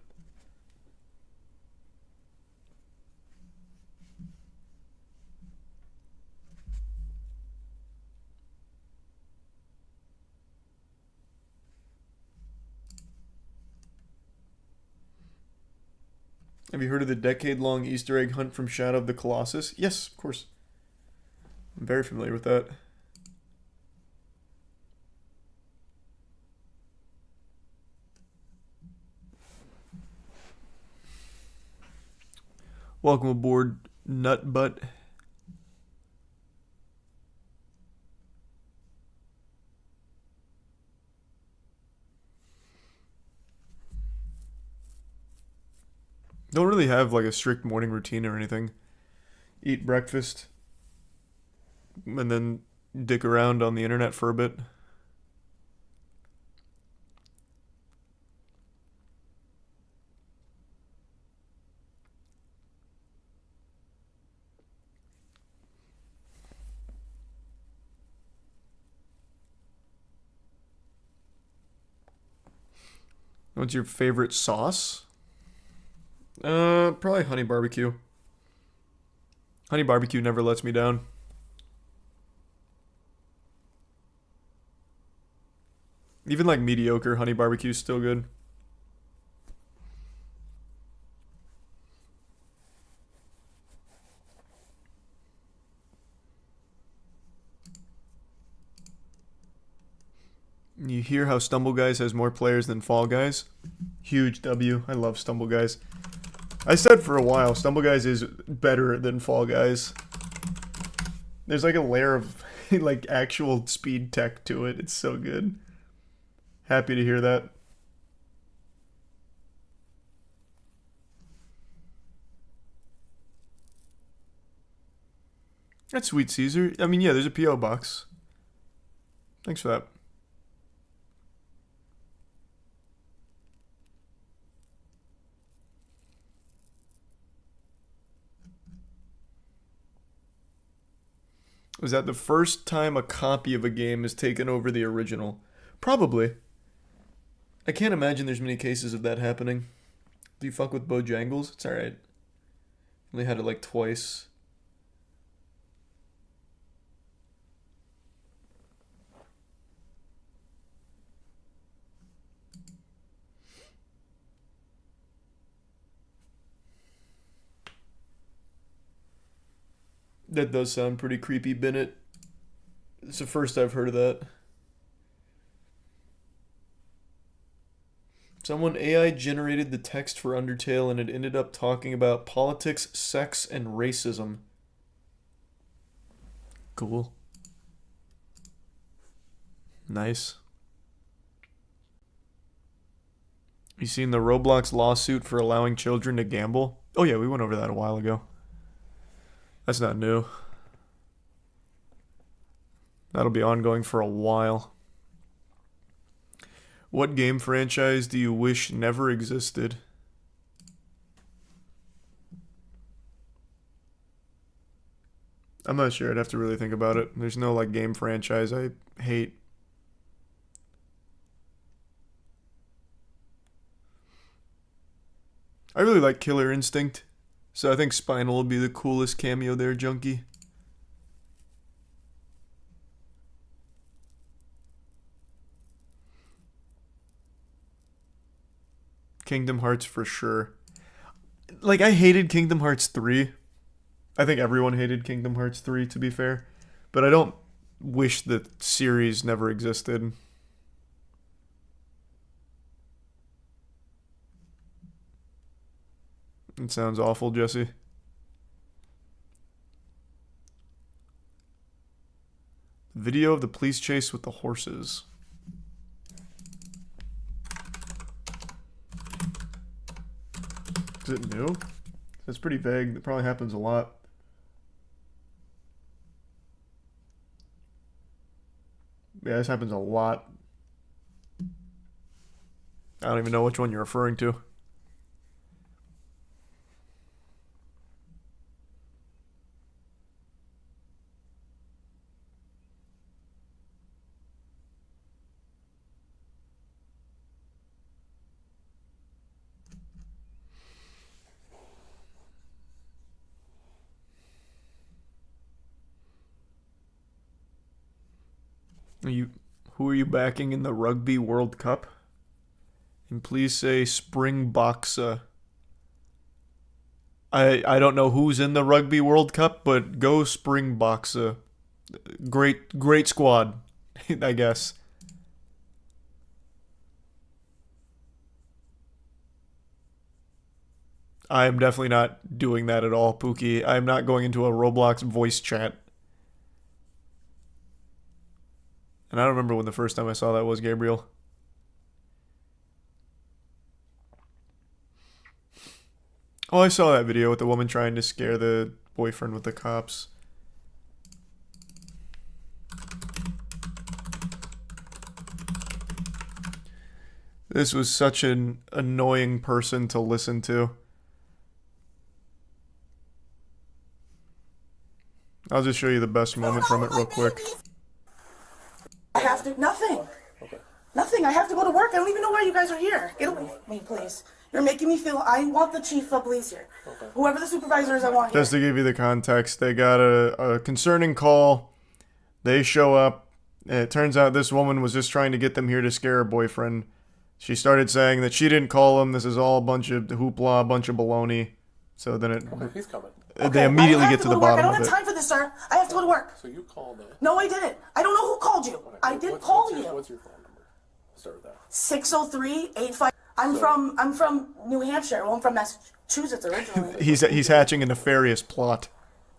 Have you heard of the decade-long Easter egg hunt from Shadow of the Colossus? Yes, of course. I'm very familiar with that. Welcome aboard, Nutbutt. Don't really have like a strict morning routine or anything. Eat breakfast and then dick around on the internet for a bit. What's your favorite sauce? Probably honey barbecue. Honey barbecue never lets me down. Even like mediocre honey barbecue is still good. You hear how Stumble Guys has more players than Fall Guys? Huge W. I love Stumble Guys. I said for a while, Stumble Guys is better than Fall Guys. There's like a layer of like actual speed tech to it. It's so good. Happy to hear that. That's sweet, Caesar. I mean, yeah, there's a P.O. box. Thanks for that. Was that the first time a copy of a game has taken over the original? Probably. I can't imagine there's many cases of that happening. Do you fuck with Bojangles? It's alright. Only had it like twice. That does sound pretty creepy, Bennett. It's the first I've heard of that. Someone AI generated the text for Undertale and it ended up talking about politics, sex, and racism. Cool. Nice. You seen the Roblox lawsuit for allowing children to gamble? Oh yeah, we went over that a while ago. That's not new. That'll be ongoing for a while. What game franchise do you wish never existed? I'm not sure. I'd have to really think about it. There's no like game franchise I hate. I really like Killer Instinct. So I think Spinal will be the coolest cameo there, Junkie. Kingdom Hearts for sure. Like, I hated Kingdom Hearts 3. I think everyone hated Kingdom Hearts 3, to be fair. But I don't wish the series never existed. It sounds awful, Jesse. Video of the police chase with the horses. Is it new? That's pretty vague. It probably happens a lot. Yeah, this happens a lot. I don't even know which one you're referring to. Who are you backing in the Rugby World Cup? And please say Springboks. I don't know who's in the Rugby World Cup, but go Springboks. Great squad, I guess. I am definitely not doing that at all, Pookie. I am not going into a Roblox voice chat. And I don't remember when the first time I saw that was, Gabriel. Oh, I saw that video with the woman trying to scare the boyfriend with the cops. This was such an annoying person to listen to. I'll just show you the best moment from it real quick. I have to, nothing. Okay. Nothing, I have to go to work. I don't even know why you guys are here. Get away from me, please. You're making me feel, I want the chief of police here. Okay. Whoever the supervisor is, I want here. Just to give you the context, they got a concerning call. They show up. And it turns out this woman was just trying to get them here to scare her boyfriend. She started saying that she didn't call him. This is all a bunch of hoopla, a bunch of baloney. So then it... Okay, he's coming. They immediately get to the bottom of it. I don't have time for this, sir. I have to go to work. So you called it. No, I didn't. I don't know who called you. I didn't call you. What's your phone number? Start with that. 603-85. I'm from New Hampshire. Well, I'm from Massachusetts originally. He's hatching a nefarious plot.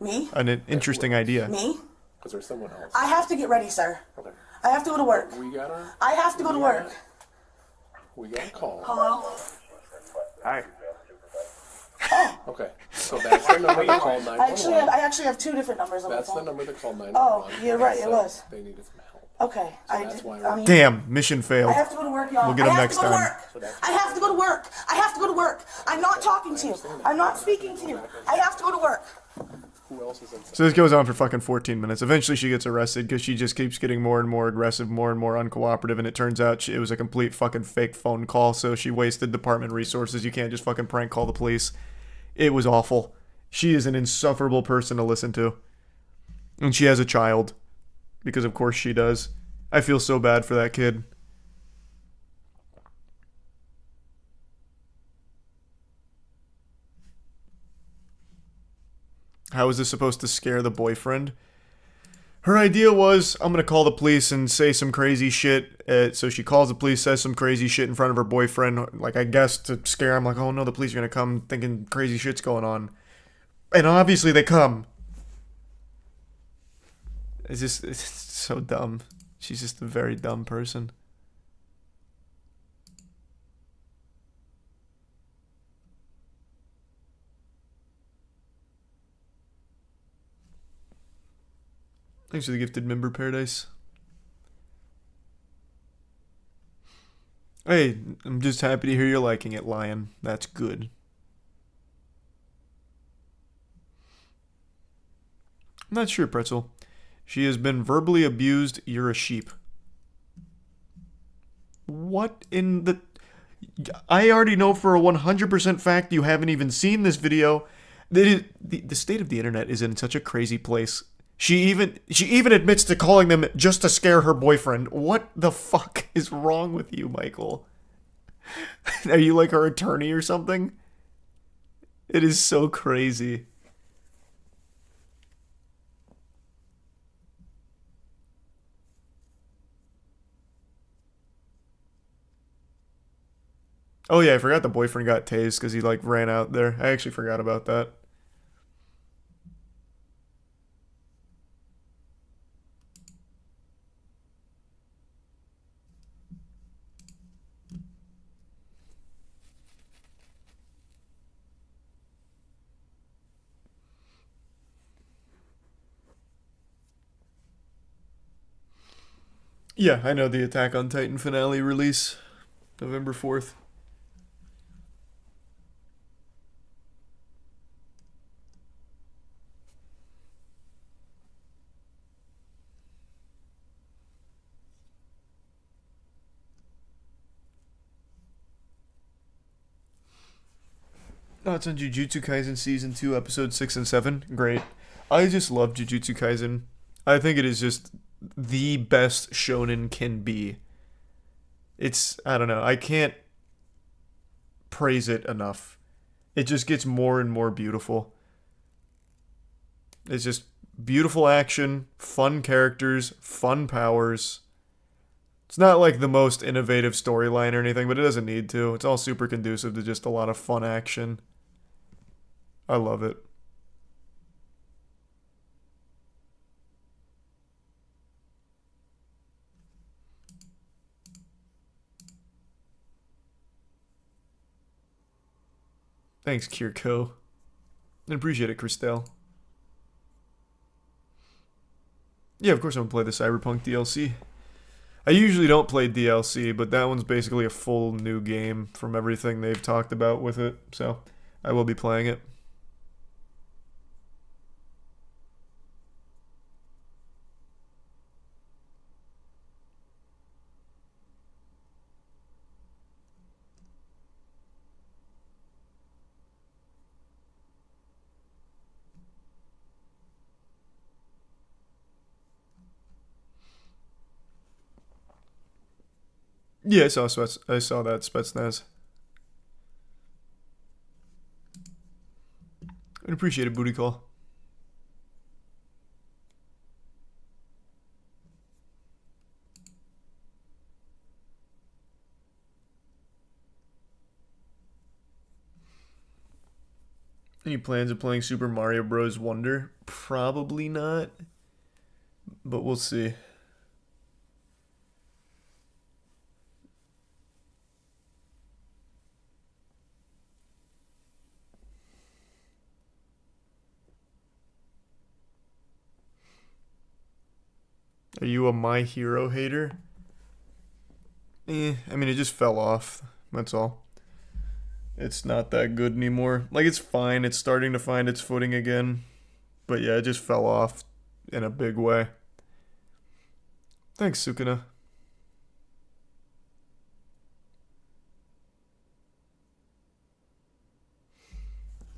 Me? An interesting idea. Me? Because there's someone else. I have to get ready, sir. Okay. I have to go to work. I have to go to work. We got a call. Hello? Hi. Oh. Okay. So that's the number that called 911. I actually have two different numbers on That's my phone. the number that called 911. Oh, you're right. It was. They needed some help. Okay. So that's why Damn, mission failed. I have to go to work, y'all. We'll get him I have next to go time. to work. I have to go to work. I have to go to work. I'm not talking to you. I'm not speaking to you. I have to go to work. Who else is inside? So this goes on for fucking 14 minutes. Eventually she gets arrested because she just keeps getting more and more aggressive, more and more uncooperative, and it turns out it was a complete fucking fake phone call, so she wasted department resources. You can't just fucking prank call the police. It was awful. She is an insufferable person to listen to. And she has a child. Because of course she does. I feel so bad for that kid. How is this supposed to scare the boyfriend? Her idea was, I'm going to call the police and say some crazy shit. So she calls the police, says some crazy shit in front of her boyfriend. Like, I guess to scare him. Like, oh no, the police are going to come thinking crazy shit's going on. And obviously they come. It's so dumb. She's just a very dumb person. Thanks for the gifted member, Paradise. Hey, I'm just happy to hear you're liking it, Lion. That's good. I'm not sure, Pretzel. She has been verbally abused. You're a sheep. What in the... I already know for a 100% fact you haven't even seen this video. The state of the internet is in such a crazy place. She even admits to calling them just to scare her boyfriend. What the fuck is wrong with you, Michael? Are you like her attorney or something? It is so crazy. Oh yeah, I forgot the boyfriend got tased because he like ran out there. I actually forgot about that. Yeah, I know the Attack on Titan finale release, November 4th. Thoughts on Jujutsu Kaisen Season 2, Episodes 6 and 7? Great. I just love Jujutsu Kaisen. I think it is just the best shonen can be. It's, I don't know, I can't praise it enough. It just gets more and more beautiful. It's just beautiful action, fun characters, fun powers. It's not like the most innovative storyline or anything, but it doesn't need to. It's all super conducive to just a lot of fun action. I love it. Thanks, Kirko. I appreciate it, Christelle. Yeah, of course I'm going to play the Cyberpunk DLC. I usually don't play DLC, but that one's basically a full new game from everything they've talked about with it, so I will be playing it. Yeah, I saw that Spetsnaz. I'd appreciate a booty call. Any plans of playing Super Mario Bros. Wonder? Probably not, but we'll see. Are you a My Hero hater? I mean, it just fell off. That's all. It's not that good anymore. Like, it's fine. It's starting to find its footing again. But yeah, it just fell off in a big way. Thanks, Sukuna.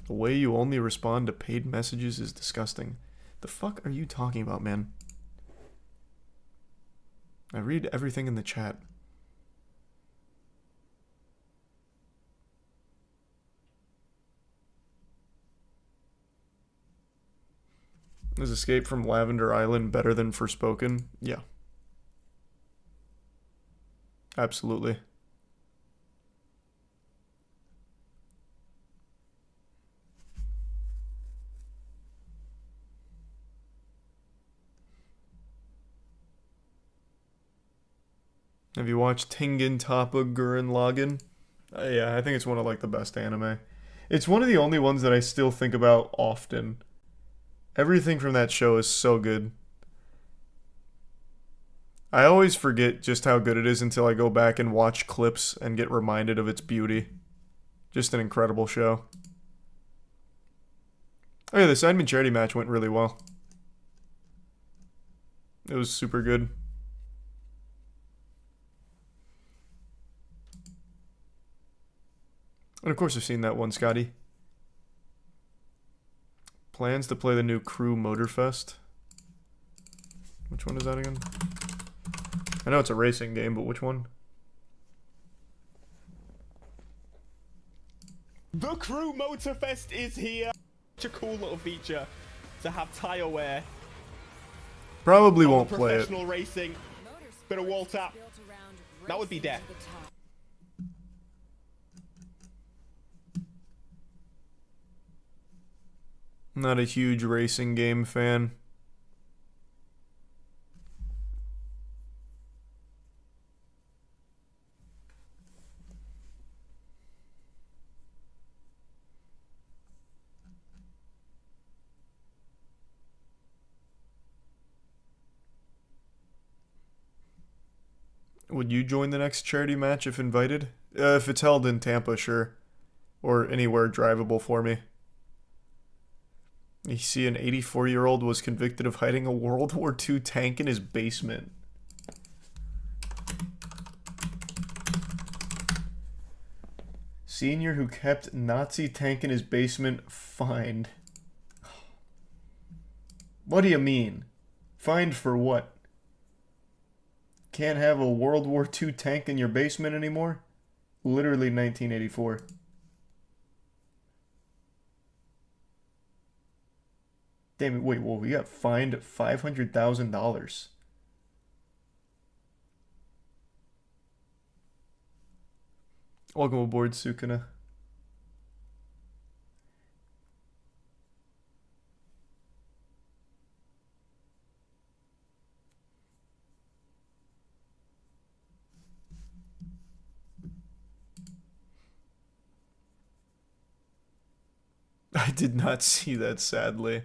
The way you only respond to paid messages is disgusting. The fuck are you talking about, man? I read everything in the chat. Is Escape from Lavender Island better than Forspoken? Yeah. Absolutely. Have you watched Tengen Toppa Gurren Lagann? Yeah, I think it's one of like the best anime. It's one of the only ones that I still think about often. Everything from that show is so good. I always forget just how good it is until I go back and watch clips and get reminded of its beauty. Just an incredible show. Oh yeah, the Sidemen charity match went really well. It was super good. And of course I've seen that one, Scotty. Plans to play the new Crew Motorfest. Which one is that again? I know it's a racing game, but which one? The Crew Motorfest is here. Such a cool little feature to have tire wear. Probably won't play it. Professional racing. Bit of wall tap. That would be death. Not a huge racing game fan. Would you join the next charity match if invited? If it's held in Tampa, sure. Or anywhere drivable for me. You see, an 84-year-old was convicted of hiding a World War II tank in his basement. Senior who kept Nazi tank in his basement fined. What do you mean? Fined for what? Can't have a World War II tank in your basement anymore? Literally 1984. Damn it, wait, whoa, we got fined $500,000. Welcome aboard, Sukuna. I did not see that, sadly.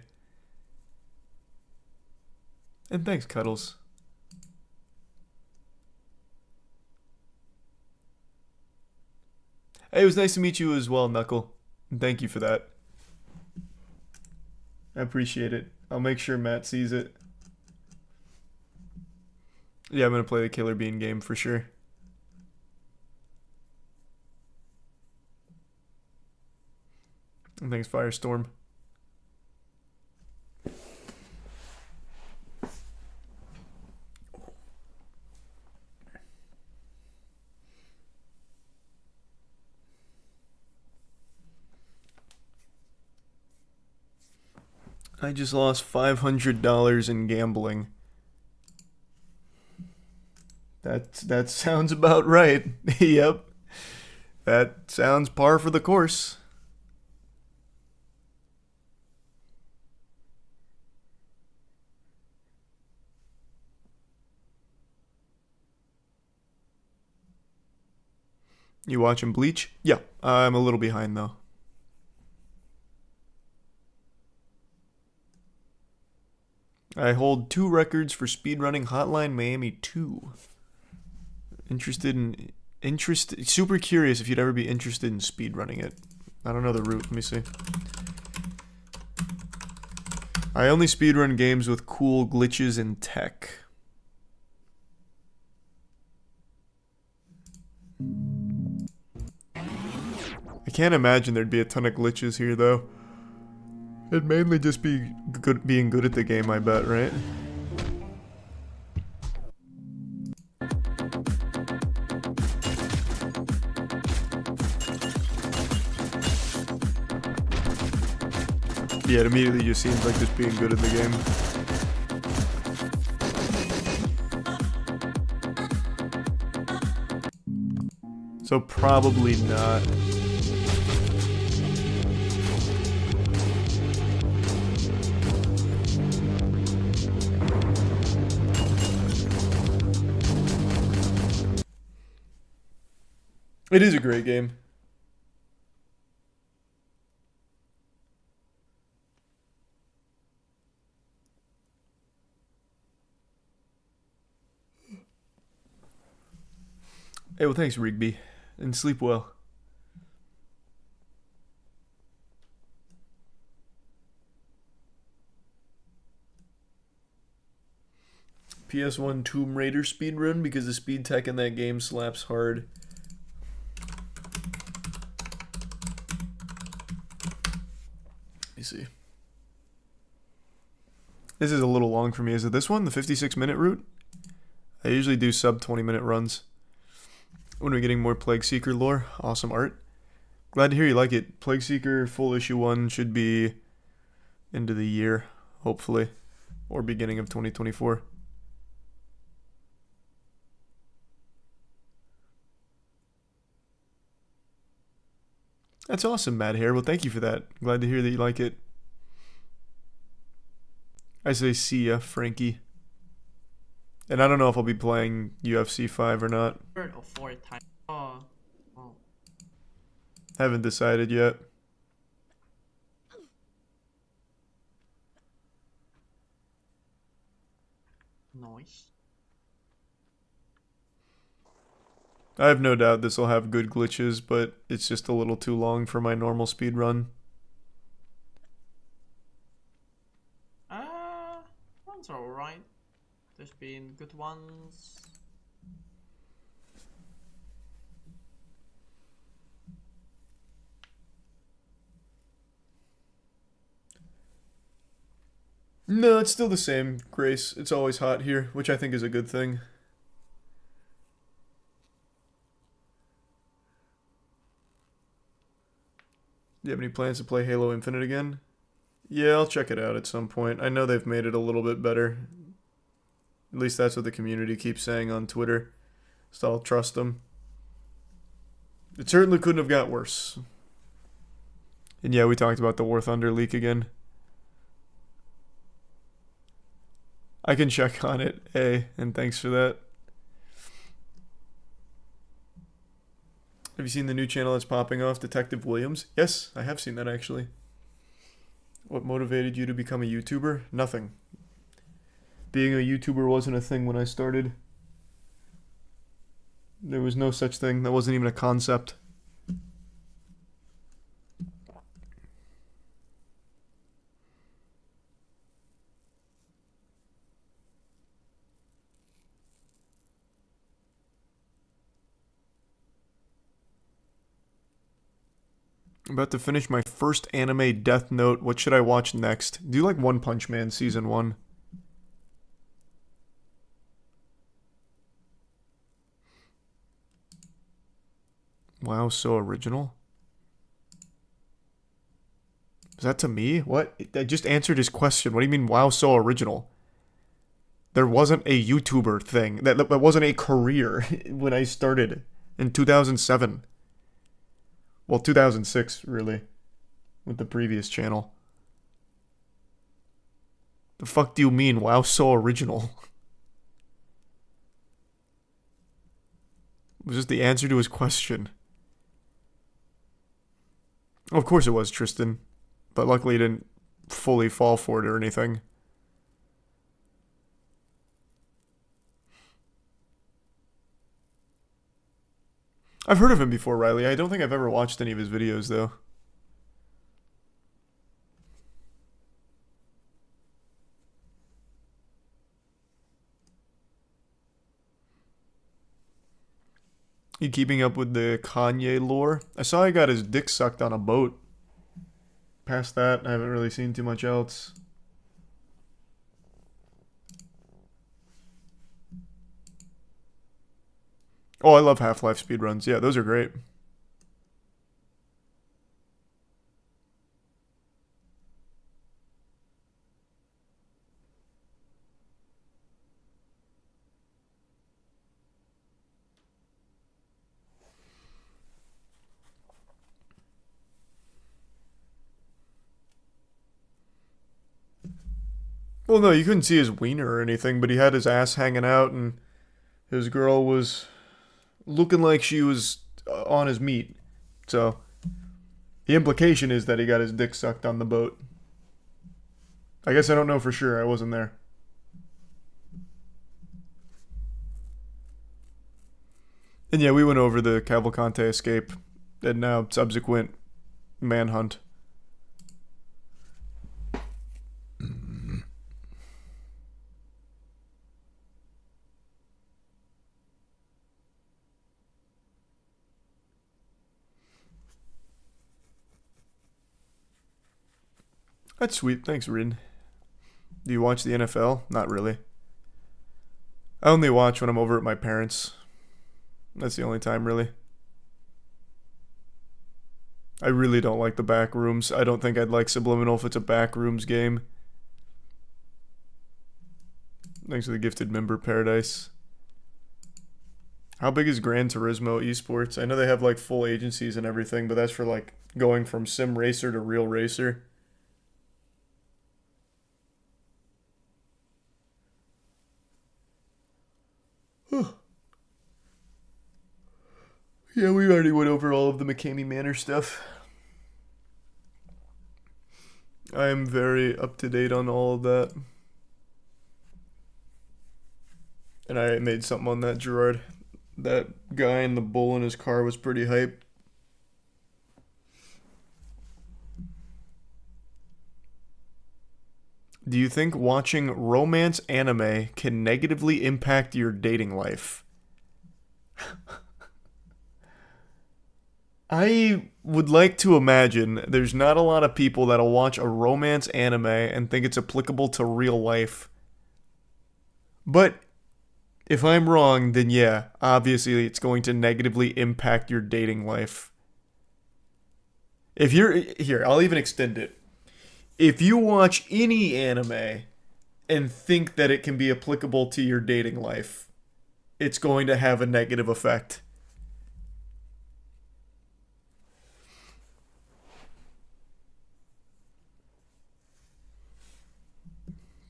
And thanks, Cuddles. Hey, it was nice to meet you as well, Knuckle. And thank you for that. I appreciate it. I'll make sure Matt sees it. Yeah, I'm gonna play the Killer Bean game for sure. And thanks, Firestorm. I just lost $500 in gambling. That sounds about right. Yep. That sounds par for the course. You watching Bleach? Yeah, I'm a little behind though. I hold 2 records for speedrunning Hotline Miami 2. Super curious if you'd ever be interested in speedrunning it. I don't know the route. Let me see. I only speedrun games with cool glitches and tech. I can't imagine there'd be a ton of glitches here though. It'd mainly just be being good at the game, I bet, right? Yeah, it immediately just seems like just being good at the game. So probably not. It is a great game. Hey, well, thanks, Rigby. And sleep well. PS1 Tomb Raider speedrun because the speed tech in that game slaps hard. Let me see. This is a little long for me. Is it this one? The 56-minute route? I usually do sub 20-minute runs. When are we getting more Plague Seeker lore? Awesome art. Glad to hear you like it. Plague Seeker full issue 1 should be end of the year, hopefully. Or beginning of 2024. That's awesome, Mad Hair. Well, thank you for that. Glad to hear that you like it. I say see ya, Frankie. And I don't know if I'll be playing UFC 5 or not. Third or fourth time. Oh. Haven't decided yet. Nice. I have no doubt this will have good glitches, but it's just a little too long for my normal speed run. Ones are alright. There's been good ones. No, it's still the same, Grace. It's always hot here, which I think is a good thing. Do you have any plans to play Halo Infinite again? Yeah, I'll check it out at some point. I know they've made it a little bit better. At least that's what the community keeps saying on Twitter. So I'll trust them. It certainly couldn't have got worse. And yeah, we talked about the War Thunder leak again. I can check on it, and thanks for that. Have you seen the new channel that's popping off, Detective Williams? Yes, I have seen that actually. What motivated you to become a YouTuber? Nothing. Being a YouTuber wasn't a thing when I started. There was no such thing. That wasn't even a concept. I'm about to finish my first anime, Death Note. What should I watch next? Do you like One Punch Man Season 1? Wow, so original. Is that to me? What? I just answered his question. What do you mean, wow, so original? There wasn't a YouTuber thing. That wasn't a career when I started in 2007. Well, 2006, really, with the previous channel. The fuck do you mean, wow, so original? It was just the answer to his question. Of course it was Tristan, but luckily he didn't fully fall for it or anything. I've heard of him before, Riley. I don't think I've ever watched any of his videos, though. You keeping up with the Kanye lore? I saw he got his dick sucked on a boat. Past that, I haven't really seen too much else. Oh, I love Half-Life speedruns. Yeah, those are great. Well, no, you couldn't see his wiener or anything, but he had his ass hanging out, and his girl was looking like she was on his meat. So, the implication is that he got his dick sucked on the boat. I guess I don't know for sure. I wasn't there. And yeah, we went over the Cavalcante escape and now subsequent manhunt. That's sweet. Thanks, Rin. Do you watch the NFL? Not really. I only watch when I'm over at my parents'. That's the only time, really. I really don't like the back rooms. I don't think I'd like Subliminal if it's a back rooms game. Thanks for the gifted member, Paradise. How big is Gran Turismo Esports? I know they have like full agencies and everything, but that's for like going from sim racer to real racer. Yeah, we already went over all of the McCamey Manor stuff. I am very up to date on all of that. And I made something on that, Gerard. That guy in the bull in his car was pretty hype. Do you think watching romance anime can negatively impact your dating life? I would like to imagine there's not a lot of people that'll watch a romance anime and think it's applicable to real life. But if I'm wrong, then yeah, obviously it's going to negatively impact your dating life. If you're here, I'll even extend it. If you watch any anime and think that it can be applicable to your dating life, it's going to have a negative effect.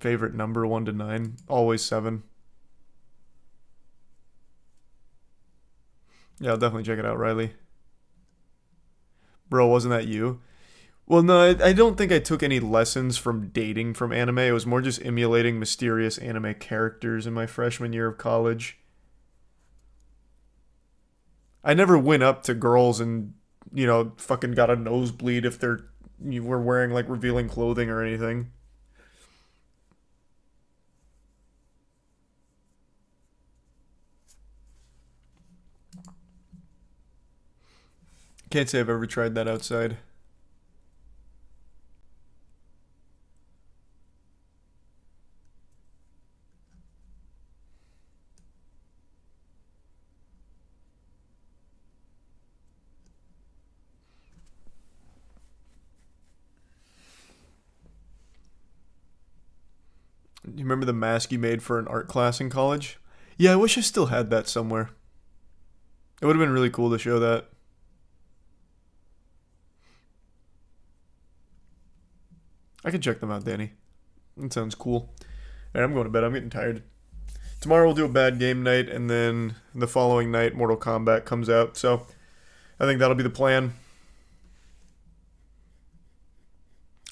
Favorite number 1 to 9? Always 7. Yeah, I'll definitely check it out, Riley. Bro, wasn't that you? Well, no, I don't think I took any lessons from dating from anime. It was more just emulating mysterious anime characters in my freshman year of college. I never went up to girls and, you know, fucking got a nosebleed if you were wearing, like, revealing clothing or anything. Can't say I've ever tried that outside. You remember the mask you made for an art class in college? Yeah, I wish I still had that somewhere. It would have been really cool to show that. I can check them out, Danny. That sounds cool. Alright, I'm going to bed. I'm getting tired. Tomorrow we'll do a bad game night, and then the following night Mortal Kombat comes out. So I think that'll be the plan.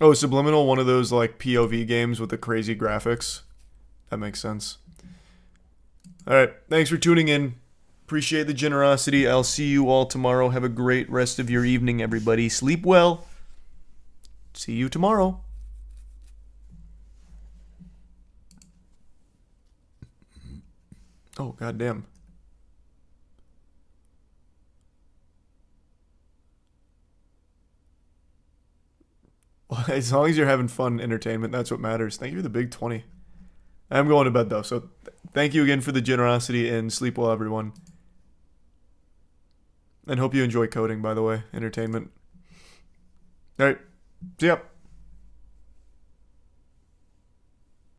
Oh, Subliminal, one of those like POV games with the crazy graphics. That makes sense. All right, thanks for tuning in. Appreciate the generosity. I'll see you all tomorrow. Have a great rest of your evening, everybody. Sleep well. See you tomorrow. Oh, goddamn. Well, as long as you're having fun entertainment, that's what matters. Thank you for the big 20. I'm going to bed, though, so thank you again for the generosity, and sleep well, everyone. And hope you enjoy coding, by the way. Entertainment. All right. See ya.